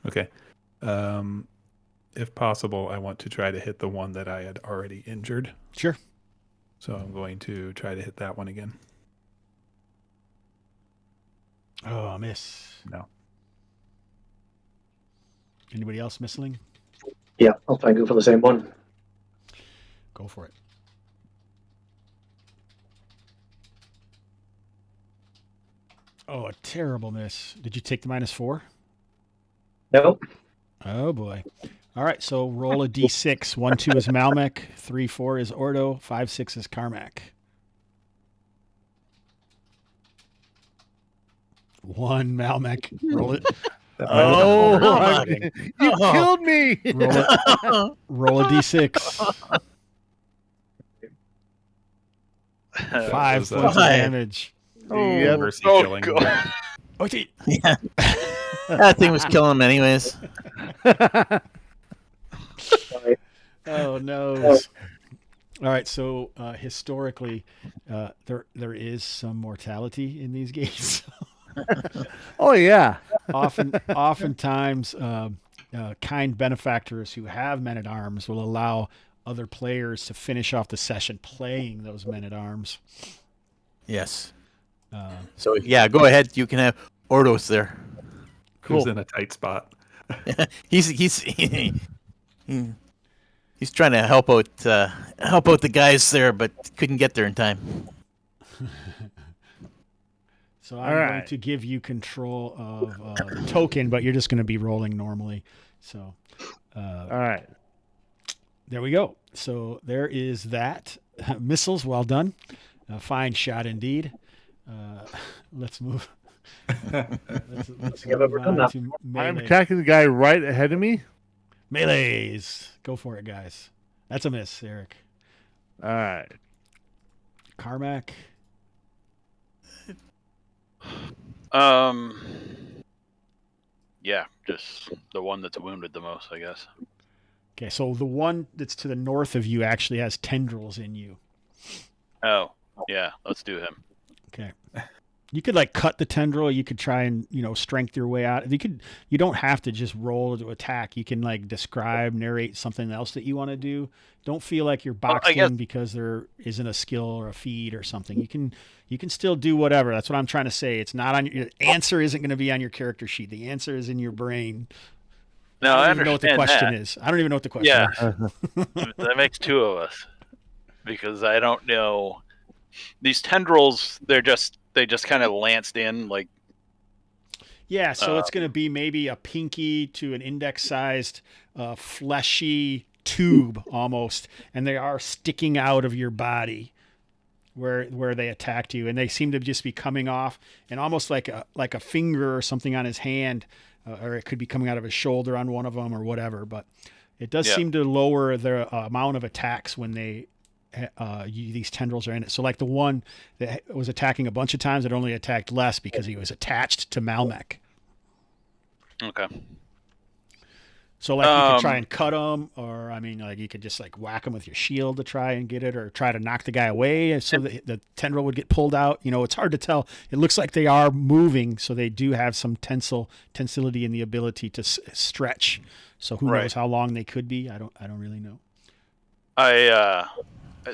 Okay. If possible, I want to try to hit the one that I had already injured. Sure. So I'm going to try to hit that one again. Oh, miss. No. Anybody else missing? Yeah, I'll try and go for the same one. Go for it. Oh, a terrible miss. Did you take the -4? Nope. Oh boy. All right, so roll a d6. 1, 2 is Malmec, 3, 4 is Ordo, 5, 6 is Carmack. 1 Malmec. Roll it. That might have been Oh, more I'm- exciting. you killed me! Roll it. Roll a d6. 5 was, points of five. damage. Yep. Mercy Oh, killing. God. Oh, gee. Yeah. That thing was killing him anyways. Sorry. Oh no. All right, so historically, there is some mortality in these games. Oh yeah. Oftentimes, kind benefactors who have men at arms will allow other players to finish off the session playing those men at arms. Yes. Uh, So yeah, go ahead. You can have Ordos there. Who's Cool. in a tight spot? He's trying to help out the guys there, but couldn't get there in time. So I'm going to give you control of the token, but you're just going to be rolling normally. So, All right. there we go. So there is that. Missiles, well done. Fine shot indeed. Let's move. Let's Yeah, move but we're done on now. to I'm melee. attacking the guy right ahead of me. Melees. Go for it, guys. That's a miss, Eric. All right. Carmack. Yeah, just the one that's wounded the most, I guess. Okay, so the one that's to the north of you actually has tendrils in you. Oh, yeah, let's do him. Okay. You could like cut the tendril. You could try and, strength your way out. You don't have to just roll to attack. You can like describe, narrate something else that you want to do. Don't feel like you're boxed I guess- in because there isn't a skill or a feat or something. You can still do whatever. That's what I'm trying to say. It's not on your answer isn't going to be on your character sheet. The answer is in your brain. No, I I don't even know what the understand question that. is. I don't even know what the question Yeah. is. That makes two of us because I don't know. These tendrils, they just kind of lanced in like. Yeah, so it's going to be maybe a pinky to an index-sized, fleshy tube almost, and they are sticking out of your body where they attacked you, and they seem to just be coming off, and almost like a finger or something on his hand, or it could be coming out of his shoulder on one of them or whatever. But it does seem to lower the amount of attacks when they. These tendrils are in it. So like the one that was attacking a bunch of times, it only attacked less because he was attached to Malmec. Okay. So like you could try and cut him, or like you could just like whack him with your shield to try and get it, or try to knock the guy away so that the tendril would get pulled out. It's hard to tell. It looks like they are moving, so they do have some tensility in the ability to stretch. So who knows how long they could be? I don't really know.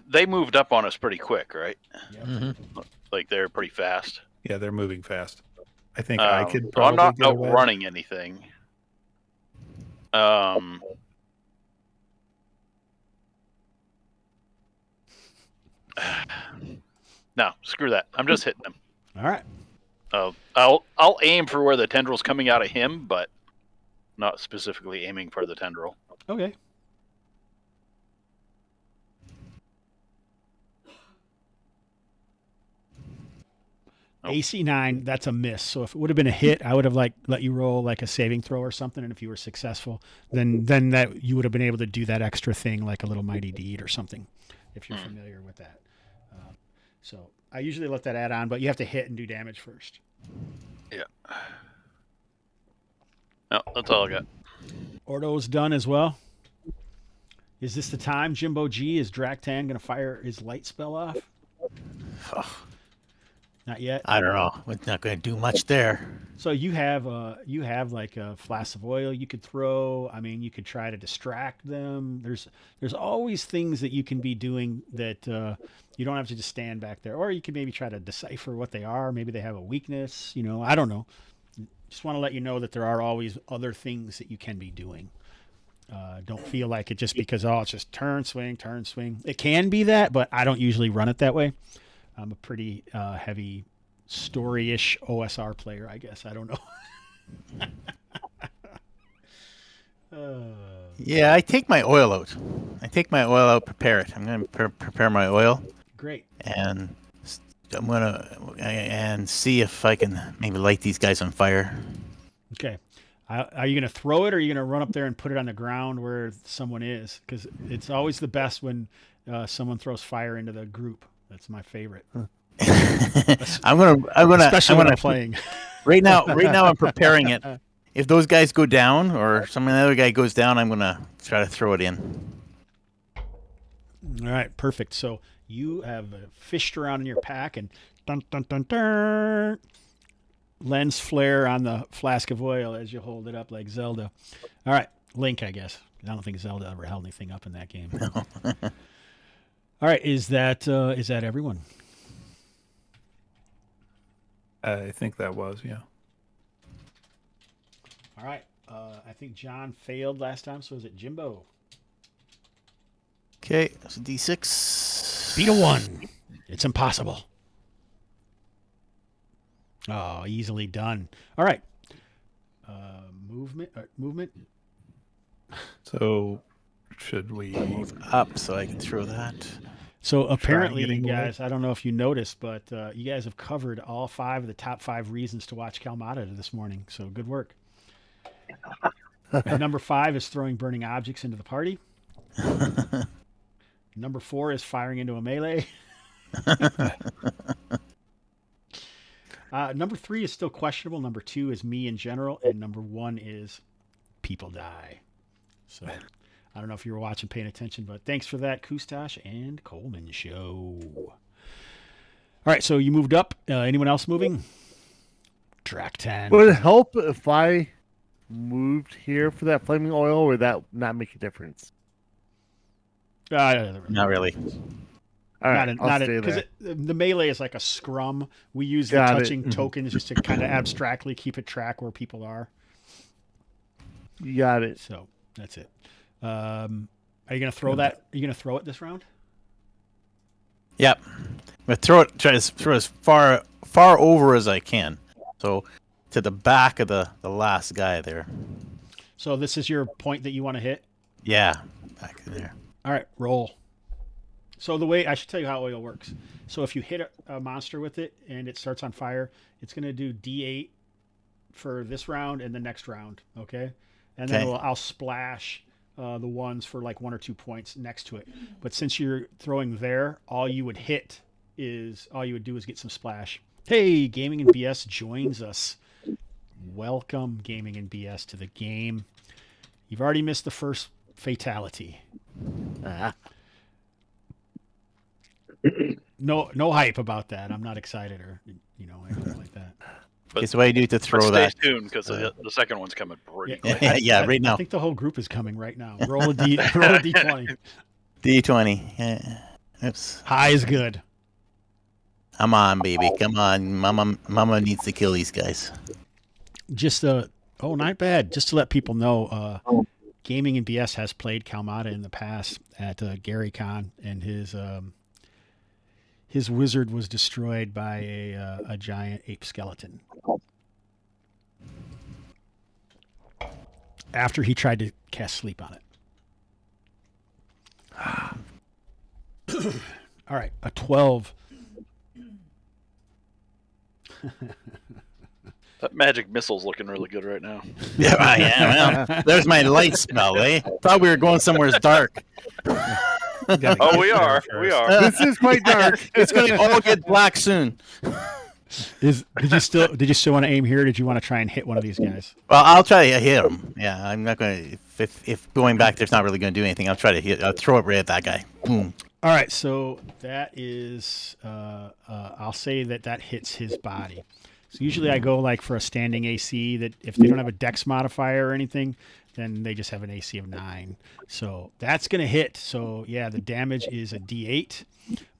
They moved up on us pretty quick, right? Yep. Mm-hmm. Like they're pretty fast. Yeah, they're moving fast. I think I could So probably I'm not get away. outrunning anything. No, screw that. I'm just hitting him. All right. I'll aim for where the tendril's coming out of him, but not specifically aiming for the tendril. Okay. AC 9, that's a miss. So if it would have been a hit, I would have let you roll like a saving throw or something, and if you were successful, then that you would have been able to do that extra thing like a little mighty deed or something, if you're familiar with that. So I usually let that add on, but you have to hit and do damage first. Yeah. No, that's all I got. Ordo's done as well. Is this the time, Jimbo G? Is Draktan going to fire his light spell off? Not yet. I don't know. We're not going to do much there. So you have like a flask of oil you could throw. You could try to distract them. There's always things that you can be doing that you don't have to just stand back there, or you could maybe try to decipher what they are. Maybe they have a weakness. I don't know. Just want to let you know that there are always other things that you can be doing. Don't feel like it just because it's just turn, swing. It can be that, but I don't usually run it that way. I'm a pretty heavy story-ish OSR player, I guess. I don't know. Yeah, I take my oil out. Prepare it. I'm going to prepare my oil. Great. And I'm going to see if I can maybe light these guys on fire. Okay. Are you going to throw it, or are you going to run up there and put it on the ground where someone is? Because it's always the best when someone throws fire into the group. That's my favorite. I'm gonna Especially when I'm playing. Right now, I'm preparing it. If those guys go down, or another guy goes down, I'm gonna try to throw it in. All right, perfect. So you have fished around in your pack and dun dun dun dun. Lens flare on the flask of oil as you hold it up like Zelda. All right, Link, I guess. I don't think Zelda ever held anything up in that game. No. All right, is that everyone? I think that was, yeah. All right. I think John failed last time, so is it Jimbo? Okay, that's a D6. Beat a 1. It's impossible. Oh, easily done. All right. Movement. So should we Move up so I can throw that? So apparently, you getting guys, I don't know if you noticed, but you guys have covered all 5 of the top 5 reasons to watch Kalmatta this morning. So good work. Number 5 is throwing burning objects into the party. Number 4 is firing into a melee. Number 3 is still questionable. Number 2 is me in general. And number 1 is people die. So I don't know if you were watching, paying attention, but thanks for that, Kustash and Coleman show. All right, so you moved up. Anyone else moving? Track 10. Would it help if I moved here for that flaming oil, or would that not make a difference? Not really. All right, I'll stay because there. the melee is like a scrum. We use the Got it. touching tokens just to kind of abstractly keep it track where people are. You got it. So that's it. Are you gonna throw that? Are you gonna throw it this round? Yep. I'm gonna throw it. Try to throw as far over as I can. So to the back of the last guy there. So this is your point that you want to hit. Yeah, back in there. All right, roll. So the way I should tell you how oil works. So if you hit a monster with it and it starts on fire, it's going to do D8 for this round and the next round. Okay, and then Okay. I'll splash the ones for like 1 or 2 points next to it. But since you're throwing there, all you would do is get some splash. Hey, Gaming and BS joins us. Welcome, Gaming and BS, to the game. You've already missed the first fatality. No hype about that. I'm not excited or anything like that. Okay, so what do you do to throw Stay that? tuned because the second one's coming pretty quick. Yeah, right I now. think the whole group is coming right now. Roll a D20. D20. Yeah. Oops. High is good. Come on, baby. Come on. Mama needs to kill these guys. Just not bad. Just to let people know, Gaming and BS has played Kalmatta in the past at Gary Con, and his wizard was destroyed by a giant ape skeleton after he tried to cast sleep on it. All right, a 12. That magic missile's looking really good right now. Yeah, I am. Well, there's my light smell, eh? Thought we were going somewhere dark. Oh, we are. We are. This is quite dark. It's going to all get black soon. Did you still want to aim here? Or did you want to try and hit one of these guys? Well, I'll try to hit him. Yeah, I'm not going to. If going back there's not really going to do anything, I'll try to hit. I'll throw it right at that guy. Boom. All right, so that is, I'll say that hits his body. So usually I go like for a standing AC that if they don't have a dex modifier or anything, then they just have an AC of 9. So that's going to hit. So yeah, the damage is a D8,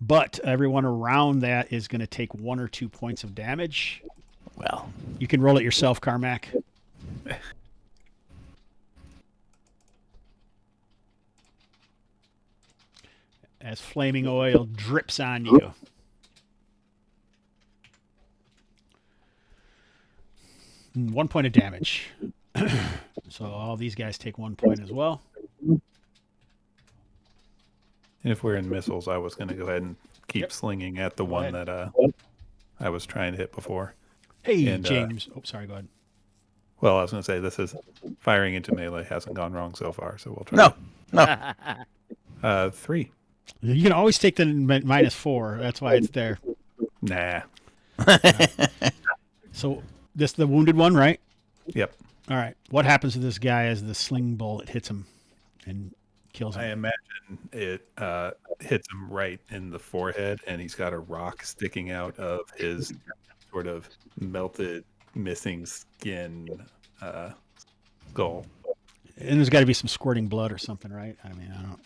but everyone around that is going to take 1 or 2 points of damage. Well, You can roll it yourself, Carmack. As flaming oil drips on you. And 1 point of damage. So all these guys take 1 point as well. And if we're in missiles, I was going to go ahead and keep slinging at the one ahead. that I was trying to hit before. Hey, And, James. Sorry, go ahead. Well, I was going to say this is firing into melee hasn't gone wrong so far, so we'll try. no. 3. You can always take the -4. That's why it's there. Nah. So This the wounded one, right? Yep. All right. What happens to this guy as the sling bullet hits him and kills him? I imagine it hits him right in the forehead, and he's got a rock sticking out of his sort of melted, missing skin skull. And there's got to be some squirting blood or something, right? I mean, I don't.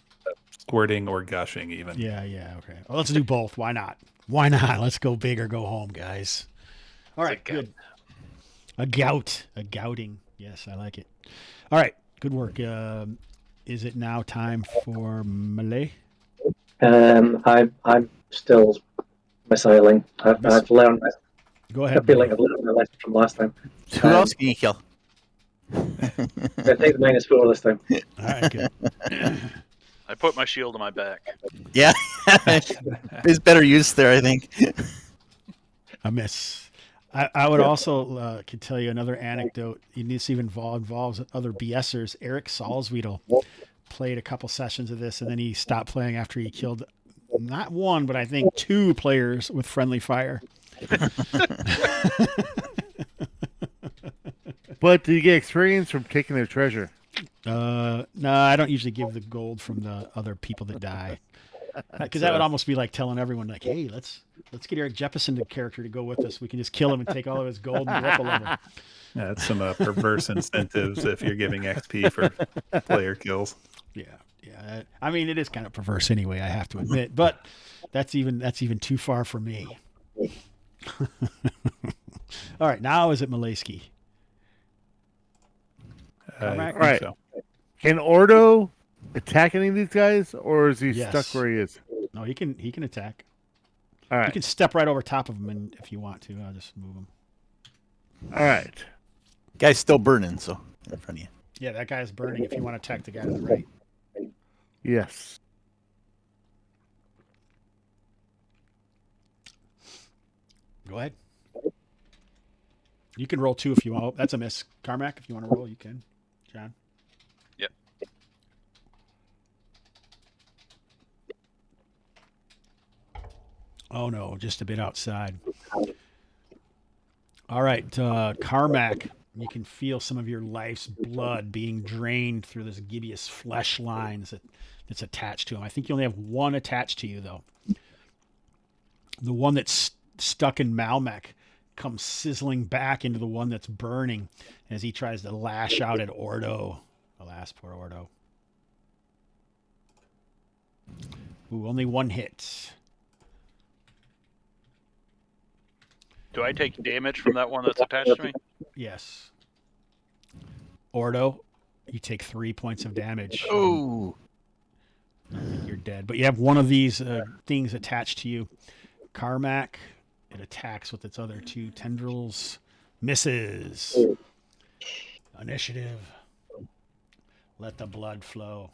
Squirting or gushing, even. Yeah. Okay. Well, let's do both. Why not? Why not? Let's go big or go home, guys. All right. Good. A gouting. Yes, I like it. All right. Good work. Is it now time for Malay? I'm still missiling. I've learned. Go I ahead. feel like I've learned my lesson from last time. Who else can you kill? I take the -4 this time. All right. Good. I put my shield on my back. Yeah. There's better use there, I think. A miss. I would also could tell you another anecdote. This even involves other BSers. Eric Salzwedel played a couple sessions of this, and then he stopped playing after he killed not one, but I think 2 players with friendly fire. But do you get experience from taking their treasure? No, I don't usually give the gold from the other people that die, because that would almost be like telling everyone, like, "Hey, let's get Eric Jeppesen the character to go with us. We can just kill him and take all of his gold and go up a level." Yeah, that's some perverse incentives if you're giving XP for player kills. Yeah. I mean, it is kind of perverse anyway, I have to admit, but that's even too far for me. All right, now is it Malayski? I Right. think Right. so. Can Ordo attack any of these guys, or is he Yes. stuck where he is? No, he can attack. All You right. can step right over top of him, and if you want to, I'll just move him. All right. Guy's still burning, so in front of you. Yeah, that guy's burning. If you want to attack the guy to the right. Yes. Go ahead. You can roll 2 if you want. Oh, that's a miss. Carmack, if you want to roll, you can. John. Yep. Oh, no, just a bit outside. All right, Carmack, you can feel some of your life's blood being drained through this gibbous flesh lines that's attached to him. I think you only have one attached to you, though. The one that's stuck in Malmec comes sizzling back into the one that's burning as he tries to lash out at Ordo. Alas, poor Ordo. Ooh, only one hit. Do I take damage from that one that's attached to me? Yes. Ordo, you take 3 points of damage. Oh. You're dead. But you have one of these things attached to you. Carmack, it attacks with its other 2 tendrils. Misses. Initiative. Let the blood flow.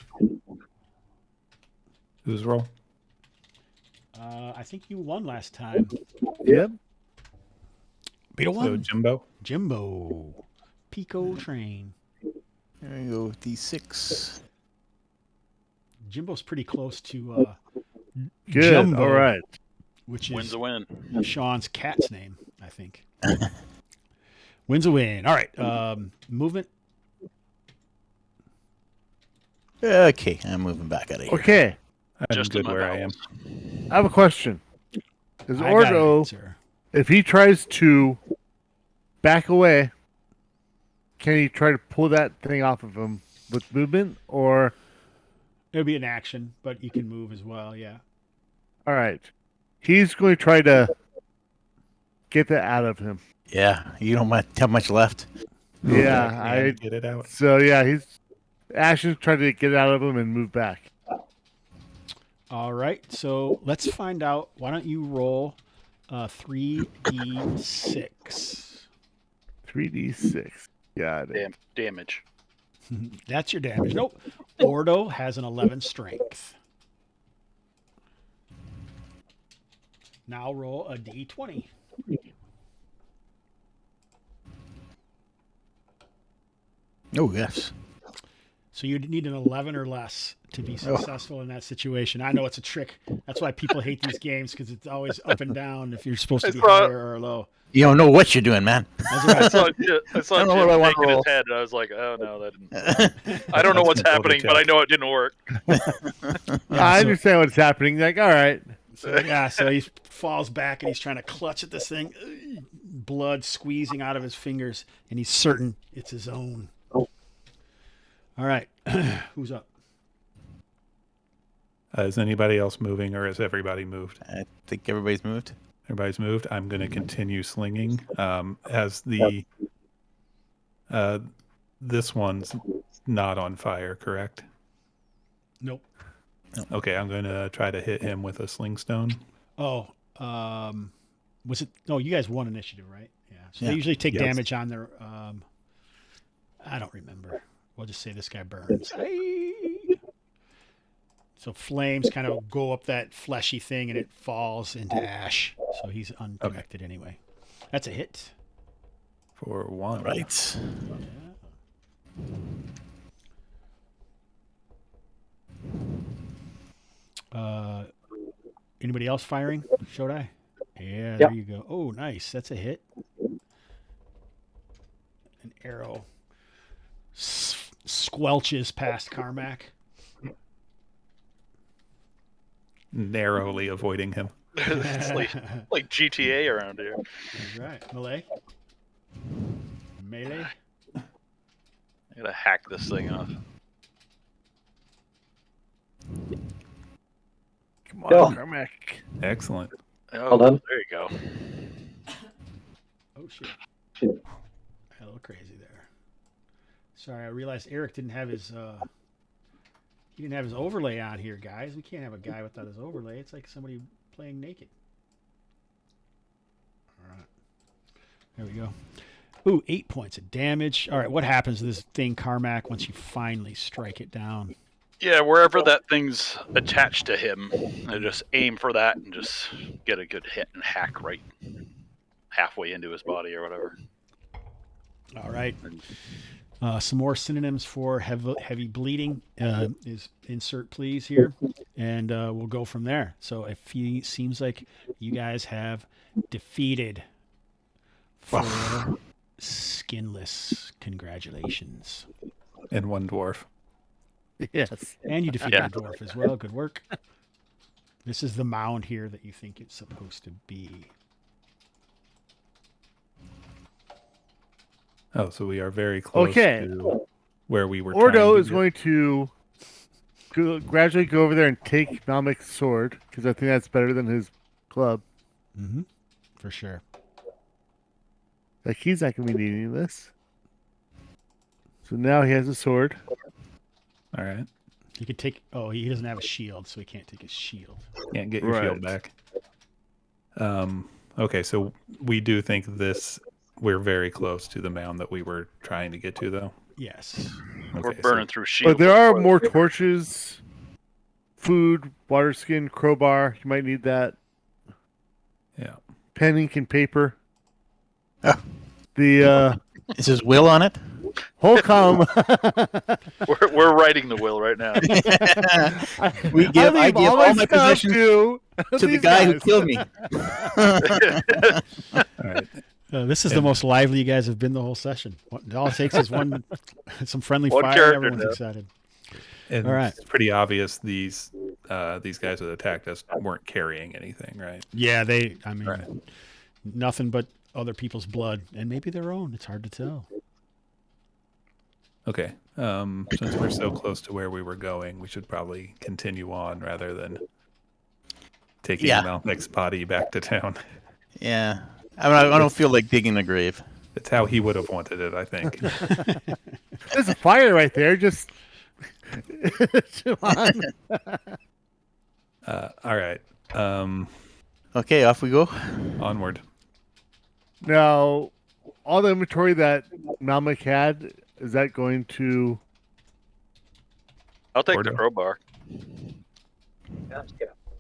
Whose roll? I think you won last time. Yep. Beat a So one. Jimbo. Pico train. There you go. D6. Jimbo's pretty close to Good. Jumbo, All right. which Wins is a win. Sean's cat's name, I think. Wins a win. All right. Movement. Okay, I'm moving back out of here. Okay. I'm Just in good my where I am. bowels. I have a question. Is I got an Ordo, answer. if he tries to back away, can he try to pull that thing off of him with movement? Or, It would be an action, but you can move as well. Yeah. all right, he's going to try to get that out of him. Yeah, you don't have much left. Yeah, And get it out. So yeah, he's Ash's trying to get it out of him and move back. All right. So let's find out. Why don't you roll 3d6? 3d6. Got it. Damage. That's your damage. Nope. Ordo has an 11 strength. Now roll a d20. Oh, yes. So you need an 11 or less to be successful in that situation. I know it's a trick. That's why people hate these games, because it's always up and down if you're supposed to be higher or low. You don't know what you're doing, man. That's right. I saw don't know Jim what I wanna shaking roll. his head, and I was like, "Oh no, that didn't." I don't know what's happening, but I know it didn't work. I understand what's happening. Like, all right. So he falls back and he's trying to clutch at this thing, blood squeezing out of his fingers, and he's certain it's his own. Oh. All right, who's up? Is anybody else moving, or has everybody moved? I think everybody's moved. Everybody's moved. I'm going to continue slinging. As the this one's not on fire, correct? Nope. Okay, I'm going to try to hit him with a sling stone. Oh, was it? No, you guys won initiative, right? Yeah. So Yeah. they usually take Yes. damage on their. I don't remember. We'll just say this guy burns. So flames kind of go up that fleshy thing, and it falls into ash. So he's unconnected anyway. That's a hit. For 1. Right. Anybody else firing? Shodai? Yeah, Yeah. there you go. Oh, nice. That's a hit. An arrow squelches past Carmack. Narrowly avoiding him. It's like GTA around here. That's right. Melee. I gotta hack this thing off. Come on, Oh. Carmack. Excellent. Oh, Hold on. there you go. Oh shit. Shit. A little crazy there. Sorry, I realized Eric didn't have his overlay on here, guys. We can't have a guy without his overlay. It's like somebody playing naked. All right. There we go. Ooh, 8 points of damage. All right, what happens to this thing, Carmack, once you finally strike it down? Yeah, wherever that thing's attached to him, I just aim for that and just get a good hit and hack right halfway into his body or whatever. All right. Some more synonyms for heavy bleeding is insert please here, and we'll go from there. So if he seems like you guys have defeated 4 skinless, congratulations. And 1 dwarf. Yes. And you defeated the dwarf as well. Good work. This is the mound here that you think it's supposed to be. Oh, so we are very close Okay. to where we were. Ordo trying is to going to gradually go over there and take Malmic's sword, because I think that's better than his club. Mm-hmm. For sure. Like, he's not going to be needing this. So now he has a sword. All right. He could take. Oh, he doesn't have a shield, so he can't take his shield. Can't get your shield back. Okay, so we do think we're very close to the mound that we were trying to get to, though. Yes. We're Okay, burning through shields. But there are more torches, food, water skin, crowbar. You might need that. Yeah. Pen, ink, and paper. Ah. The Is his will on it? whole column. We're writing the will right now. I give all my positions to to the guy who killed me. All right. This is the most lively you guys have been the whole session. All it takes is some friendly One fire, and character everyone's now. excited. And All right. it's pretty obvious these guys that attacked us weren't carrying anything, right? Yeah, I mean, Right. nothing but other people's blood, and maybe their own. It's hard to tell. Okay. Since we're so close to where we were going, we should probably continue on rather than taking Malmic's body back to town. Yeah. I don't feel like digging the grave. That's how he would have wanted it, I think. There's a fire right there. Just come on. All right. Okay, off we go. Onward. Now, all the inventory that Malmic had, is that going to? I'll take Order. the crowbar. Yeah,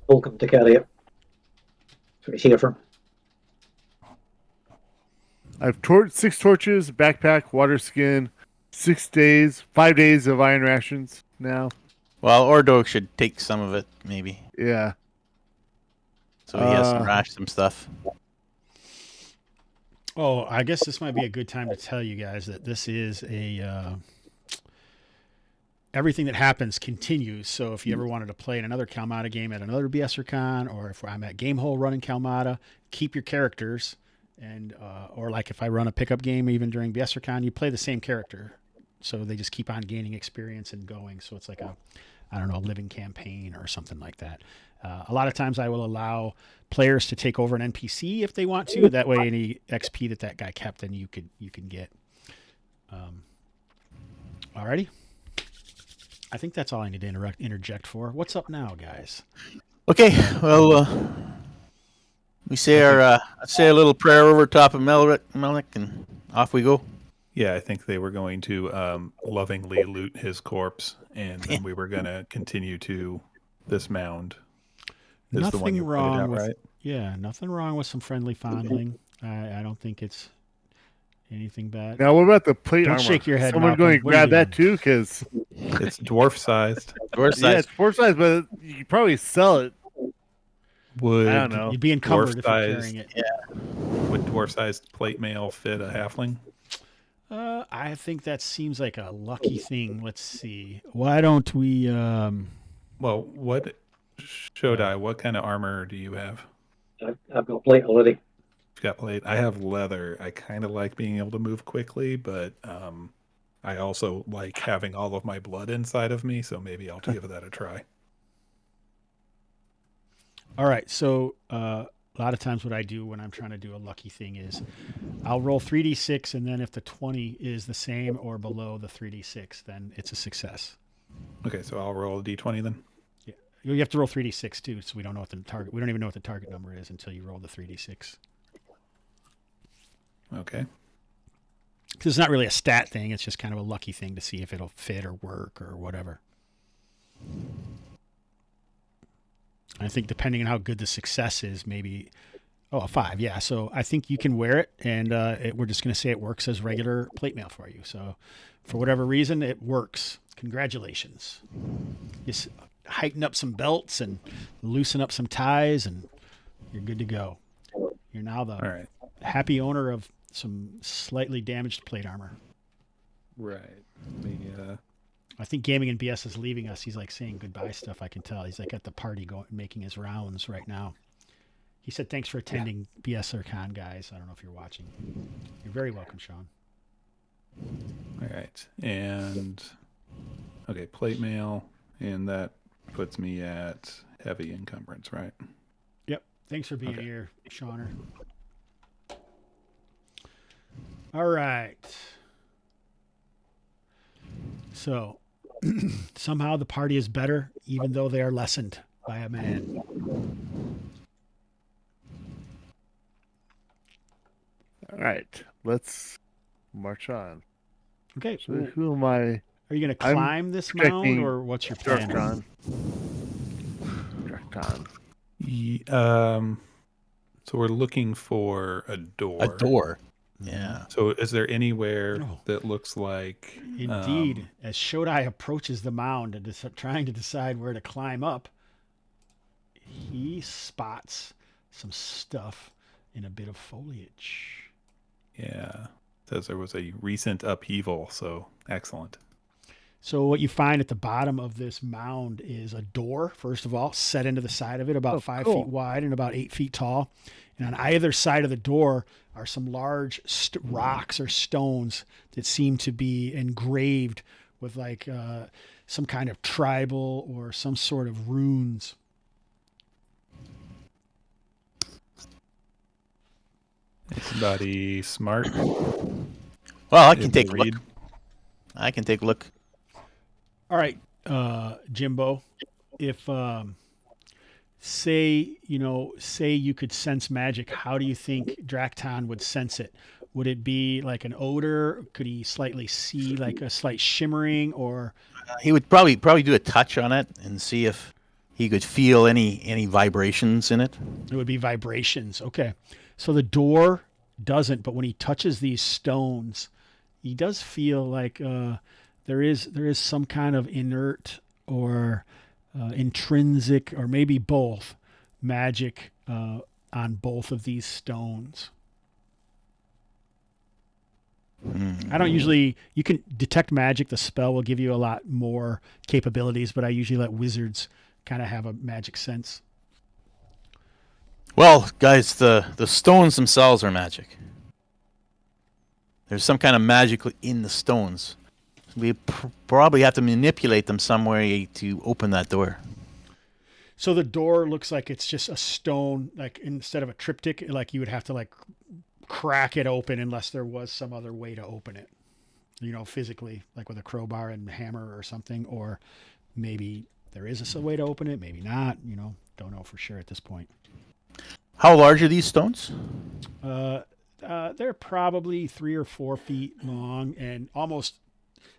welcome to carry it. That's what he's here for. I have 6 torches, backpack, water skin, 5 days of iron rations now. Well, Ordo should take some of it, maybe. Yeah. So he has to rash some stuff. Oh, I guess this might be a good time to tell you guys that this is a everything that happens continues. So if you ever wanted to play in another Kalmatta game at another BSer Con, or if I'm at Gamehole running Kalmatta, keep your characters, and or like if I run a pickup game even during BSer Con, you play the same character, so they just keep on gaining experience and going. So it's like a, I don't know, a living campaign or something like that. A lot of times I will allow players to take over an NPC if they want to. That way, any XP that guy kept, then you can get. Alrighty. I think that's all I need to interject for. What's up now, guys? Okay, well, we say our little prayer over top of Melnick, and off we go. Yeah, I think they were going to lovingly loot his corpse, and then we were going to continue to this mound. Is Nothing the one you wrong pointed out, with right? yeah, nothing wrong with some friendly fondling. I don't think it's anything bad. Now, what about the plate Don't armor? shake your head, Someone Malcolm. going to What are you grab that doing? too? Because It's dwarf sized. Dwarf yeah, size. it's 4 size, but you could probably sell it. Would I don't know. You'd be encumbered if you're carrying it. Would dwarf sized plate mail fit a halfling? I think that seems like a lucky thing. Let's see. Why don't we? Well, what Shodai? What kind of armor do you have? I've got plate already. You've got plate. I have leather. I kind of like being able to move quickly, but I also like having all of my blood inside of me. So maybe I'll give that a try. All right. So a lot of times, what I do when I'm trying to do a lucky thing is, I'll roll 3d6, and then if the 20 is the same or below the 3d6, then it's a success. Okay, so I'll roll a d20 then. Yeah, you have to roll 3d6 too, so we don't know what the target. We don't even know what the target number is until you roll the 3d6. Okay. Because it's not really a stat thing; it's just kind of a lucky thing to see if it'll fit or work or whatever. I think depending on how good the success is, maybe. Oh, a 5, yeah. So I think you can wear it, and we're just going to say it works as regular plate mail for you. So for whatever reason, it works. Congratulations. Just heighten up some belts and loosen up some ties, and you're good to go. You're now the All right. happy owner of some slightly damaged plate armor. Right. I think Gaming and BS is leaving us. He's like saying goodbye stuff. I can tell. He's like at the party making his rounds right now. He said, thanks for attending BSer Con, guys. I don't know if you're watching. You're very welcome, Sean. All right. And okay, plate mail, and that puts me at heavy encumbrance, right? Yep. Thanks for being here, Seaner. All right. So somehow the party is better, even though they are lessened by a man. All right, let's march on. Okay. So who am I? Are you going to I'm climb this mound, checking or what's your plan? Darkon. So we're looking for a door. A door. Yeah. So is there anywhere Oh. that looks like Indeed, as Shodai approaches the mound and trying to decide where to climb up, he spots some stuff in a bit of foliage. Yeah. Says there was a recent upheaval, so excellent. So what you find at the bottom of this mound is a door, first of all, set into the side of it, about 5 cool. feet wide and about 8 feet tall. And on either side of the door are some large rocks or stones that seem to be engraved with like some kind of tribal or some sort of runes. Anybody smart? Well, I can Able take to a read? look. I can take a look. All right, Jimbo, if say you could sense magic, how do you think Drakton would sense it? Would it be like an odor? Could he slightly see like a slight shimmering, or He would probably do a touch on it and see if he could feel any vibrations in it. it would be vibrations? Okay, so the door doesn't, but when he touches these stones, he does feel like there is some kind of inert or intrinsic, or maybe both, magic on both of these stones. I don't usually, you can detect magic, the spell will give you a lot more capabilities, but I usually let wizards kind of have a magic sense. Well, guys, the stones themselves are magic. There's some kind of magic in the stones. We probably have to manipulate them some way to open that door. So the door looks like it's just a stone, like instead of a triptych, like you would have to like crack it open unless there was some other way to open it, you know, physically, like with a crowbar and hammer or something, or maybe there is a way to open it, maybe not, you know, don't know for sure at this point. How large are these stones? They're probably 3 or 4 feet long and almost,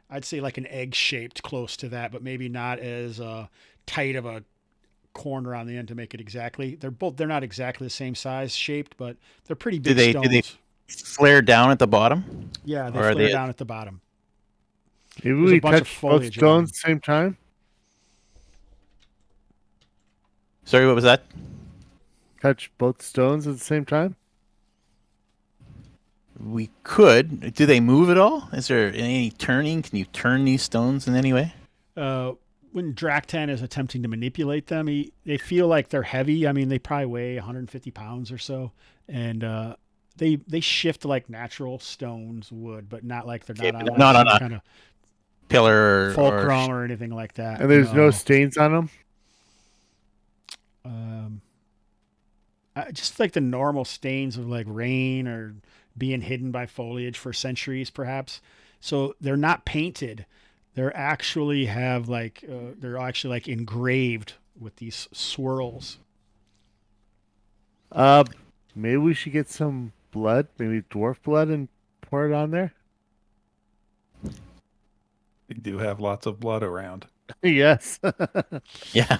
I'd say like an egg shaped, close to that, but maybe not as tight of a corner on the end to make it exactly. They're not exactly the same size shaped, but they're pretty big stones. Do they flare down at the bottom? Yeah, they flare down at the bottom. Maybe There's we a bunch of touch both foliage stones around. at the same time. Sorry, what was that? Touch both stones at the same time. We could. Do they move at all? Is there any turning? Can you turn these stones in any way? When Draktan is attempting to manipulate them, they feel like they're heavy. I mean, they probably weigh 150 pounds or so, and they shift like natural stones would, but not like they're not on some kind of pillar fulcrum or anything like that. And there's no stains on them. Just like the normal stains of like rain or being hidden by foliage for centuries, perhaps. So they're not painted. They're actually they're actually like engraved with these swirls. Maybe we should get some blood, maybe dwarf blood, and pour it on there. We do have lots of blood around. Yes. Yeah.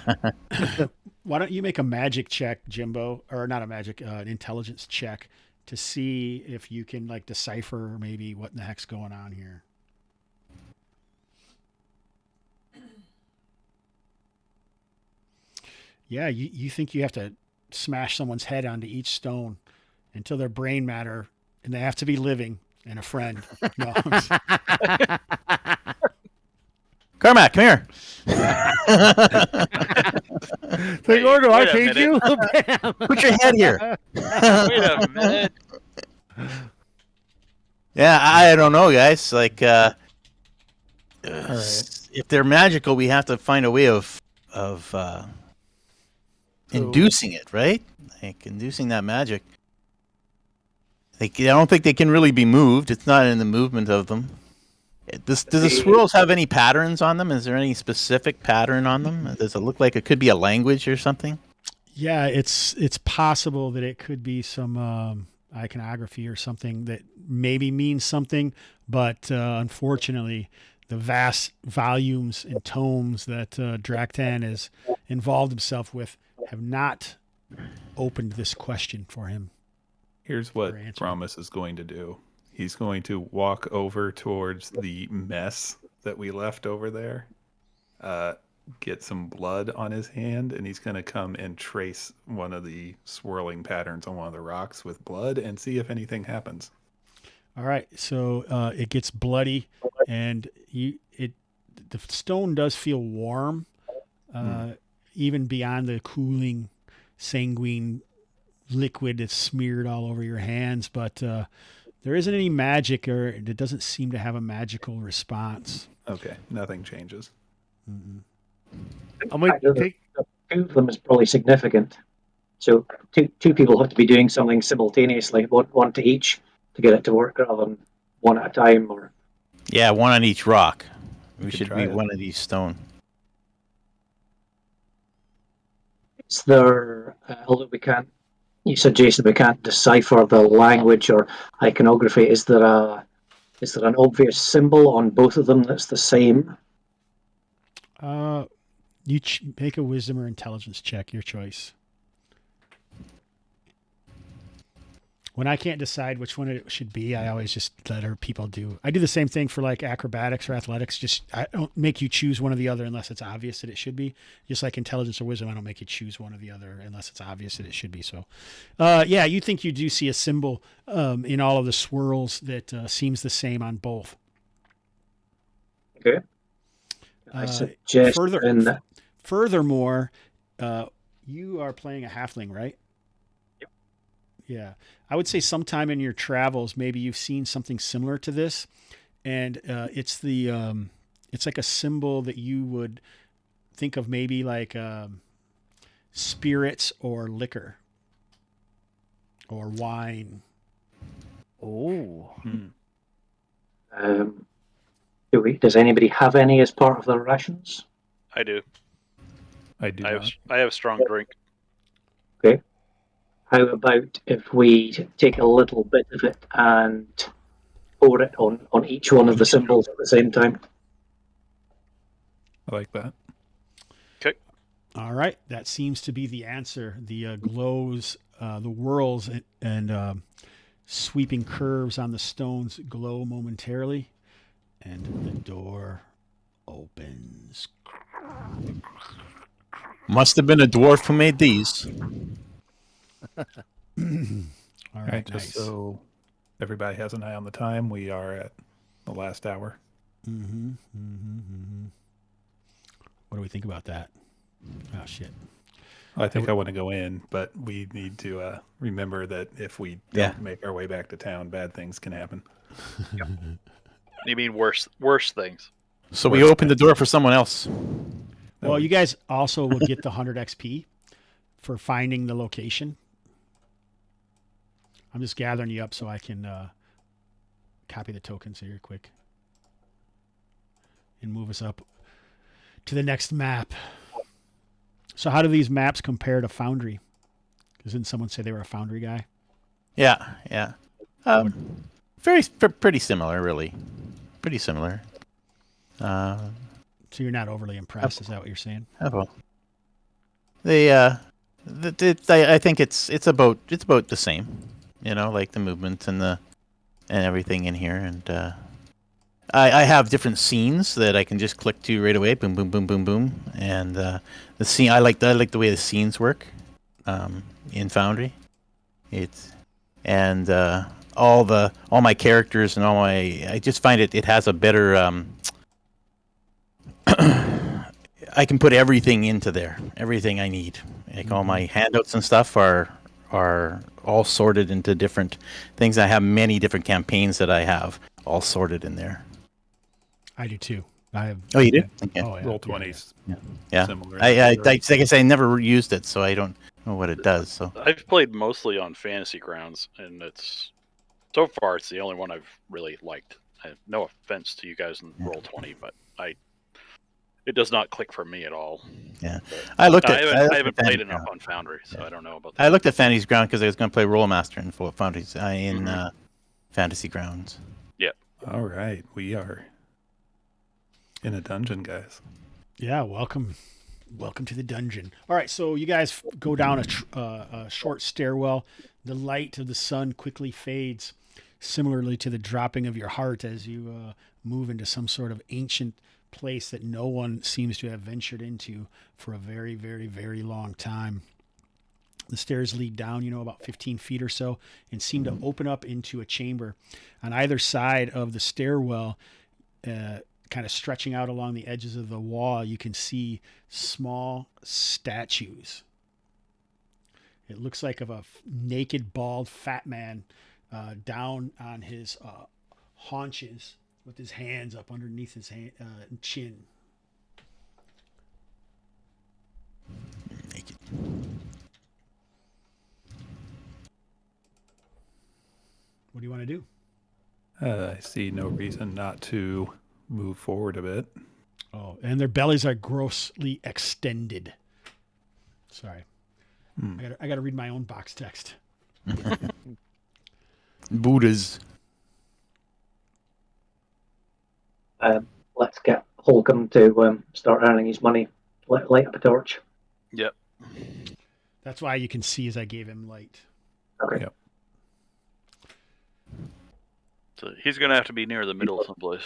Why don't you make a magic check, Jimbo, or not a magic, an intelligence check to see if you can like decipher maybe what in the heck's going on here. Yeah, you think you have to smash someone's head onto each stone until their brain matter, and they have to be living and a friend. No. Carmack, come here. It's like, or do I wait a change you? Bam. Put your head here. Wait a minute. Yeah, I don't know, guys. Like, right. if they're magical, we have to find a way of inducing it, right? Like inducing that magic. I don't think they can really be moved. It's not in the movement of them. Do the swirls have any patterns on them? Is there any specific pattern on them? Does it look like it could be a language or something? Yeah, it's possible that it could be some iconography or something that maybe means something, but unfortunately, the vast volumes and tomes that Draktan has involved himself with have not opened this question for him. Here's what Promise is going to do. He's going to walk over towards the mess that we left over there, get some blood on his hand, and he's going to come and trace one of the swirling patterns on one of the rocks with blood and see if anything happens. All right, so it gets bloody, and the stone does feel warm, even beyond the cooling, sanguine liquid that's smeared all over your hands, but there isn't any magic, or it doesn't seem to have a magical response. Okay, nothing changes. Mm-mm. I'm going to take... Two of them is probably significant. So two people have to be doing something simultaneously, one to each, to get it to work rather than one at a time. Or Yeah, one on each rock. We should try be it. one of these stone. is there, although we can't, you said, Jason, we can't decipher the language or iconography. Is there an obvious symbol on both of them that's the same? You make a wisdom or intelligence check, your choice. When I can't decide which one it should be, I always just let other people do. I do the same thing for like acrobatics or athletics. Just I don't make you choose one or the other unless it's obvious that it should be. Just like intelligence or wisdom, I don't make you choose one or the other unless it's obvious that it should be. So, yeah, you think you do see a symbol in all of the swirls that seems the same on both. Okay. I suggest Furthermore, you are playing a halfling, right? Yep. Yeah. I would say sometime in your travels, maybe you've seen something similar to this, and it's like a symbol that you would think of maybe like spirits or liquor or wine. Oh. Does anybody have any as part of their rations? I do. I do I have not. I have strong drink. Okay. How about if we take a little bit of it and pour it on each one of the symbols at the same time? I like that. Okay. All right. That seems to be the answer. The glows, the whirls and sweeping curves on the stones glow momentarily, and the door opens. Must have been a dwarf who made these. All All right, right, just nice. so everybody has an eye on the time, we are at the last hour. What do we think about that? Oh, shit. I think I want to go in, but we need to remember that if we don't make our way back to town, bad things can happen. You mean worse things? So we opened the door for someone else. Well, you guys also will get the 100 XP for finding the location. I'm just gathering you up so I can copy the tokens here quick and move us up to the next map. So how do these maps compare to Foundry? Didn't someone say they were a Foundry guy? Yeah. Pretty similar, really. Pretty similar. So you're not overly impressed, is that what you're saying? Well, I think it's about the same, like the movement and everything in here, and I have different scenes that I can just click to right away, boom, boom, boom, boom, boom, and the scene I like the way the scenes work in Foundry. All my characters and I just find it has a better. I can put everything into there, everything I need. Like all my handouts and stuff are all sorted into different things. I have many different campaigns that I have all sorted in there. I do too. I have. Oh, you do? Okay. Oh, yeah. Roll 20s. Yeah. Similar. Like I say, I never used it, so I don't know what it does. So I've played mostly on Fantasy Grounds, and so far it's the only one I've really liked. No offense to you guys in Roll20, but it does not click for me at all. Yeah, But I haven't played enough on Foundry, so I don't know about that. I looked at Fantasy Ground because I was going to play Rollmaster in Foundries in Fantasy Grounds. Yeah. All right, we are in a dungeon, guys. Yeah, welcome to the dungeon. All right, so you guys go down a short stairwell. The light of the sun quickly fades, similarly to the dropping of your heart as you move into some sort of ancient place that no one seems to have ventured into for a very, very, very long time. The stairs lead down, about 15 feet or so, and seem to open up into a chamber. On either side of the stairwell, kind of stretching out along the edges of the wall, you can see small statues. It looks like of a naked, bald, fat man down on his haunches with his hands up underneath his chin. Naked. What do you want to do? I see no reason not to move forward a bit. Oh, and their bellies are grossly extended. Sorry. I got to read my own box text. Buddhas. Let's get Holcomb to start earning his money. Light up a torch. Yep. That's why you can see as I gave him light. Okay. Yep. So he's going to have to be near the middle someplace.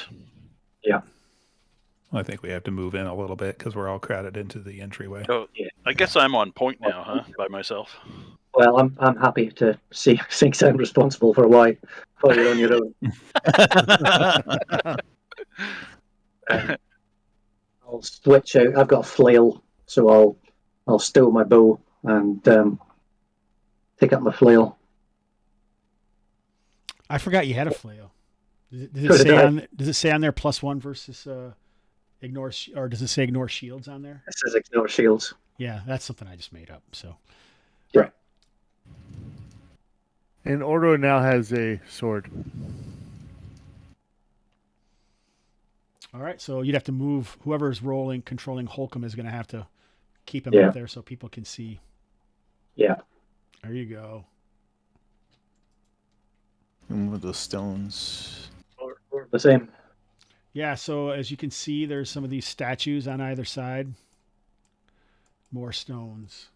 I think we have to move in a little bit because we're all crowded into the entryway. Oh, I guess I'm on point now, huh? By myself. Well, I'm happy to see since I'm responsible for why you're on your own. I'll switch out. I've got a flail, so I'll stow my bow and pick up my flail. I forgot you had a flail. Does So it did say I. does it say on there +1 versus ignore, or does it say ignore shields on there? This is ignore shields. Yeah, that's something I just made up. So Yeah. And Ordo now has a sword. all right, so you'd have to move. Whoever's controlling Holcomb is going to have to keep him Yeah. up there so people can see. Yeah. There you go. Move those stones. We're the same. Yeah, so as you can see, there's some of these statues on either side. More stones.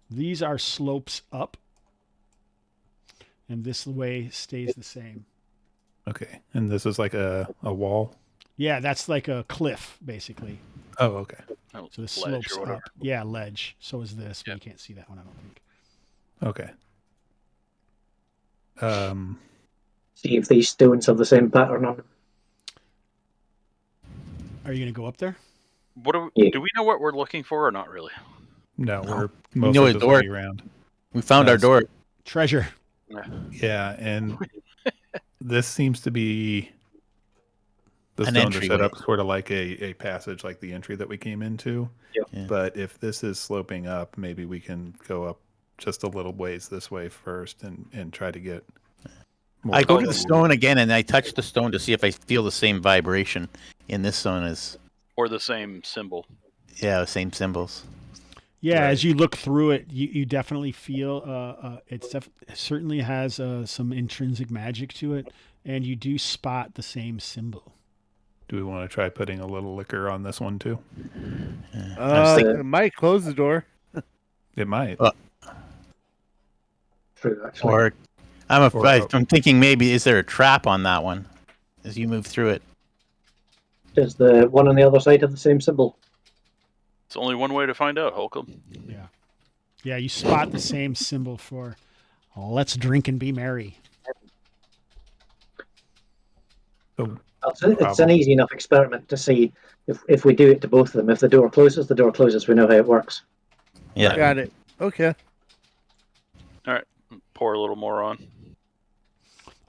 These are slopes up, and this way stays the same. Okay. And this is like a wall? Yeah, that's like a cliff, basically. Oh, okay. Oh, So this ledge or slopes whatever. up. Yeah, ledge. So is this, but Yeah. you can't see that one, I don't think. Okay. See if these stones have the same pattern on them. Are you going to go up there? What do Yeah. we know what we're looking for or not really? No, No. we're We mostly know a just door. looking around. We found our Nice. door. Treasure. Yeah, and this seems to be the An stones are set entryway. up sort of like a passage, like the entry that we came into. Yeah. But if this is sloping up, maybe we can go up just a little ways this way first and try to get more. I go to the cover. stone again and I touch the stone to see if I feel the same vibration in this stone as Or the same symbol? the same symbols. Yeah, Right. as you look through it, you definitely feel it certainly has some intrinsic magic to it, and you do spot the same symbol. Do we want to try putting a little liquor on this one too? It might close the door. It might. True, actually. Or I'm thinking maybe is there a trap on that one as you move through it? Does the one on the other side have the same symbol? It's only one way to find out, Holcomb. Yeah. Yeah, you spot the same symbol for let's drink and be merry. So It's an easy enough experiment to see if we do it to both of them. If the door closes, the door closes. We know how it works. Yeah. Got it. Okay. Pour a little more on.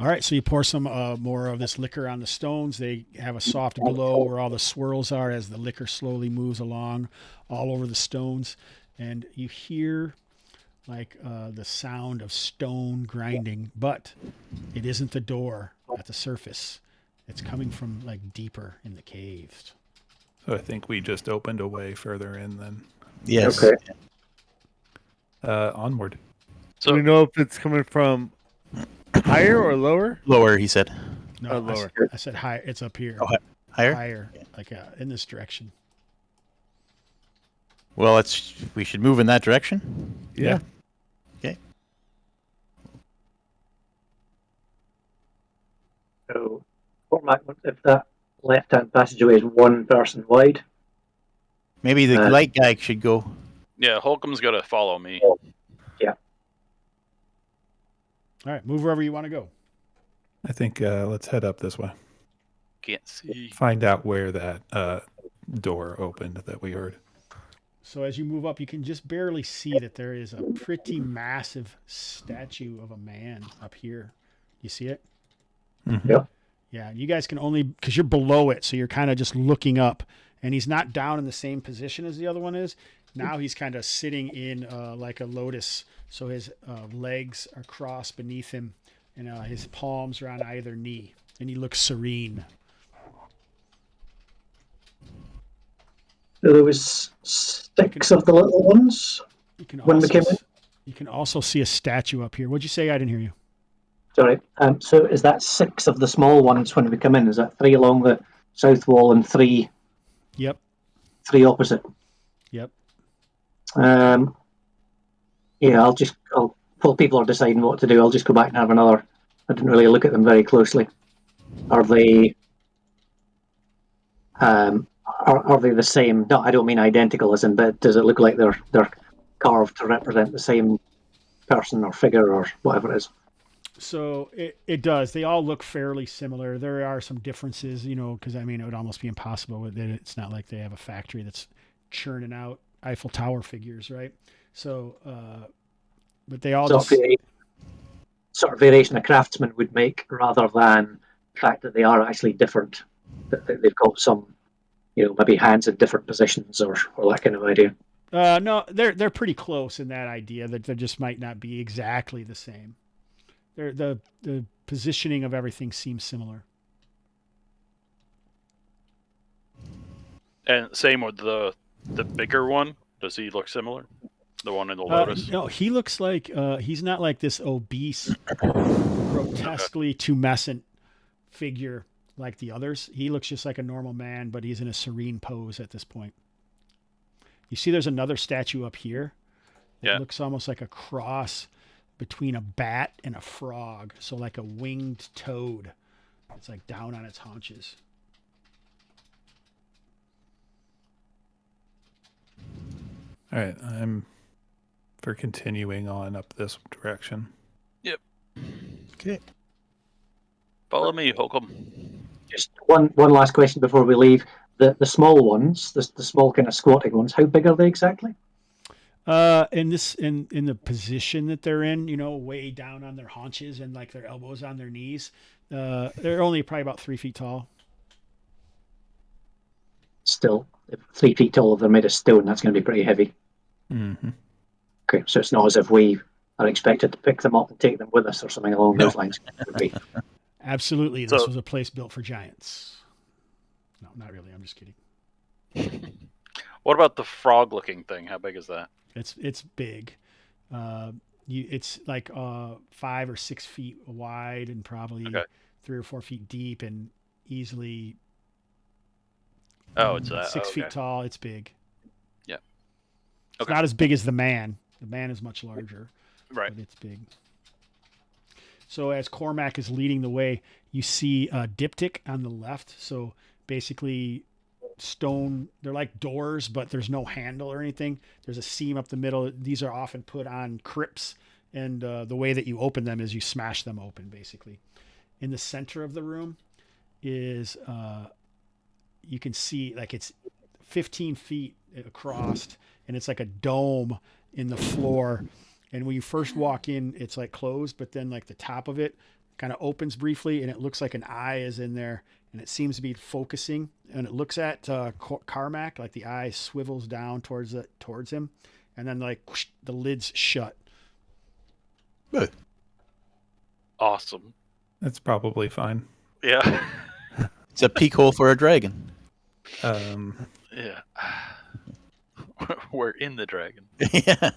All right, so you pour some more of this liquor on the stones. They have a soft glow where all the swirls are as the liquor slowly moves along all over the stones. And you hear like the sound of stone grinding, but it isn't the door at the surface. It's coming from like deeper in the caves. I think we just opened a way further in then. Yes. Okay. Onward. Do we So know if it's coming from higher or lower? Lower, he said. No, Oh, lower. I said higher. It's up here. Oh, higher? Higher, like in this direction. Well, we should move in that direction. Yeah. Okay. So, format, if that left-hand passageway is one person wide, Maybe the light guy should go. yeah, Holcomb's got to follow me. All right, move wherever you want to go. I think let's head up this way. Can't see. Find out where that door opened that we heard. So as you move up, you can just barely see that there is a pretty massive statue of a man up here. You see it? Mhm. Yeah. Yeah, you guys can only, because you're below it, so you're kind of just looking up. And he's not down in the same position as the other one is. Now he's kind of sitting in like a lotus. So his legs are crossed beneath him, and his palms are on either knee. And he looks serene. so there was 6 of the little ones. You can When we also came in? you can also see a statue up here. What'd you say? I didn't hear you. Sorry. So is that 6 of the small ones when we come in? Is that 3 along the south wall and 3 Yep. opposite? Yep. Yeah, I'll while people are deciding what to do, I'll just go back and have another I didn't really look at them very closely. Are they are they the same? No, I don't mean identical as in, but does it look like they're carved to represent the same person or figure or whatever it is? So it does. They all look fairly similar. There are some differences, because I mean, it would almost be impossible with it. It's not like they have a factory that's churning out Eiffel Tower figures, right? So, but they all just sort of variation a craftsman would make, rather than the fact that they are actually different. That they've got some, maybe hands in different positions or that kind of idea. no, they're pretty close in that idea that they just might not be exactly the same. The positioning of everything seems similar. And same with the bigger one. Does he look similar? The one in the lotus? No, he looks like he's not like this obese, grotesquely tumescent figure like the others. He looks just like a normal man, but he's in a serene pose at this point. You see, there's another statue up here. It looks almost like a cross between a bat and a frog. So like a winged toad. It's like down on its haunches. All right, I'm for continuing on up this direction. Yep. Okay. Follow me, Holcomb. Just one last question before we leave. The small ones, the small kind of squatting ones, how big are they exactly? In the position that they're in, way down on their haunches and like their elbows on their knees, they're only probably about 3 feet tall. Still, if 3 feet tall, if they're made of stone, that's going to be pretty heavy. Mm-hmm. Okay, so it's not as if we are expected to pick them up and take them with us or something along those lines. It would be. Absolutely, this was a place built for giants. No, not really. I'm just kidding. What about the frog-looking thing? How big is that? It's big. It's like 5 or 6 feet wide and probably 3 or 4 feet deep and easily. Oh, it's 6 feet tall. It's big. Yeah. It's not as big as the man. The man is much larger. Right. But it's big. So as Cormac is leading the way, you see a diptych on the left. So basically stone, they're like doors, but there's no handle or anything. There's a seam up the middle. These are often put on crypts. And the way that you open them is you smash them open, basically. In the center of the room is, you can see like it's 15 feet across and it's like a dome in the floor. And when you first walk in, it's like closed, but then like the top of it kind of opens briefly and it looks like an eye is in there and it seems to be focusing and it looks at Carmack, like the eye swivels down towards him. And then like whoosh, the lid's shut. Good. Awesome. That's probably fine. Yeah. It's a peek hole for a dragon. Yeah. We're in the dragon. Yeah.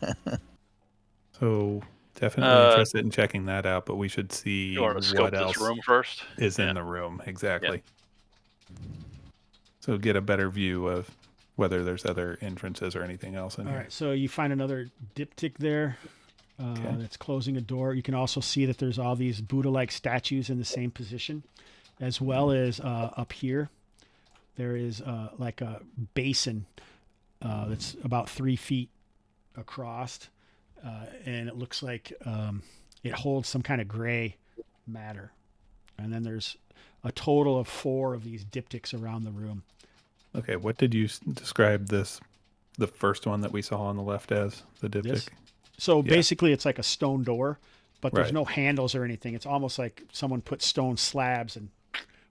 So definitely interested in checking that out, but we should see You want to scope what else this room first? is in the room. Exactly. So get a better view of whether there's other entrances or anything else in here. All right, so you find another diptych there that's closing a door. You can also see that there's all these Buddha-like statues in the same position, as well as up here. There is like a basin that's about 3 feet across, and it looks like it holds some kind of gray matter. And then there's a total of 4 of these diptychs around the room. Okay, what did you describe the first one that we saw on the left as, the diptych? This? So basically it's like a stone door, but there's Right. no handles or anything. It's almost like someone put stone slabs and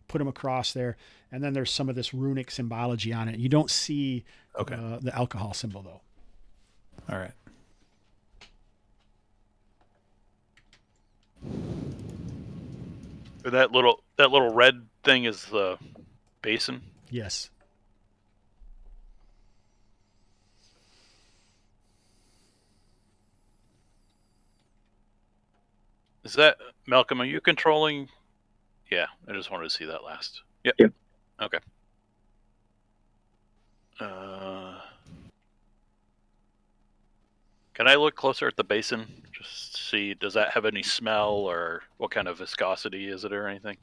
put them across there. And then there's some of this runic symbology on it. You don't see the alcohol symbol though. All right. That little red thing is the basin. Yes. Is that Malcolm? Are you controlling? Yeah, I just wanted to see that last. Yep. Yep. Okay. Can I look closer at the basin? Just see, does that have any smell or what kind of viscosity is it or anything?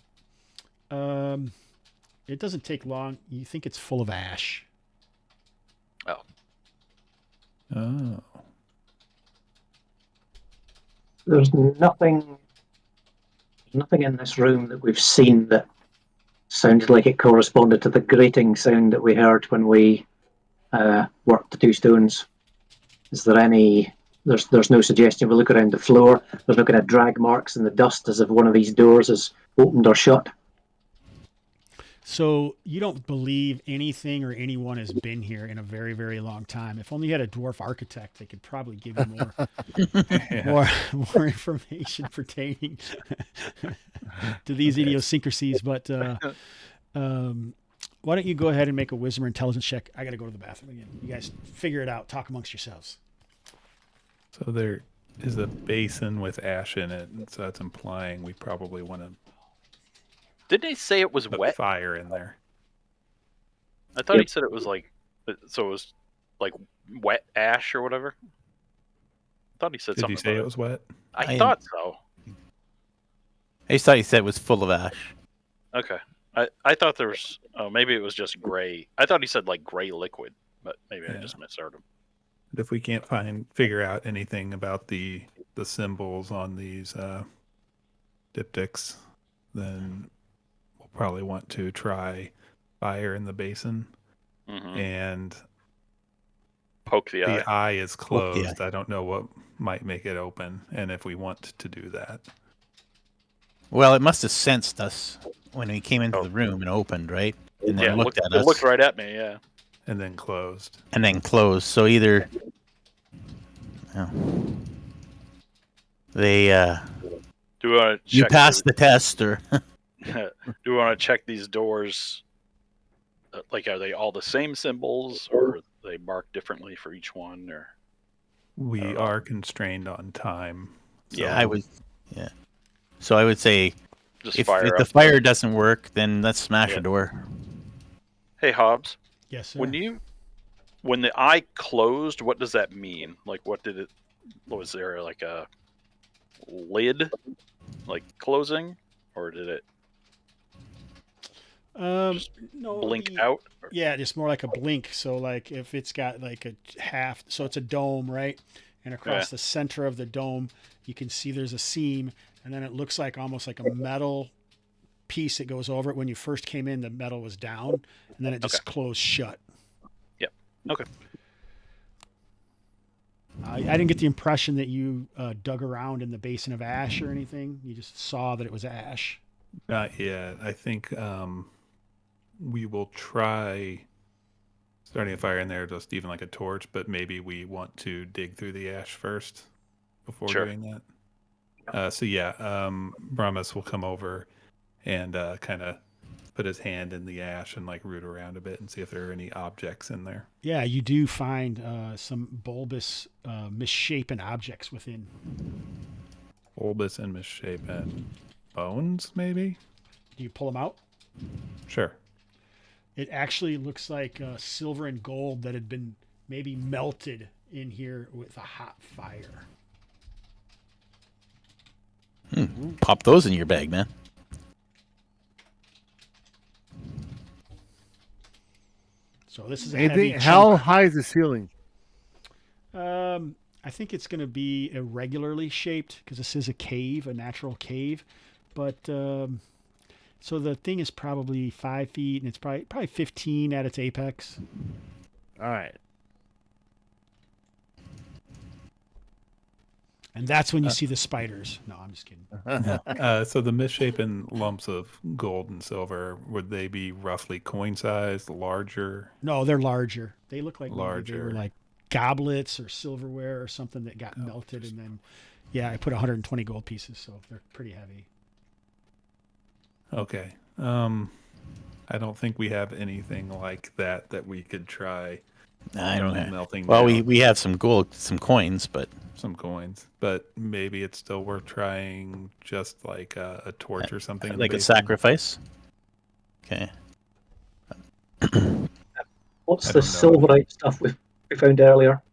It doesn't take long. You think it's full of ash. Oh. Oh. There's nothing in this room that we've seen that sounded like it corresponded to the grating sound that we heard when we worked the two stones. Is there any? There's no suggestion. We look around the floor. There's no kind of drag marks in the dust as if one of these doors is opened or shut. So you don't believe anything or anyone has been here in a very, very long time. If only you had a dwarf architect, they could probably give you more information pertaining to these idiosyncrasies. But why don't you go ahead and make a wisdom or intelligence check? I got to go to the bathroom again. You guys figure it out. Talk amongst yourselves. So there is a basin with ash in it, and so that's implying we probably want to Didn't he say it was put wet? fire in there. I thought he said it was like, so it was like wet ash or whatever. I thought he said Did something you say about it was wet? I thought so. I just thought you said it was full of ash. Okay. I thought there was, maybe it was just gray. I thought he said like gray liquid, but maybe I just misheard him. If we can't figure out anything about the symbols on these diptychs, then we'll probably want to try fire in the basin. Mm-hmm. And Poke the eye. the eye is Poke the closed. I don't know what might make it open, and if we want to do that. Well, it must have sensed us when we came into the room and opened, right? And then looked at us. It looked right at me, yeah. And then closed. And then closed. So either they Do we want to you check? passed the test, or Do we want to check these doors? Like, are they all the same symbols, or are they marked differently for each one? Or We are constrained on time. So yeah, I would, yeah. So I would say, just if fire the up. fire doesn't work, then let's smash a door. Hey, Hobbs. Yes, sir. When the eye closed, what does that mean? Like, what was there like a lid, like closing, or did it no, blink out? Yeah, just more like a blink. So like if it's got like a half, so it's a dome, right? And across the center of the dome, you can see there's a seam, and then it looks like almost like a metal piece that goes over it. When you first came in, the metal was down, and then it just closed shut. Yep. Okay. I didn't get the impression that you dug around in the basin of ash or anything. You just saw that it was ash. Not yet. I think we will try starting a fire in there, just even like a torch, but maybe we want to dig through the ash first before doing that. So Brahmas will come over and kind of put his hand in the ash and like root around a bit and see if there are any objects in there. Yeah, you do find some bulbous, misshapen objects within. Bulbous and misshapen bones, maybe? Do you pull them out? Sure. It actually looks like silver and gold that had been maybe melted in here with a hot fire. Pop those in your bag, man. So this is a Anything? heavy How chunk. high is the ceiling? I think it's going to be irregularly shaped because this is a cave, a natural cave. But so the thing is probably 5 feet, and it's probably 15 at its apex. All right. And that's when you see the spiders. No, I'm just kidding. So the misshapen lumps of gold and silver, would they be roughly coin sized, larger? No, they're larger. They look like maybe they Larger. were like goblets or silverware or something that got melted, and then I put 120 gold pieces, so they're pretty heavy. Okay. I don't think we have anything like that we could try. I don't know. Melting Well, down. we have some gold, some coins, but Some coins, but maybe it's still worth trying, just like a torch or something. in the like a basin. sacrifice. Okay. What's I the don't know. silverite stuff we found earlier?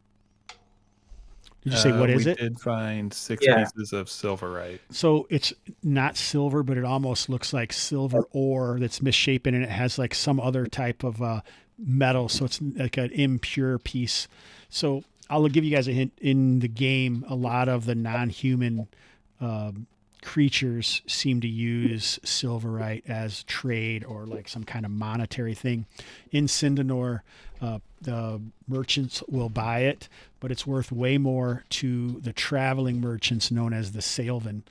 Did you say what is we it? did find 6 Yeah. pieces of silverite. So it's not silver, but it almost looks like silver ore that's misshapen, and it has like some other type of metal. So it's like an impure piece. So I'll give you guys a hint. In the game, a lot of the non-human creatures seem to use silverite as trade or like some kind of monetary thing. In Sindanore, the merchants will buy it, but it's worth way more to the traveling merchants known as the Sailven.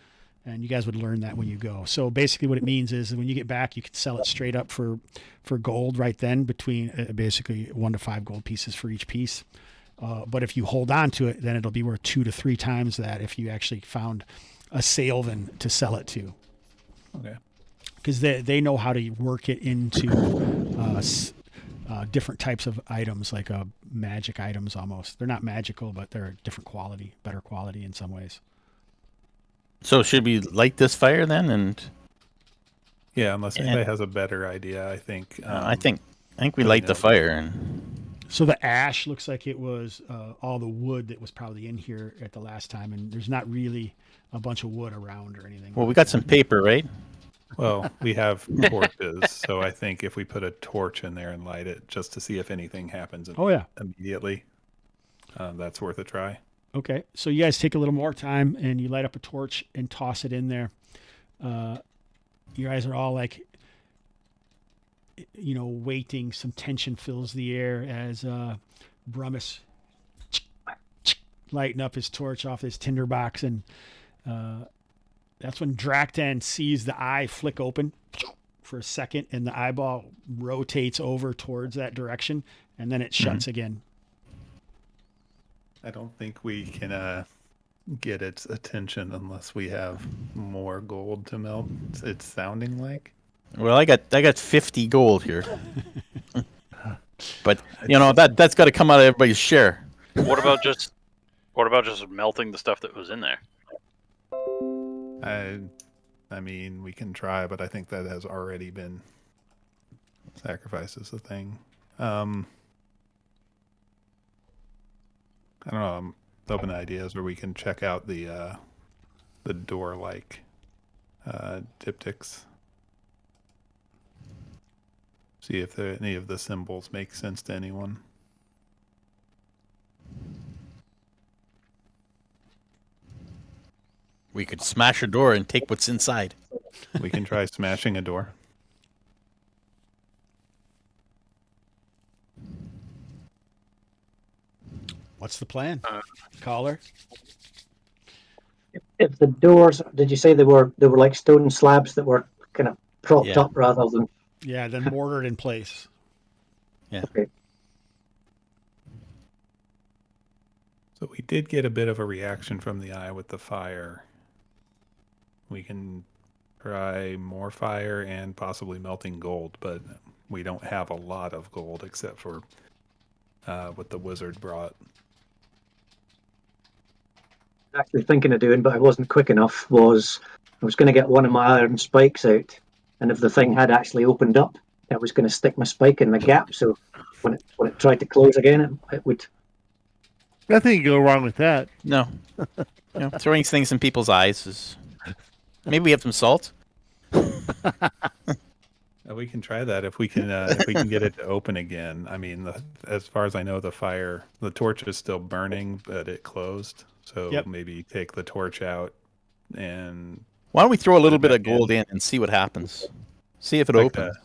And you guys would learn that when you go. So basically what it means is when you get back, you can sell it straight up for gold right then, between basically 1 to 5 gold pieces for each piece. But if you hold on to it, then it'll be worth 2 to 3 times that if you actually found a Sailven to sell it to. Okay. Because they know how to work it into different types of items, like magic items almost. They're not magical, but they're a different quality, better quality in some ways. So should we light this fire then? And Yeah, unless anybody has a better idea, I think. I think we light the fire. And So the ash looks like it was all the wood that was probably in here at the last time, and there's not really a bunch of wood around or anything. well, we got some paper, right? Well, we have torches, so I think if we put a torch in there and light it just to see if anything happens Oh yeah. immediately, that's worth a try. Okay, so you guys take a little more time and you light up a torch and toss it in there. You guys are all like, waiting. Some tension fills the air as Brummus lighting up his torch off his tinderbox, and that's when Draktan sees the eye flick open for a second, and the eyeball rotates over towards that direction, and then it shuts again. I don't think we can get its attention unless we have more gold to melt. It's sounding like. Well, I got 50 gold here, but that's got to come out of everybody's share. What about just melting the stuff that was in there? I mean, we can try, but I think that has already been sacrificed as a thing. I don't know. I'm open to ideas where we can check out the door-like diptychs. See if any of the symbols make sense to anyone. We could smash a door and take what's inside. We can try smashing a door. What's the plan, caller? If the doors, did you say they were like stone slabs that were kind of propped up rather than? Yeah, then mortared in place. Yeah. Okay. So we did get a bit of a reaction from the eye with the fire. We can try more fire and possibly melting gold, but we don't have a lot of gold except for what the wizard brought. Actually thinking of doing, but I wasn't quick enough, was I was going to get one of my iron spikes out, and if the thing had actually opened up, I was going to stick my spike in the gap, so when it tried to close again, it would... Nothing can go wrong with that. No, throwing things in people's eyes is. Maybe we have some salt. We can try that if we can get it to open again. I mean, as far as I know, the torch is still burning, but it closed. So maybe take the torch out and. Why don't we throw a little bit of gold in and see what happens? See if it opens.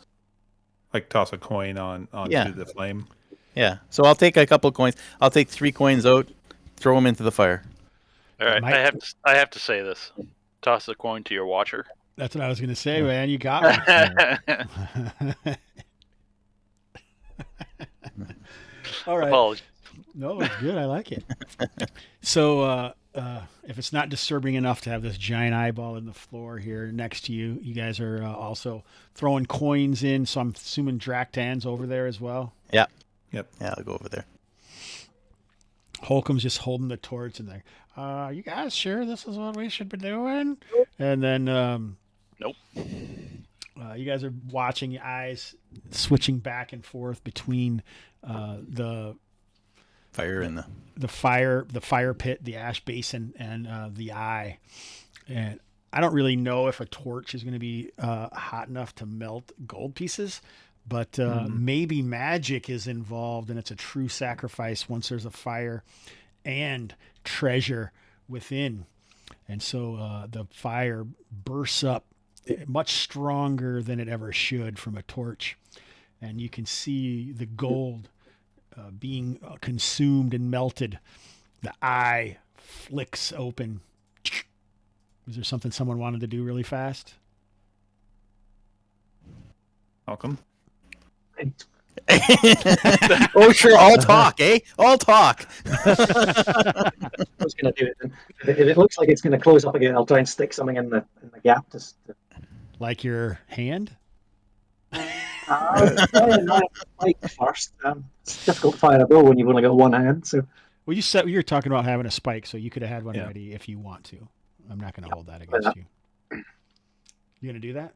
Like toss a coin onto the flame. Yeah. So I'll take a couple of coins. I'll take 3 coins out, throw them into the fire. All right, I have to say this. Toss the coin to your watcher. That's what I was going to say, man. You got me. All right. Apologies. No, it's good. I like it. So if it's not disturbing enough to have this giant eyeball in the floor here next to you, you guys are also throwing coins in. So I'm assuming Draktan's over there as well. Yeah. Yep. Yeah, I'll go over there. Holcomb's just holding the torch in there. Are you guys sure this is what we should be doing? And then Nope. You guys are watching, your eyes switching back and forth between the Fire in the fire pit, the ash basin, and the eye. And I don't really know if a torch is going to be hot enough to melt gold pieces, but maybe magic is involved, and it's a true sacrifice once there's a fire and treasure within. And so the fire bursts up much stronger than it ever should from a torch. And you can see the gold being consumed and melted. The eye flicks open. Is there something someone wanted to do really fast? Welcome. Oh, sure. All talk, eh? All talk. I was going to do it. If it looks like it's going to close up again, I'll try and stick something in the gap. Like your hand? Like first. It's difficult to fire a bow when you've only got one hand. So Well, you were talking about having a spike, so you could have had one ready if you want to. I'm not going to hold that against you. You going to do that?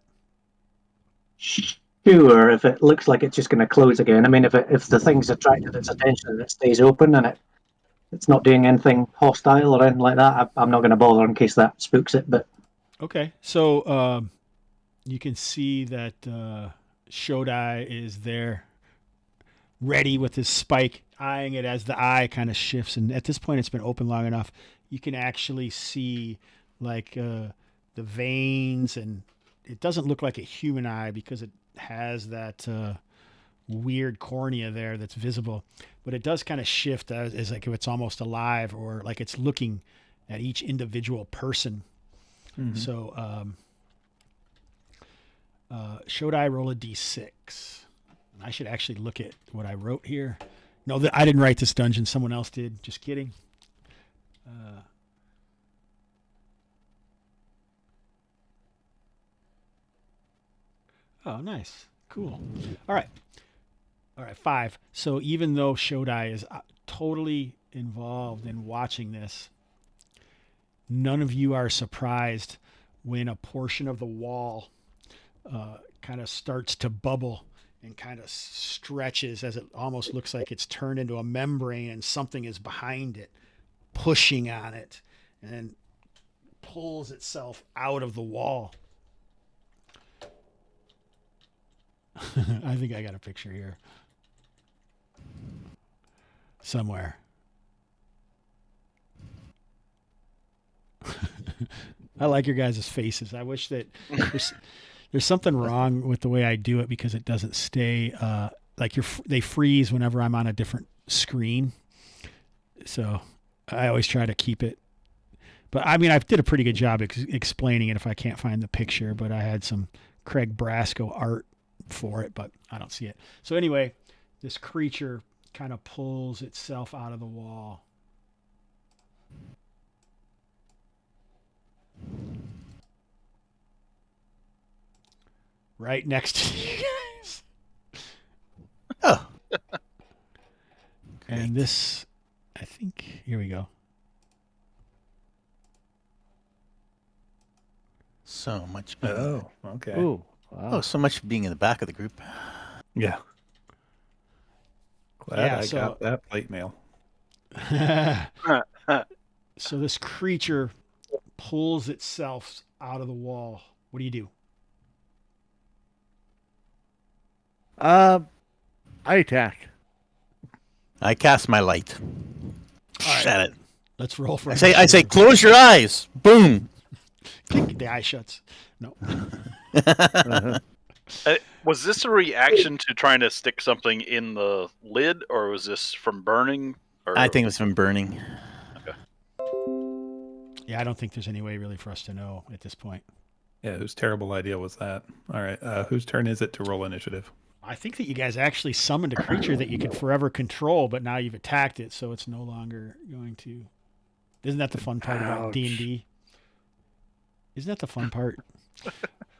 Sure, if it looks like it's just going to close again. I mean, if the thing's attracted its attention and it stays open and it's not doing anything hostile or anything like that, I'm not going to bother in case that spooks it. But okay, so you can see that Shodai is there, ready with his spike, eyeing it as the eye kind of shifts. And at this point, it's been open long enough. You can actually see like the veins, and it doesn't look like a human eye because it has that weird cornea there that's visible, but it does kind of shift as like if it's almost alive or like it's looking at each individual person. Mm-hmm. So should I roll a d6? I should actually look at what I wrote here. No, I didn't write this dungeon. Someone else did. Just kidding. Oh, nice. Cool. All right, 5. So even though Shodai is totally involved in watching this, none of you are surprised when a portion of the wall kind of starts to bubble and kind of stretches as it almost looks like it's turned into a membrane and something is behind it, pushing on it, and pulls itself out of the wall. I think I got a picture here somewhere. I like your guys' faces. I wish that there's something wrong with the way I do it because it doesn't stay like they freeze whenever I'm on a different screen. So I always try to keep it. But I mean, I did a pretty good job explaining it if I can't find the picture, but I had some Craig Brasco art for it, but I don't see it. So anyway, this creature kind of pulls itself out of the wall. Right next to you guys. Oh. And this, I think, here we go. So much. Oh, okay. Ooh, wow. Oh, so much being in the back of the group. Yeah. Glad I got that plate mail. So this creature pulls itself out of the wall. What do you do? I attack. I cast my light. All At it. Let's roll for I say, close your eyes. Boom. The eye shuts. No. Was this a reaction to trying to stick something in the lid, or was this from burning? Or... I think it was from burning. Okay. Yeah, I don't think there's any way really for us to know at this point. Yeah, whose terrible idea was that? All right, whose turn is it to roll initiative? I think that you guys actually summoned a creature that you could forever control, but now you've attacked it, so it's no longer going to... Isn't that the fun part about D&D? Isn't that the fun part?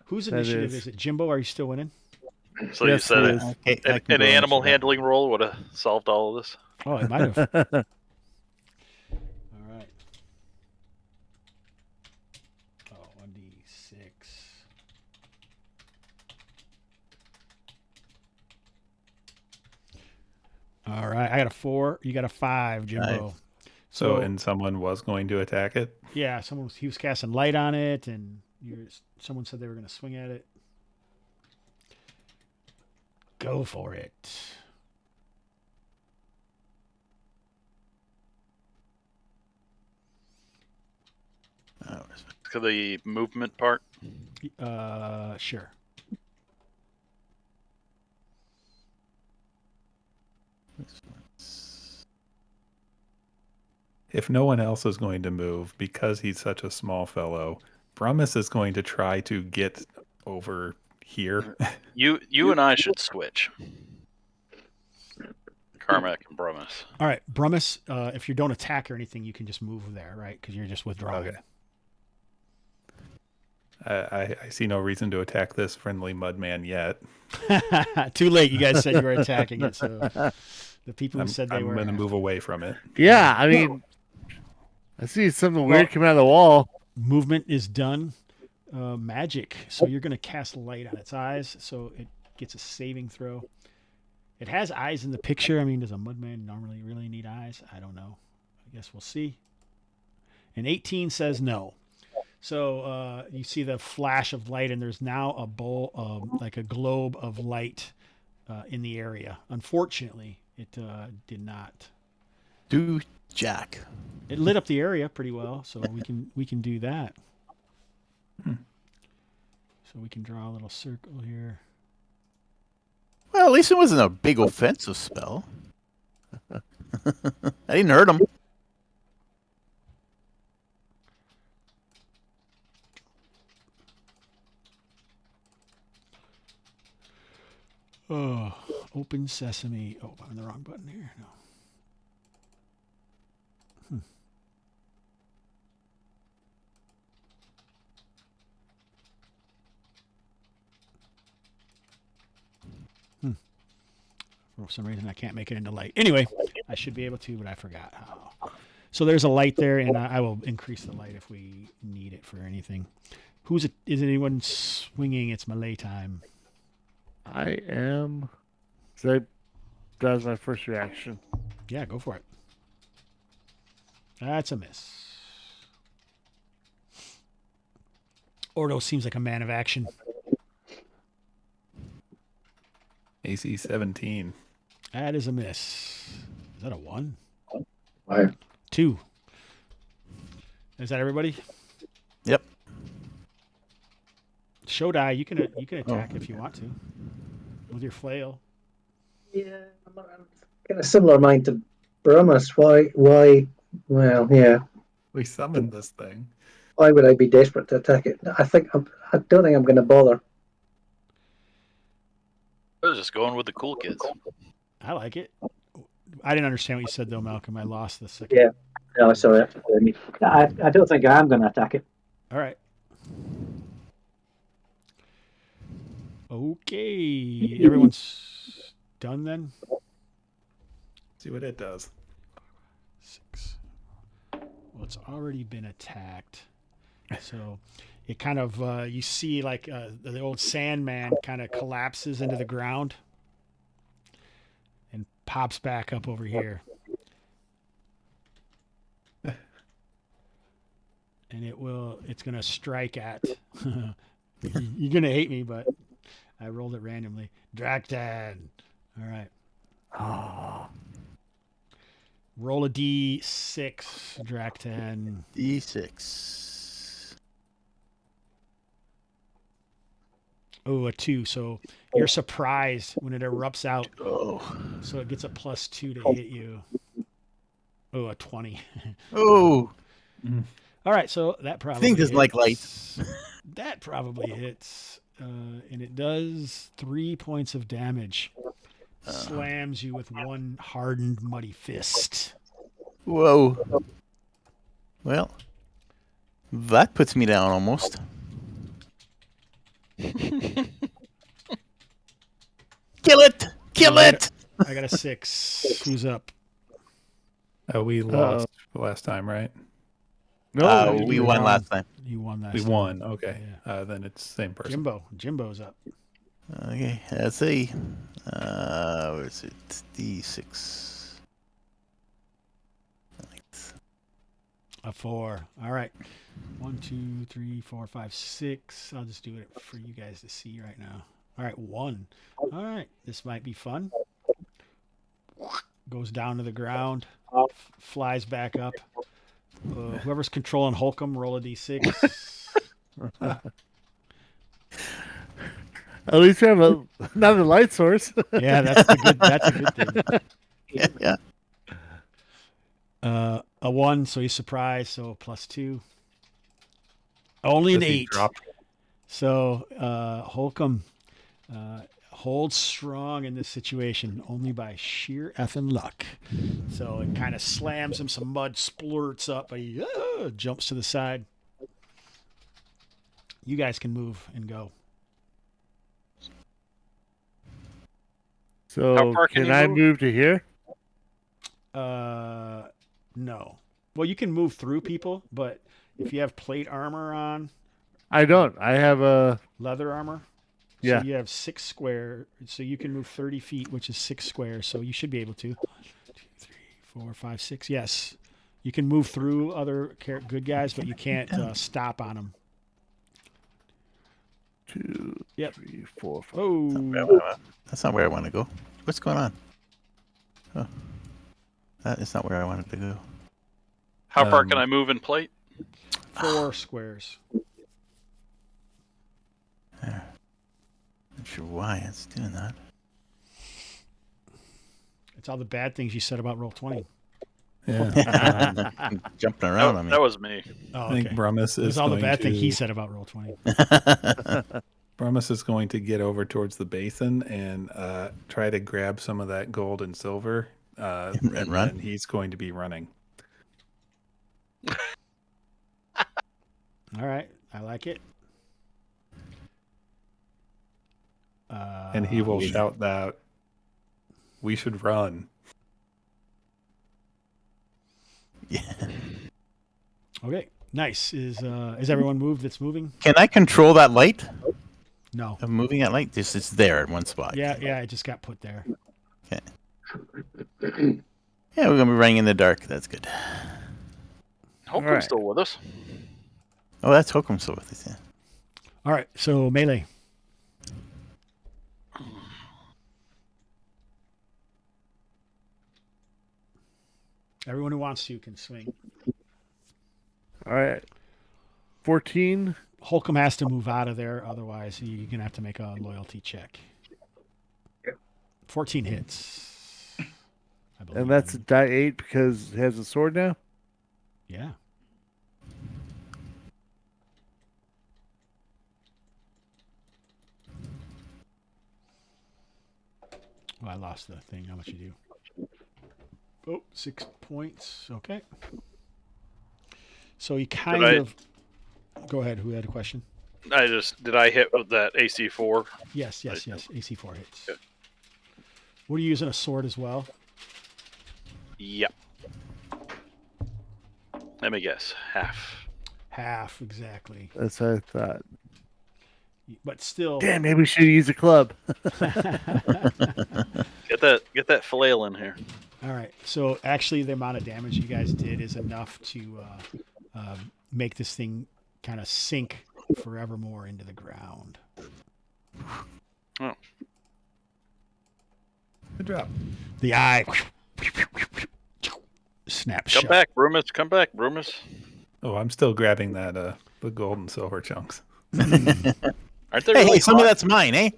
Whose initiative is it? Jimbo, are you still winning? So Yes, you it said is. an animal handling roll would have solved all of this? Oh, it might have. All right. Oh, 1d6. All right, I got a 4. You got a 5, Jimbo. So, and someone was going to attack it? Yeah, he was casting light on it, and someone said they were going to swing at it. Go for it. To the movement part. Sure. If no one else is going to move, because he's such a small fellow, Brumus is going to try to get over here. You and I should switch. Carmack and Brumus. All right, Brumus, if you don't attack or anything, you can just move there, right? Because you're just withdrawing. Okay. I see no reason to attack this friendly mudman yet. Too late. You guys said you were attacking it, so the people who said they were. I'm going to move away from it. Yeah, I mean, I see something weird coming out of the wall. Movement is done. Magic. So you're going to cast light on its eyes, so it gets a saving throw. It has eyes in the picture. I mean, does a mudman normally really need eyes? I don't know. I guess we'll see. And 18 says no. So you see the flash of light, and there's now a bowl, like a globe of light in the area. Unfortunately, it did not. Do Jack. It lit up the area pretty well, so we can do that. So we can draw a little circle here. Well, at least it wasn't a big offensive spell. I didn't hurt him. Oh, open sesame. Oh, I'm on the wrong button here. No. For some reason, I can't make it into light. Anyway, I should be able to, but I forgot how. So there's a light there, and I will increase the light if we need it for anything. Is anyone swinging? It's melee time. I am. So that was my first reaction. Yeah, go for it. That's a miss. Ordo seems like a man of action. AC 17. That is a miss. Is that a 1? Wow. 2. Is that everybody? Yep. Show die. You can attack if you want to with your flail. Yeah, I'm in a similar mind to Brumus. Why? Well, yeah. We summoned this thing. Why would I be desperate to attack it? I don't think I'm going to bother. I was just going with the cool kids. I like it. I didn't understand what you said though, Malcolm. I lost the second. Yeah. No, sorry. I don't think I am going to attack it. All right. Okay. Everyone's done then? See what it does. 6. Well, it's already been attacked. So it kind of, you see like the old Sandman kind of collapses into the ground and pops back up over here. And it's going to strike at, you're going to hate me, but I rolled it randomly. Draktan. All right. Oh. Roll a D6, Draktan. D6. Oh, a 2. So you're surprised when it erupts out. Oh. So it gets a +2 to hit you. Oh, a 20. Oh. All right, so that probably Thing doesn't like light. That probably hits. And it does 3 points of damage. Slams you with one hardened, muddy fist. Whoa. Well, that puts me down almost. Kill it! Kill it! I got a 6. Who's up? We lost last time, right? No, we won last time. You won that. We won. Okay. Yeah. Then it's the same person. Jimbo's up. Okay, let's see. Where is it? D6. A 4. All right. 1, 2, 3, 4, 5, 6. I'll just do it for you guys to see right now. All right, 1. All right, this might be fun. Goes down to the ground, flies back up. Whoever's controlling Holcomb, roll a d6. At least we have another light source. Yeah, that's a good thing. Yeah. A 1, so he's surprised, so +2. Only an Does he 8. drop? So Holcomb holds strong in this situation only by sheer effing luck. So it kind of slams him. Some mud splurts up, but he jumps to the side. You guys can move and go. So How far can can you I move? move to here? No. Well, you can move through people, but if you have plate armor on, I don't. I have a. leather armor. Yeah. So you have 6 square. So you can move 30 feet, which is 6 squares. So you should be able to. 1, 2, 3, 4, 5, 6. Yes. You can move through other good guys, but you can't stop on them. 2, Yep. 3, 4, 5. Oh. That's not where I want to go. What's going on? Oh, that is not where I wanted to go. How far can I move in plate? 4 squares. There. Not sure why it's doing that. It's all the bad things you said about Roll20. Yeah. Jumping around on me. That was me. Oh, I think okay. Brumus It is was all the going bad thing he to said about Roll20. Brumus is going to get over towards the basin and try to grab some of that gold and silver. And run? then he's going to be running. All right. I like it. And he will shout that we should run. Yeah. Okay. Nice. Is everyone moved that's moving? Can I control that light? No. I'm moving that light. Just it's there in one spot. Yeah, it just got put there. Okay. Yeah, we're gonna be running in the dark. That's good. Holcomb's right. still with us. Oh, that's Holcomb still with us. Yeah. All right. So melee. Everyone who wants to can swing. All right. 14. Holcomb has to move out of there, otherwise you're gonna have to make a loyalty check. 14 hits. I believe. And that's a die 8 because it has a sword now? Yeah. Oh, I lost the thing. How much you do? Oh, 6 points. Okay. So he kind of. Go ahead. Who had a question? Did I hit with that AC4? Yes. AC4 hits. Good. What are you using, a sword as well? Yep. Let me guess. Half. Half, exactly. That's what I thought. But still. Damn, maybe we should use a club. Get that flail in here. All right. So actually, the amount of damage you guys did is enough to make this thing kind of sink forevermore into the ground. Oh. Good job. The eye snaps Come shut. back, Brumus. Come back, Brumus. Oh, I'm still grabbing that the gold and silver chunks. Aren't they Hey, really some of hot? that's mine, eh?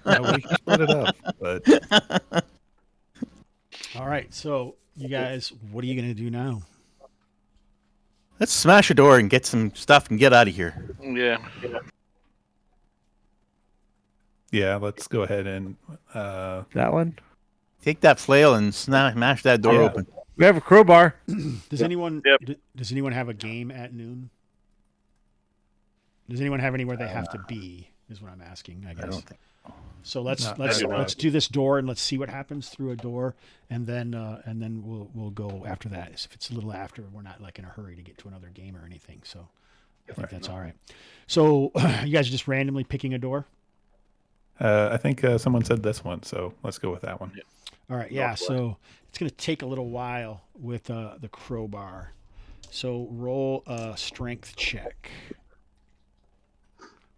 We can split it up, but All right. So you guys, what are you going to do now? Let's smash a door and get some stuff and get out of here. Yeah. yeah, let's go ahead and That one? Take that flail and smash that door Yeah. open. We have a crowbar. Does anyone Yep. does anyone have a game at noon? Does anyone have anywhere they have to be? Is what I'm asking. I guess. I don't think. So let's Not let's very let's well. do this door and let's see what happens through a door, and then we'll go after that. If it's a little after, we're not like in a hurry to get to another game or anything. So I think that's all right. So you guys are just randomly picking a door. I think someone said this one, so let's go with that one. All right, yeah. Northwest. So it's going to take a little while with the crowbar. So roll a strength check.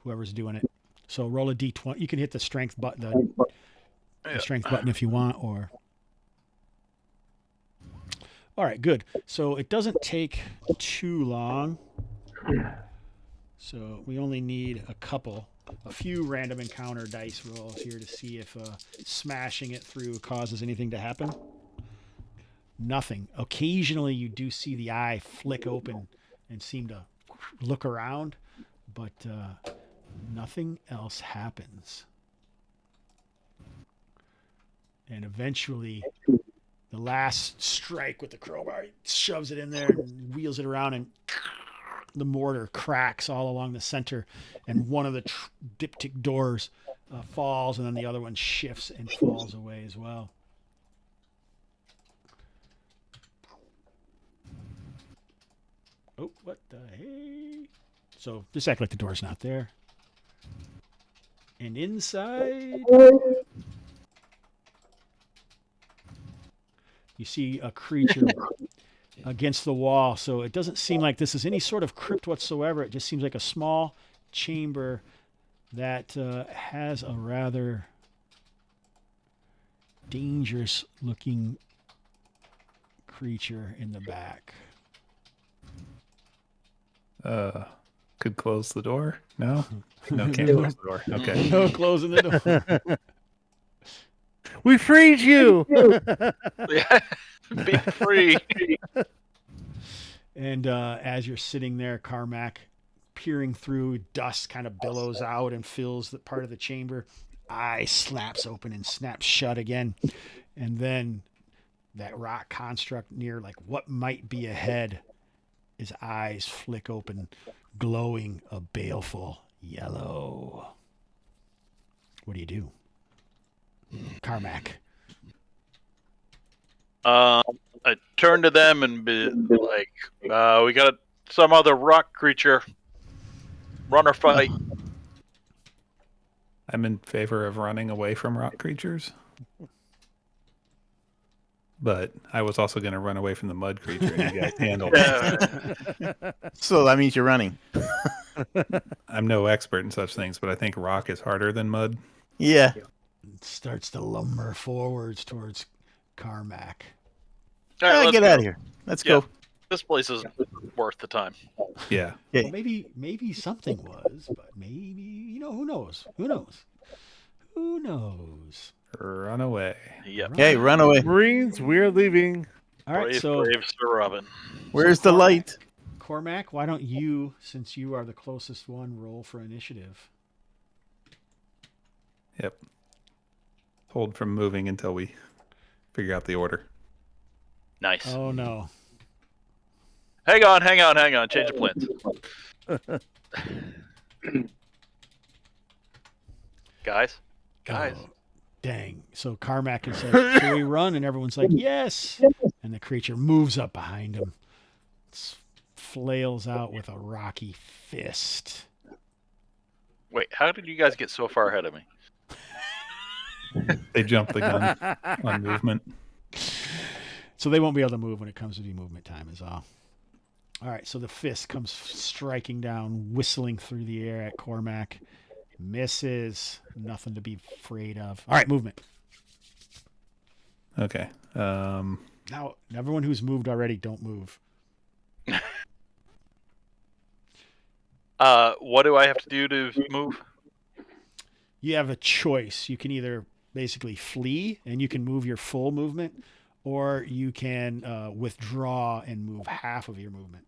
Whoever's doing it. So roll a d20. You can hit the strength button, the strength button if you want, or. All right, good. So it doesn't take too long. So we only need a few random encounter dice rolls here to see if smashing it through causes anything to happen. Nothing. Occasionally you do see the eye flick open and seem to look around, but nothing else happens. And eventually the last strike with the crowbar, he shoves it in there and wheels it around, and the mortar cracks all along the center, and one of the diptych doors falls, and then the other one shifts and falls away as well. Oh, what the hey? So just act like the door's not there. And inside, you see a creature against the wall. So it doesn't seem like this is any sort of crypt whatsoever. It just seems like a small chamber that has a rather dangerous looking creature in the back. Could close the door? No? No, can't close the door. Okay. No closing the door. We freed you. Be free. And as you're sitting there, Carmack, peering through, dust kind of billows out and fills the part of the chamber. Eye slaps open and snaps shut again. And then that rock construct near like what might be a head, his eyes flick open, glowing a baleful yellow. What do you do? Carmack. I turn to them and be like, we got some other rock creature. Run or fight. I'm in favor of running away from rock creatures. But I was also going to run away from the mud creature, and you guys handled it. So that means you're running. I'm no expert in such things, but I think rock is harder than mud. Yeah. It starts to lumber forwards towards Carmack. All right, let's Get go. out of here. Let's go. This place is worth the time. Yeah. Yeah. Well, maybe something was, but maybe, who knows? Who knows? Who knows? Run away. Yep. Okay, run away. Marines, we're leaving. All right, Brave, so brave Sir Robin. Where's the light? Cormac, why don't you, since you are the closest one, roll for initiative? Yep. Hold from moving until we figure out the order. Nice. Oh no. Hang on. Change of plans. Guys. Oh, dang. So Carmack is like, should we run? And everyone's like, yes. And the creature moves up behind him, flails out with a rocky fist. Wait, how did you guys get so far ahead of me? They jumped the gun on movement. So they won't be able to move when it comes to the movement time is all. All right, so the fist comes striking down, whistling through the air at Cormac. Misses. Nothing to be afraid of. All right, movement. Okay. Now, everyone who's moved already, don't move. What do I have to do to move? You have a choice. You can either basically flee and you can move your full movement, or you can withdraw and move half of your movement,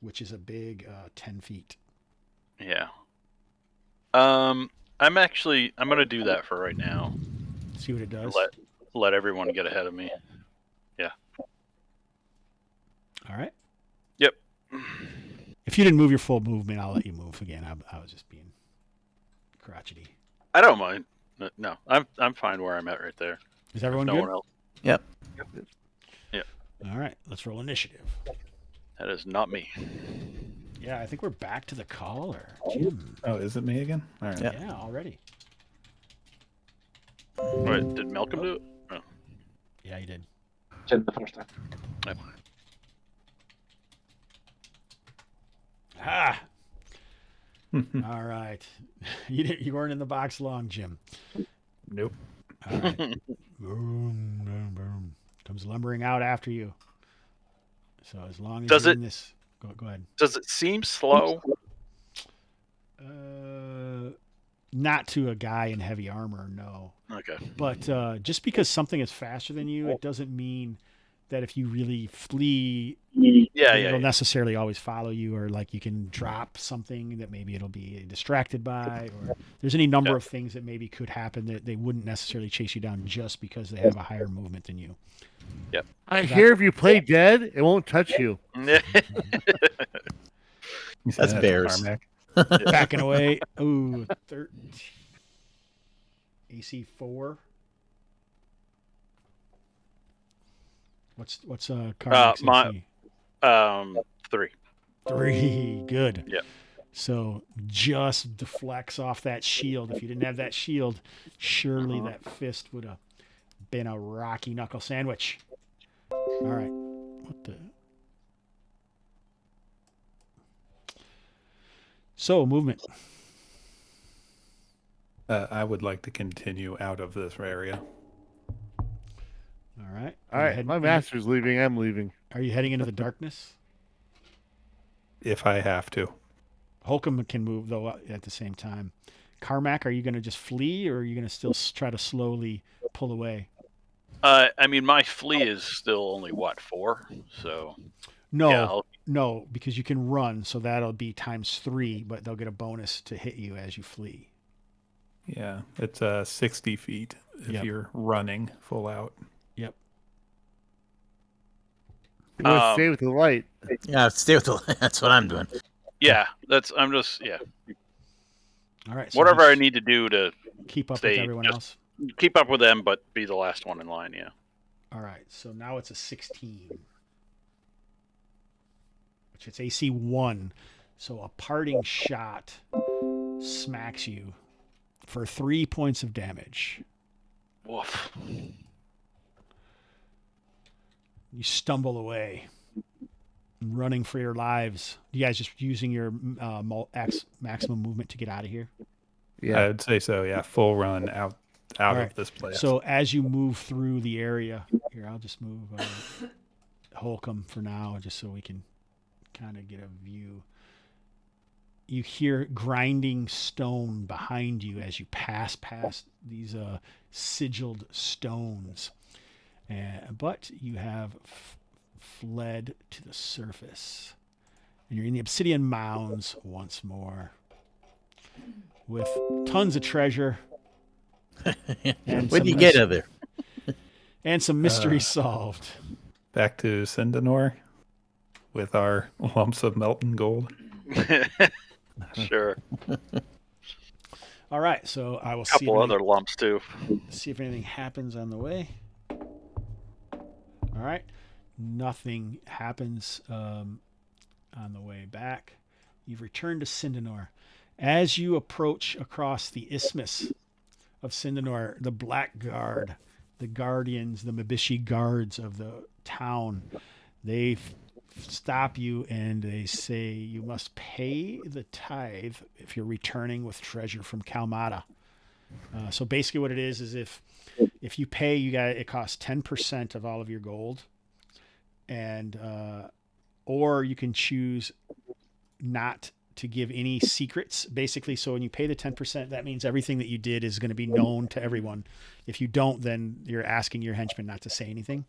which is a big 10 feet. Yeah. I'm gonna do that for right now. See what it does. Let everyone get ahead of me. Yeah. All right. Yep. If you didn't move your full movement, I'll let you move again. I was just being crotchety. I don't mind. No, I'm fine where I'm at right there. Is everyone No good? one else. Yep. All right. Let's roll initiative. That is not me. Yeah, I think we're back to the caller. Jim. Oh, is it me again? All right. Yeah. Yeah, already. Wait, did Malcolm do it? Oh. Yeah, he did. Jim the first time. Yep. Ah. All right. You weren't in the box long, Jim. Nope. All right. Boom, boom, boom. Comes lumbering out after you. So as long as Does you're it- in this, go ahead. Does it seem slow? Not to a guy in heavy armor, no. Okay. But just because something is faster than you, it doesn't mean that if you really flee, Yeah, that yeah. it'll yeah. necessarily always follow you, or like you can drop something that maybe it'll be distracted by, or there's any number of things that maybe could happen that they wouldn't necessarily chase you down just because they have a higher movement than you. I hear if you play dead, it won't touch you. You said That's to bears. Carmack. Backing away. Ooh, 13. AC 4. What's Carmack's my- AC? 3. 3. Good. Yep. So just deflects off that shield. If you didn't have that shield, surely that fist would have been a rocky knuckle sandwich. All right. What the? So movement. I would like to continue out of this area. All right. All right, my master's leaving. I'm leaving. Are you heading into the darkness? If I have to. Holcomb can move though at the same time. Carmack, are you going to just flee, or are you going to still try to slowly pull away? I mean, my flee is still only, 4? So, No, yeah, I'll- no, because you can run, so that'll be ×3, but they'll get a bonus to hit you as you flee. Yeah, it's 60 feet if Yep. you're running full out. Yep. You want to stay with the light. Yeah, stay with the. That's what I'm doing. yeah, I'm just, All right. So whatever I just need to do to keep up with stay everyone just- else. keep up with them, but be the last one in line, yeah. All right. So now it's a 16, which it's AC 1. So a parting shot smacks you for 3 points of damage. Woof. You stumble away, running for your lives. You guys just using your maximum movement to get out of here? Yeah. I'd say so, yeah. Full run out All right. of this place. So as you move through the area, here, I'll just move Holcomb for now, just so we can kind of get a view. You hear grinding stone behind you as you pass past these sigilled stones. But you have fled to the surface. And you're in the Obsidian Mounds once more with tons of treasure. And What some do you get out of there? And some mysteries solved. Back to Sindanore with our lumps of melting gold. Sure. All right, so I will A see couple other lumps, too. see if anything happens on the way. All right, nothing happens on the way back. You've returned to Sindanore. As you approach across the isthmus of Sindanore, the Black Guard, the guardians, the Mabishi guards of the town, they stop you and they say you must pay the tithe if you're returning with treasure from Kalmatta. So basically what it is if you pay, it costs 10% of all of your gold, and or you can choose not to give any secrets, basically. So when you pay the 10%, that means everything that you did is going to be known to everyone. If you don't, then you're asking your henchmen not to say anything.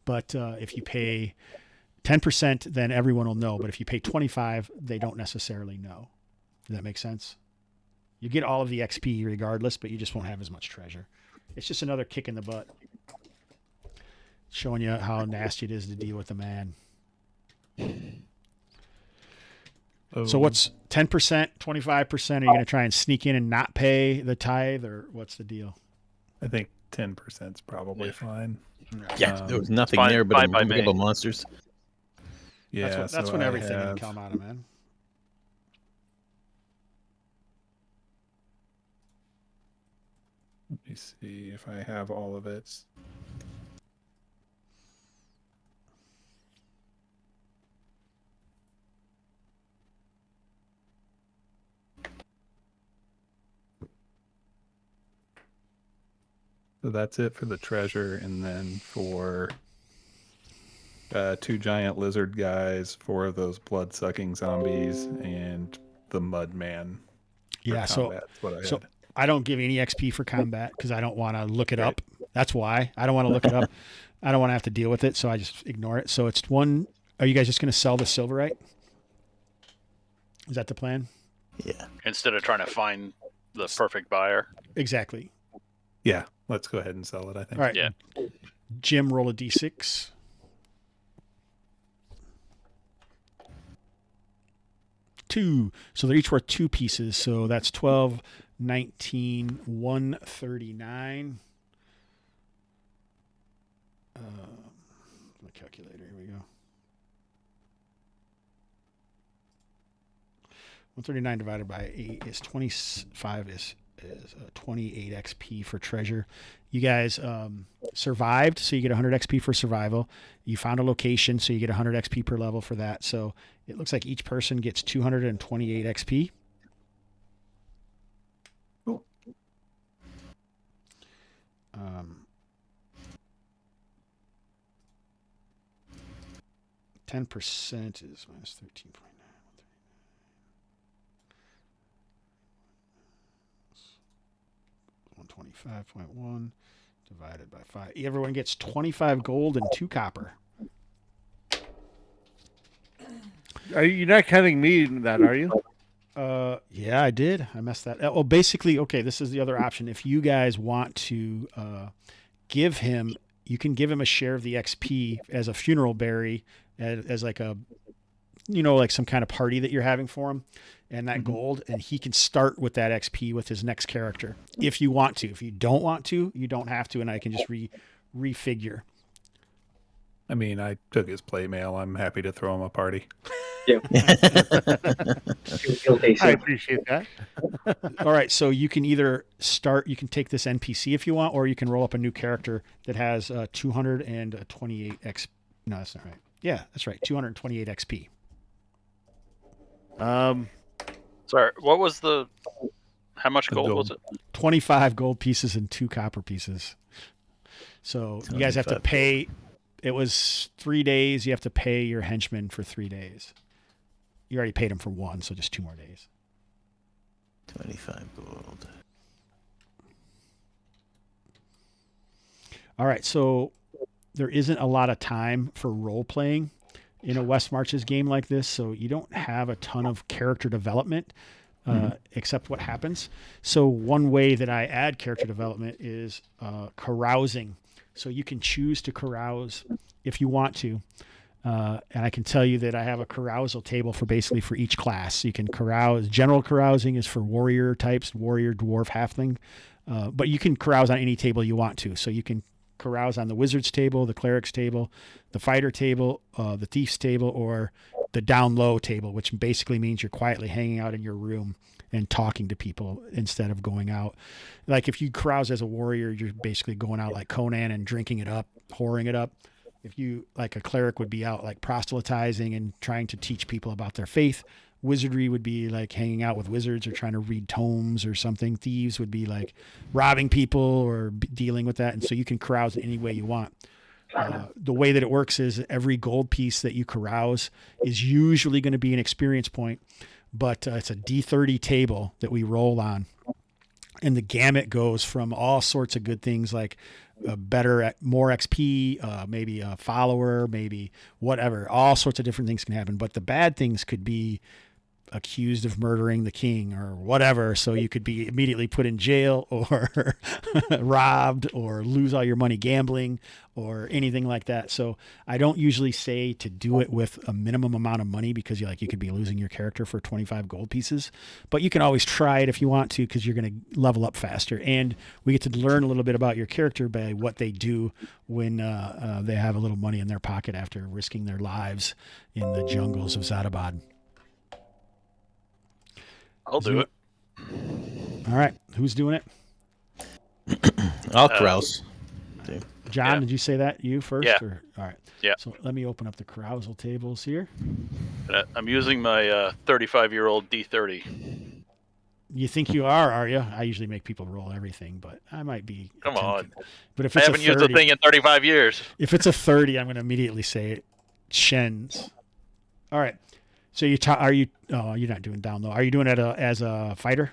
But if you pay 10%, then everyone will know. But if you pay 25, they don't necessarily know. Does that make sense? You get all of the XP regardless, but you just won't have as much treasure. It's just another kick in the butt, showing you how nasty it is to deal with a man. Oh, So what's 10%, 25%? Are you going to try and sneak in and not pay the tithe, or what's the deal? I think 10% is probably fine. Yeah, there was nothing fine- there but fine by a me. couple monsters. Yeah, That's so when I everything in have- Kalmatta, man. me see if I have all of it. So that's it for the treasure, and then for 2 giant lizard guys, 4 of those blood-sucking zombies, and the mud man. Yeah, Combat, that's what I so had. I don't give any XP for combat because I don't want to look it Right. up. That's why I don't want to look it up. I don't want to have to deal with it, so I just ignore it. So it's one. Are you guys just going to sell the silverite? Is that the plan? Yeah. Instead of trying to find the perfect buyer. Exactly. Yeah, let's go ahead and sell it, I think. All right. Yeah. Jim, roll a d6. 2. So they're each worth 2 pieces. So that's 12, 19, 139. My calculator. Here we go. 139 divided by 8 is 25 is 28 XP for treasure. You guys survived, so you get 100 XP for survival. You found a location, so you get 100 XP per level for that. So it looks like each person gets 228 XP. Cool. 10% is minus 13.9. 125.1 divided by 5. Everyone gets 25 gold and 2 copper. You're not counting me in that, are you? Yeah, I did. I messed that. Oh, basically, okay. This is the other option. If you guys want to give him, you can give him a share of the XP as a funeral berry, as like a, like some kind of party that you're having for him, and that gold, and he can start with that XP with his next character if you want to. If you don't want to, you don't have to, and I can just refigure. I mean, I took his play mail. I'm happy to throw him a party. Yeah. Guilty, so- I appreciate that. All right, so you can either start, you can take this NPC if you want, or you can roll up a new character that has 228 XP. No, that's not right. Yeah, that's right. 228 XP. Sorry, what was how much The gold gold. was it? 25 gold pieces and 2 copper pieces. So you guys have to 25 pay. It was 3 days. You have to pay your henchmen for 3 days. You already paid them for 1, so just 2 more days. 25 gold. All right, so there isn't a lot of time for role playing in a West Marches game like this, so you don't have a ton of character development except what happens. So one way that I add character development is carousing. So you can choose to carouse if you want to. And I can tell you that I have a carousal table for each class. So you can carouse. General carousing is for warrior types, warrior, dwarf, halfling. But you can carouse on any table you want to. So you can carouse on the wizard's table, the cleric's table, the fighter table, the thief's table, or the down low table, which basically means you're quietly hanging out in your room and talking to people instead of going out. Like if you carouse as a warrior, you're basically going out like Conan and drinking it up, whoring it up. If you, like a cleric, would be out like proselytizing and trying to teach people about their faith. Wizardry would be like hanging out with wizards or trying to read tomes or something. Thieves would be like robbing people or dealing with that. And so you can carouse any way you want. The way that it works is every gold piece that you carouse is usually going to be an experience point, but it's a D30 table that we roll on. And the gamut goes from all sorts of good things like more XP, maybe a follower, maybe whatever. All sorts of different things can happen. But the bad things could be accused of murdering the king or whatever. So you could be immediately put in jail or robbed or lose all your money gambling or anything like that. So I don't usually say to do it with a minimum amount of money because you could be losing your character for 25 gold pieces, but you can always try it if you want to, because you're going to level up faster. And we get to learn a little bit about your character by what they do when they have a little money in their pocket after risking their lives in the jungles of Zadabad. I'll do it. All right. Who's doing it? I'll carouse. John, Yeah. did you say that you first? Yeah. Or, all right. Yeah. So let me open up the carousal tables here. I'm using my 35-year-old D30. You think you are you? I usually make people roll everything, but I might be. Come on. attempting. But if I it's haven't a used 30, the thing in 35 years. if it's a 30, I'm going to immediately say it. Shens. All right. So are you? Oh, you're not doing down low. Are you doing it as a fighter?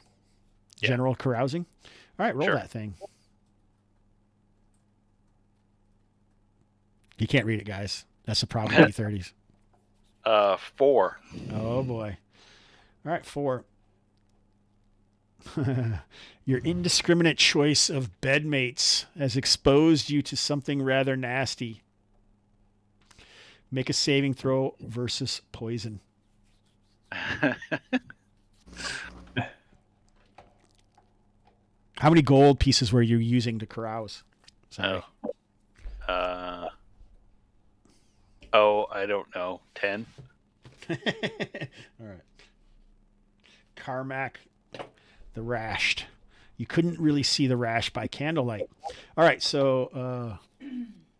Yeah. General carousing. All right, roll Sure. that thing. You can't read it, guys. That's the problem with D30s. 4. Oh boy. All right, 4. Your indiscriminate choice of bedmates has exposed you to something rather nasty. Make a saving throw versus poison. How many gold pieces were you using to carouse? Sorry. I don't know. 10. All right. Carmack, the rashed. You couldn't really see the rash by candlelight. All right, so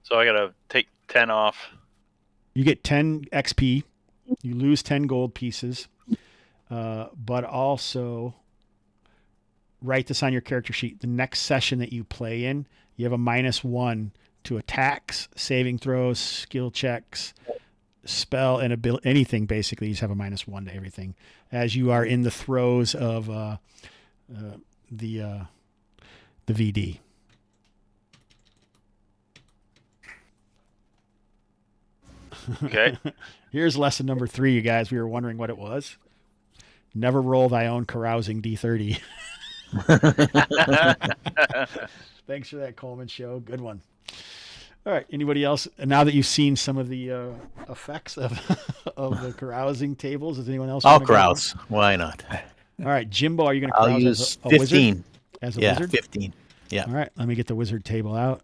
So I gotta take 10 off. you get 10 XP. You lose 10 gold pieces, but also write this on your character sheet. The next session that you play in, you have a -1 to attacks, saving throws, skill checks, spell, and ability. Anything basically, you just have a -1 to everything as you are in the throes of the VD. Okay. Here's lesson number 3, you guys. We were wondering what it was. Never roll thy own carousing D30. Thanks for that, Coleman Show. Good one. All right. Anybody else? Now that you've seen some of the effects of of the carousing tables, does anyone else? I'll wanna go? carouse. Why not? All right, Jimbo, are you going to I'll carouse use as a 15. wizard? As a Yeah, wizard? 15. Yeah. All right. Let me get the wizard table out.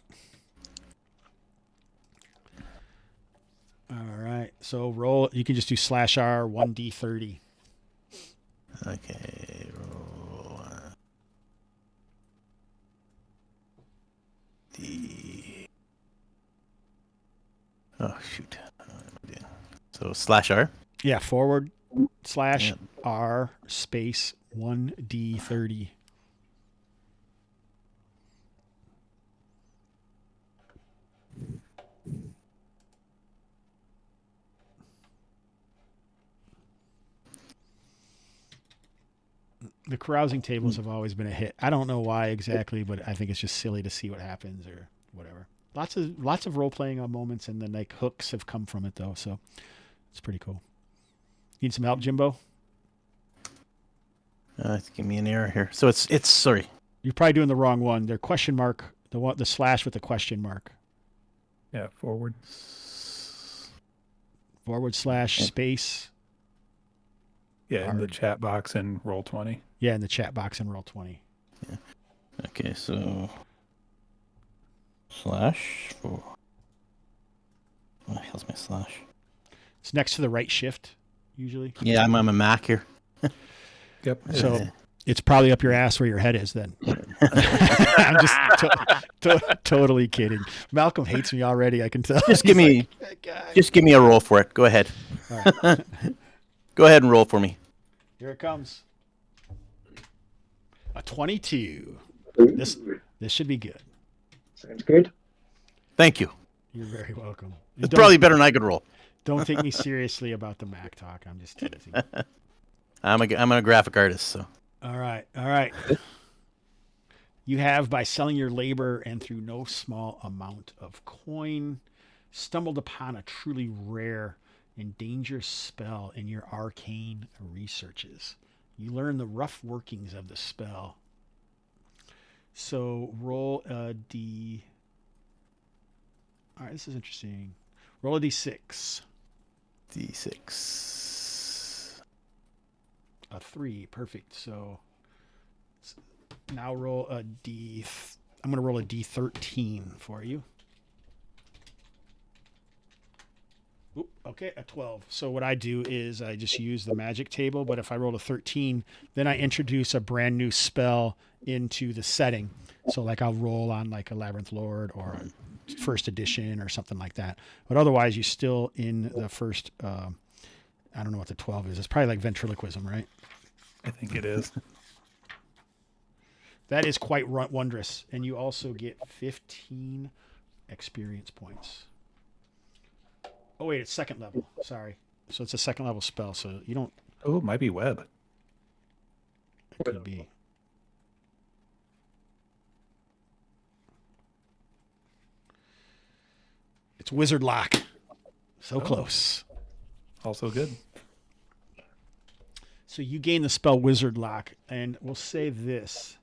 All right. So roll. You can just do /R 1d30. Okay. Roll D. Oh shoot. What am I doing? So /R. Yeah. /R space 1d30. The carousing tables have always been a hit. I don't know why exactly, but I think it's just silly to see what happens or whatever. Lots of role playing moments, and then like hooks have come from it though, so it's pretty cool. Need some help, Jimbo? Give me an error here. So it's sorry. You're probably doing the wrong one. They're question mark. The slash with the question mark. Yeah, forward. / space. Yeah, in the Hard. chat box and roll 20. Yeah, in the chat box and roll 20. Okay, so slash for what the hell's my slash? It's next to the right shift, usually. Yeah, I'm on a Mac here. Yep. So it's probably up your ass where your head is then. I'm just totally kidding. Malcolm hates me already, I can tell. Just give me a roll for it. Go ahead. All right, Go ahead and roll for me. here it comes. A 22. This should be good. Sounds good. Thank you. You're very welcome. It's probably better than I could roll. Don't take me seriously about the Mac talk. I'm just teasing. I'm a graphic artist, so. All right. You have, by selling your labor and through no small amount of coin, stumbled upon a truly rare and dangerous spell in your arcane researches. You learn the rough workings of the spell. So roll a D. All right, this is interesting. Roll a D6. D6. A 3. Perfect. So now roll a D. I'm going to roll a D13 for you. Oop, okay, a 12. So what I do is I just use the magic table, but if I roll a 13, then I introduce a brand new spell into the setting. So like I'll roll on like a Labyrinth Lord or a first edition or something like that. But otherwise, you're still in the first. I don't know what the 12 is. It's probably like ventriloquism, right? I think it is. That is quite wondrous, and you also get 15 experience points. Oh wait, it's second level. Sorry. So it's a second level spell. So you don't. Oh, it might be web. It could be. It's Wizard Lock. So close. Also good. So you gain the spell Wizard Lock, and we'll say this.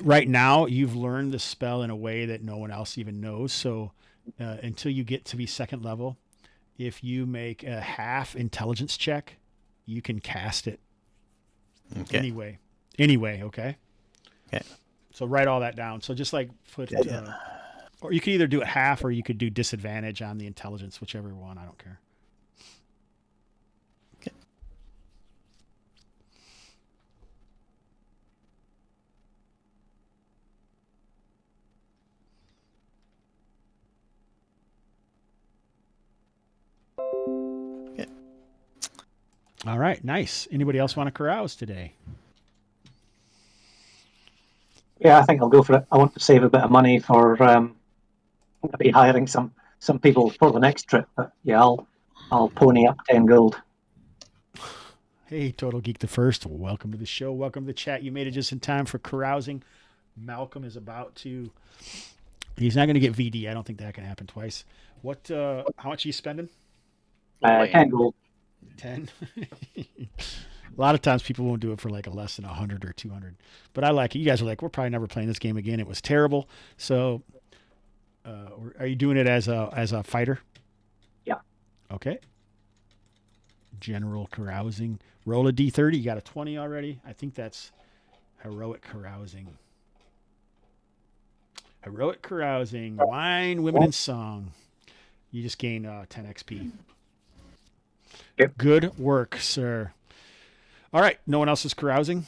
Right now, you've learned the spell in a way that no one else even knows. So until you get to be second level, if you make a half intelligence check, you can cast it. Okay. Anyway, okay? Okay. So write all that down. So just like put, or you could either do it half or you could do disadvantage on the intelligence, whichever one. I don't care. Okay. All right, nice. Anybody else want to carouse today? Yeah, I think I'll go for it. I want to save a bit of money for maybe hiring some people for the next trip. But yeah, I'll pony up 10 gold. Hey, Total Geek the First. Welcome to the show. Welcome to the chat. You made it just in time for carousing. Malcolm is about to. He's not going to get VD. I don't think that can happen twice. What? How much are you spending? 10 gold. 10. A lot of times people won't do it for like a less than 100 or 200. But I like it. You guys are like, we're probably never playing this game again. It was terrible. So, are you doing it as a fighter? Yeah. Okay. General carousing. Roll a d30. You got a 20 already. I think that's heroic carousing. Heroic carousing. Wine, women, and song. You just gain 10 XP. Yep. Good work, sir. All right. No one else is carousing?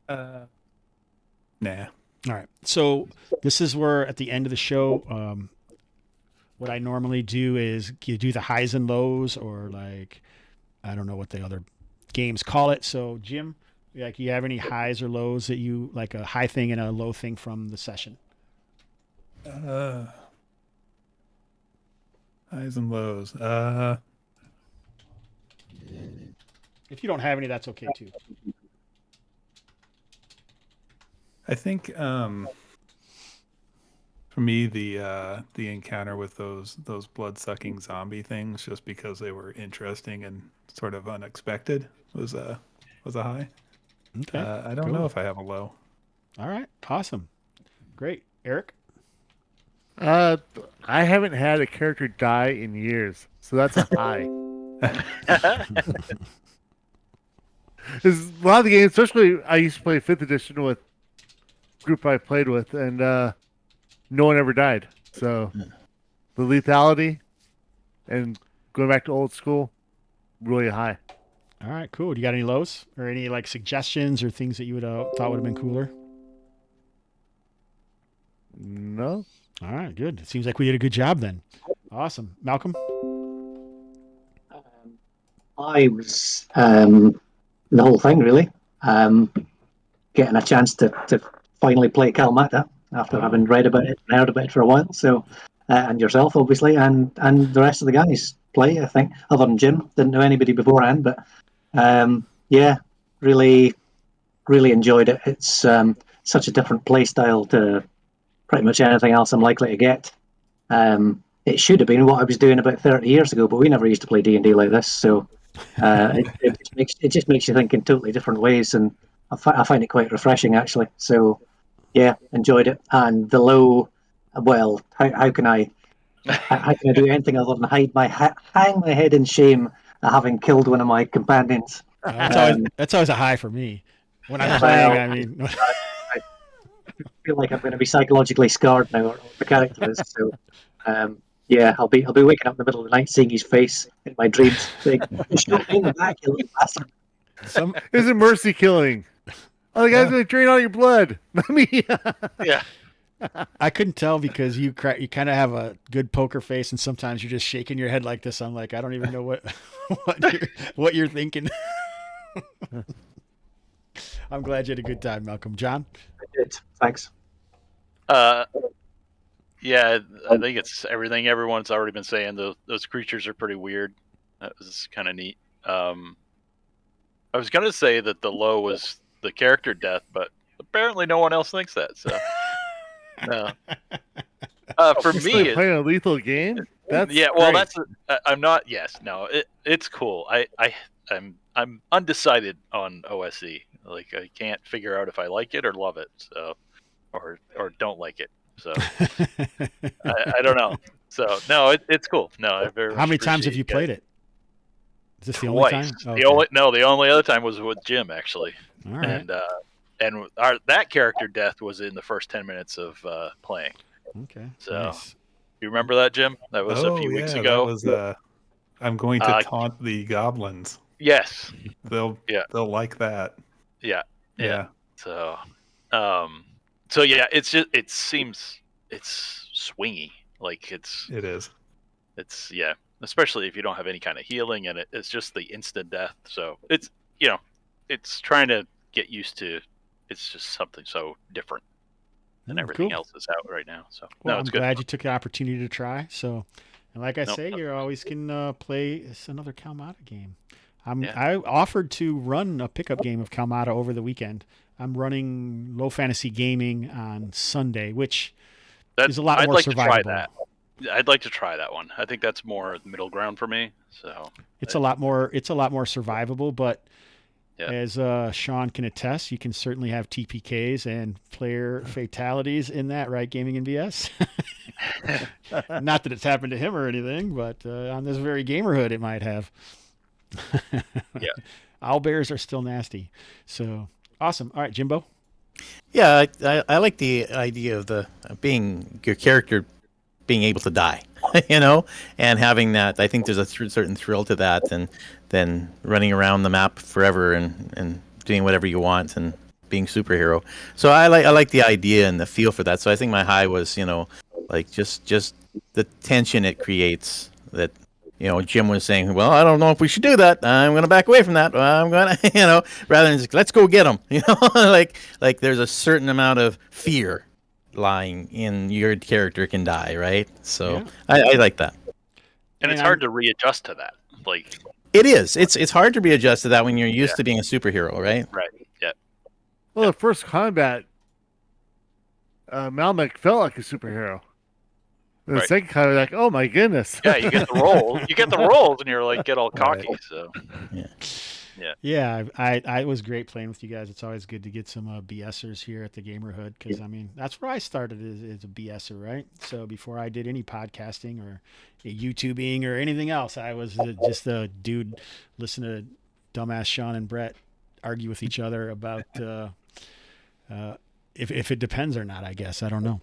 Nah. All right. So this is where at the end of the show, what I normally do is you do the highs and lows, or like, I don't know what the other games call it. So Jim, like, you have any highs or lows that you like, a high thing and a low thing from the session? Highs and lows. If you don't have any, that's okay too. I think for me the encounter with those blood-sucking zombie things, just because they were interesting and sort of unexpected, was a high. Okay. I don't know if I have a low. All right. Awesome. Great. Eric? I haven't had a character die in years, so that's a high. There's a lot of the games, especially I used to play 5th edition with a group I played with, and no one ever died. So the lethality and going back to old school, really high. All right, cool. Do you got any lows or any like suggestions or things that you would thought would have been cooler? No. All right, good. It seems like we did a good job then. Awesome. Malcolm? I was the whole thing really. Getting a chance to finally play Kalmatta after having read about it and heard about it for a while. So, and yourself obviously, and the rest of the guys play. I think, other than Jim, didn't know anybody beforehand, but yeah, really enjoyed it. It's such a different play style to pretty much anything else I'm likely to get. It should have been what I was doing about 30 years ago, but we never used to play D&D like this. So it just makes you think in totally different ways, and I find it quite refreshing actually. So yeah, enjoyed it. And the low, well, how can I do anything other than hang my head in shame at having killed one of my companions? That's always a high for me when I'm playing. I mean, I feel like I'm going to be psychologically scarred now, or the character is. So yeah, I'll be waking up in the middle of the night seeing his face in my dreams, saying, "You shot me in the back, you little bastard." Some It's a mercy killing. Oh, the guy's gonna drain all your blood. Let me. Yeah. I couldn't tell because you kind of have a good poker face, and sometimes you're just shaking your head like this. I'm like, I don't even know what what you're thinking. I'm glad you had a good time, Malcolm. John? I did. Thanks. Uh, yeah, I think it's everything everyone's already been saying. Those creatures are pretty weird. That was kind of neat. I was gonna say that the low was the character death, but apparently no one else thinks that. So, no. For You're me, still playing a lethal game. That's yeah. Well, great. I'm not. Yes, no. It's cool. I'm undecided on OSE. Like I can't figure out if I like it or love it. So, or don't like it. So I don't know. So no, it's cool. No, I very How much many times have appreciate you guys. played it? Is this the only Twice. time? The only other time was with Jim actually, All right. and that character death was in the first 10 minutes of playing. Okay. So Nice. you remember that, Jim? That was a few weeks ago. That was I'm going to taunt the goblins. Yes. They'll Yeah. they'll like that. Yeah. Yeah. So, so yeah, it seems it's swingy. Like It is. it's yeah, especially if you don't have any kind of healing, and it's just the instant death. So it's it's trying to get used to. It's just something so different than everything Cool. else that's out right now. So Well, no, I'm it's good. glad you took the opportunity to try. So, and like I Nope. say, you always can play another Kalmatta game. Yeah. I offered to run a pickup game of Kalmatta over the weekend. I'm running Low Fantasy Gaming on Sunday, which is a lot I'd more like to try survivable. that. I'd like to try that one. I think that's more middle ground for me. So It's a lot more survivable, but Yeah. as Sean can attest, you can certainly have TPKs and player fatalities in that, right? Gaming and BS. Not that it's happened to him or anything, but on this very gamerhood, it might have. Yeah. Owlbears are still nasty. So awesome. All right, Jimbo. Yeah, I like the idea of the being your character being able to die, and having that. I think there's a certain thrill to that, and then running around the map forever and doing whatever you want and being superhero. So I like the idea and the feel for that. So I think my high was like just the tension it creates. That Jim was saying, well, I don't know if we should do that. I'm going to back away from that. I'm going to, rather than just, let's go get them. Like there's a certain amount of fear lying in your character can die, right? So Yeah. I like that. And it's hard to readjust to that. Like It is. It's hard to readjust to that when you're used to being a superhero, right? right. Yeah. Well, the first combat, Malmec felt like a superhero. The Right. second combat, like, oh my goodness. Yeah, you get the rolls. You get the rolls, and you're like, get all cocky. So Yeah, I it was great playing with you guys. It's always good to get some BSers here at the Gamerhood because I mean that's where I started as a BSer, right? So before I did any podcasting or YouTubing or anything else, I was just a dude listening to dumbass Sean and Brett argue with each other about if it depends or not. I guess I don't know.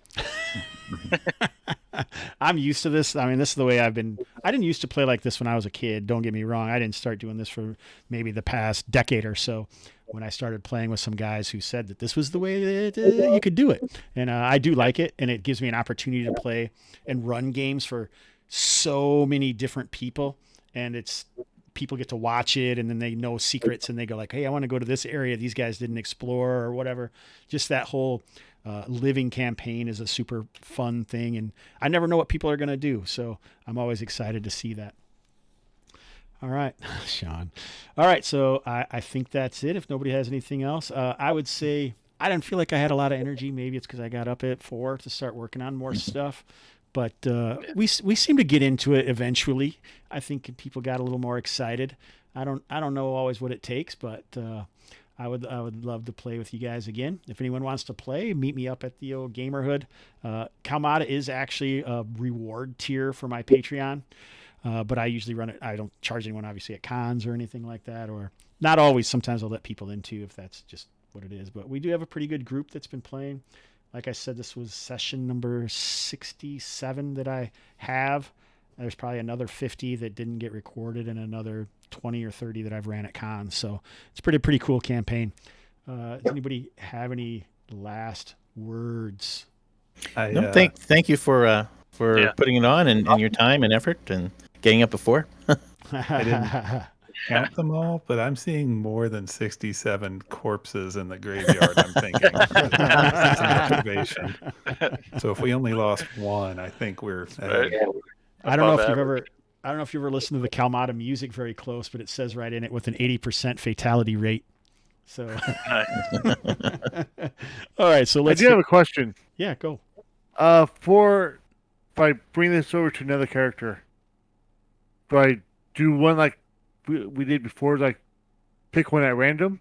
I'm used to this. I mean, this is the way I've been. I didn't used to play like this when I was a kid. Don't get me wrong. I didn't start doing this for maybe the past decade or so when I started playing with some guys who said that this was the way that you could do it. And I do like it. And it gives me an opportunity to play and run games for so many different people. And people get to watch it and then they know secrets and they go like, hey, I want to go to this area these guys didn't explore or whatever. Just that whole living campaign is a super fun thing, and I never know what people are going to do, so I'm always excited to see that. All right, Sean. All right, so I think that's it. If nobody has anything else, I would say I didn't feel like I had a lot of energy. Maybe it's because I got up at 4 to start working on more stuff, but we seem to get into it eventually. I think people got a little more excited. I don't know always what it takes, but I would love to play with you guys again. If anyone wants to play, meet me up at the old Gamerhood. Kalmatta is actually a reward tier for my Patreon, but I usually run it. I don't charge anyone, obviously, at cons or anything like that, or not always. Sometimes I'll let people in too if that's just what it is. But we do have a pretty good group that's been playing. Like I said, this was session number 67 that I have. There's probably another 50 that didn't get recorded and another 20 or 30 that I've ran at cons. So it's pretty cool campaign. Does anybody have any last words? No, thank you for putting it on and your time and effort and getting up before. I didn't count them all, but I'm seeing more than 67 corpses in the graveyard. I'm thinking this is motivation. So if we only lost one, I think we're ahead. I don't know if you ever listened to the Kalmatta music very close, but it says right in it with an 80% fatality rate. So, all right. So I do have a question. Yeah, go. If I bring this over to another character, do I do one like we did before, like pick one at random,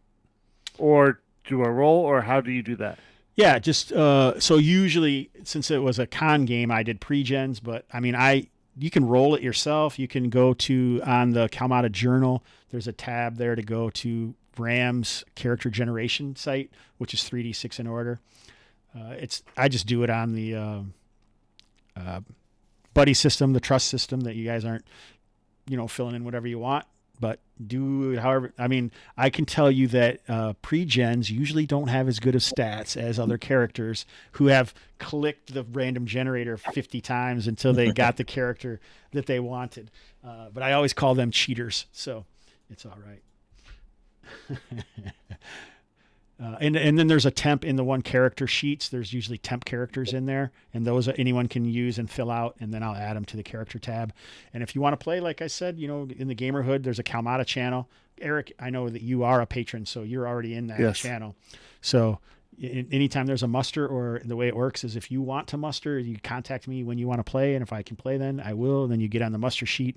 or do a roll, or how do you do that? Yeah, just so usually since it was a con game, I did pregens, but I mean, you can roll it yourself. You can go to on the Kalmatta Journal. There's a tab there to go to Ram's character generation site, which is 3d6 in order. I just do it on the buddy system, the trust system that you guys aren't, filling in whatever you want, but do it however. I mean, I can tell you that pregens usually don't have as good of stats as other characters who have clicked the random generator 50 times until they got the character that they wanted. But I always call them cheaters, so it's all right. And then there's a temp in the one character sheets. There's usually temp characters in there, and those anyone can use and fill out, and then I'll add them to the character tab. And if you want to play, like I said, in the Gamerhood, there's a Kalmatta channel. Eric, I know that you are a patron, so you're already in that channel. So anytime there's a muster, or the way it works is if you want to muster, you contact me when you want to play, and if I can play, then I will. And then you get on the muster sheet,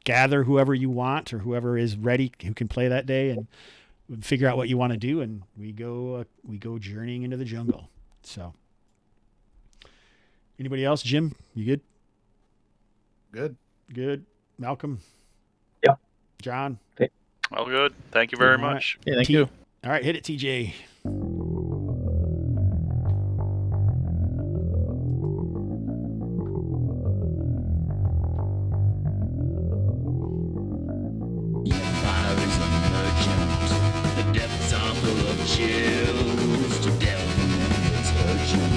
gather whoever you want or whoever is ready who can play that day, and figure out what you want to do, and we go journeying into the jungle. So anybody else? Jim, you good? Good. Malcolm? Yeah. John? All good. Thank you very much. Yeah, thank you. All right, hit it, TJ. Chills to death it's urgent,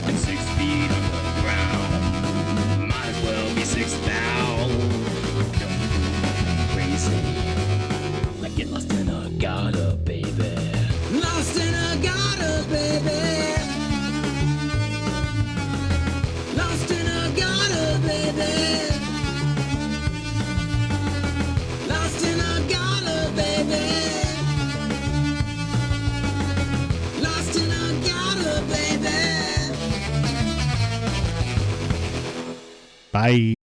and 6 feet underground might as well be 6,000. Crazy, like get lost in a gutter, baby. Lost in a gutter, baby. Lost in a gutter, baby. Lost in a gutter, baby. Lost in a gutter, baby. Bye.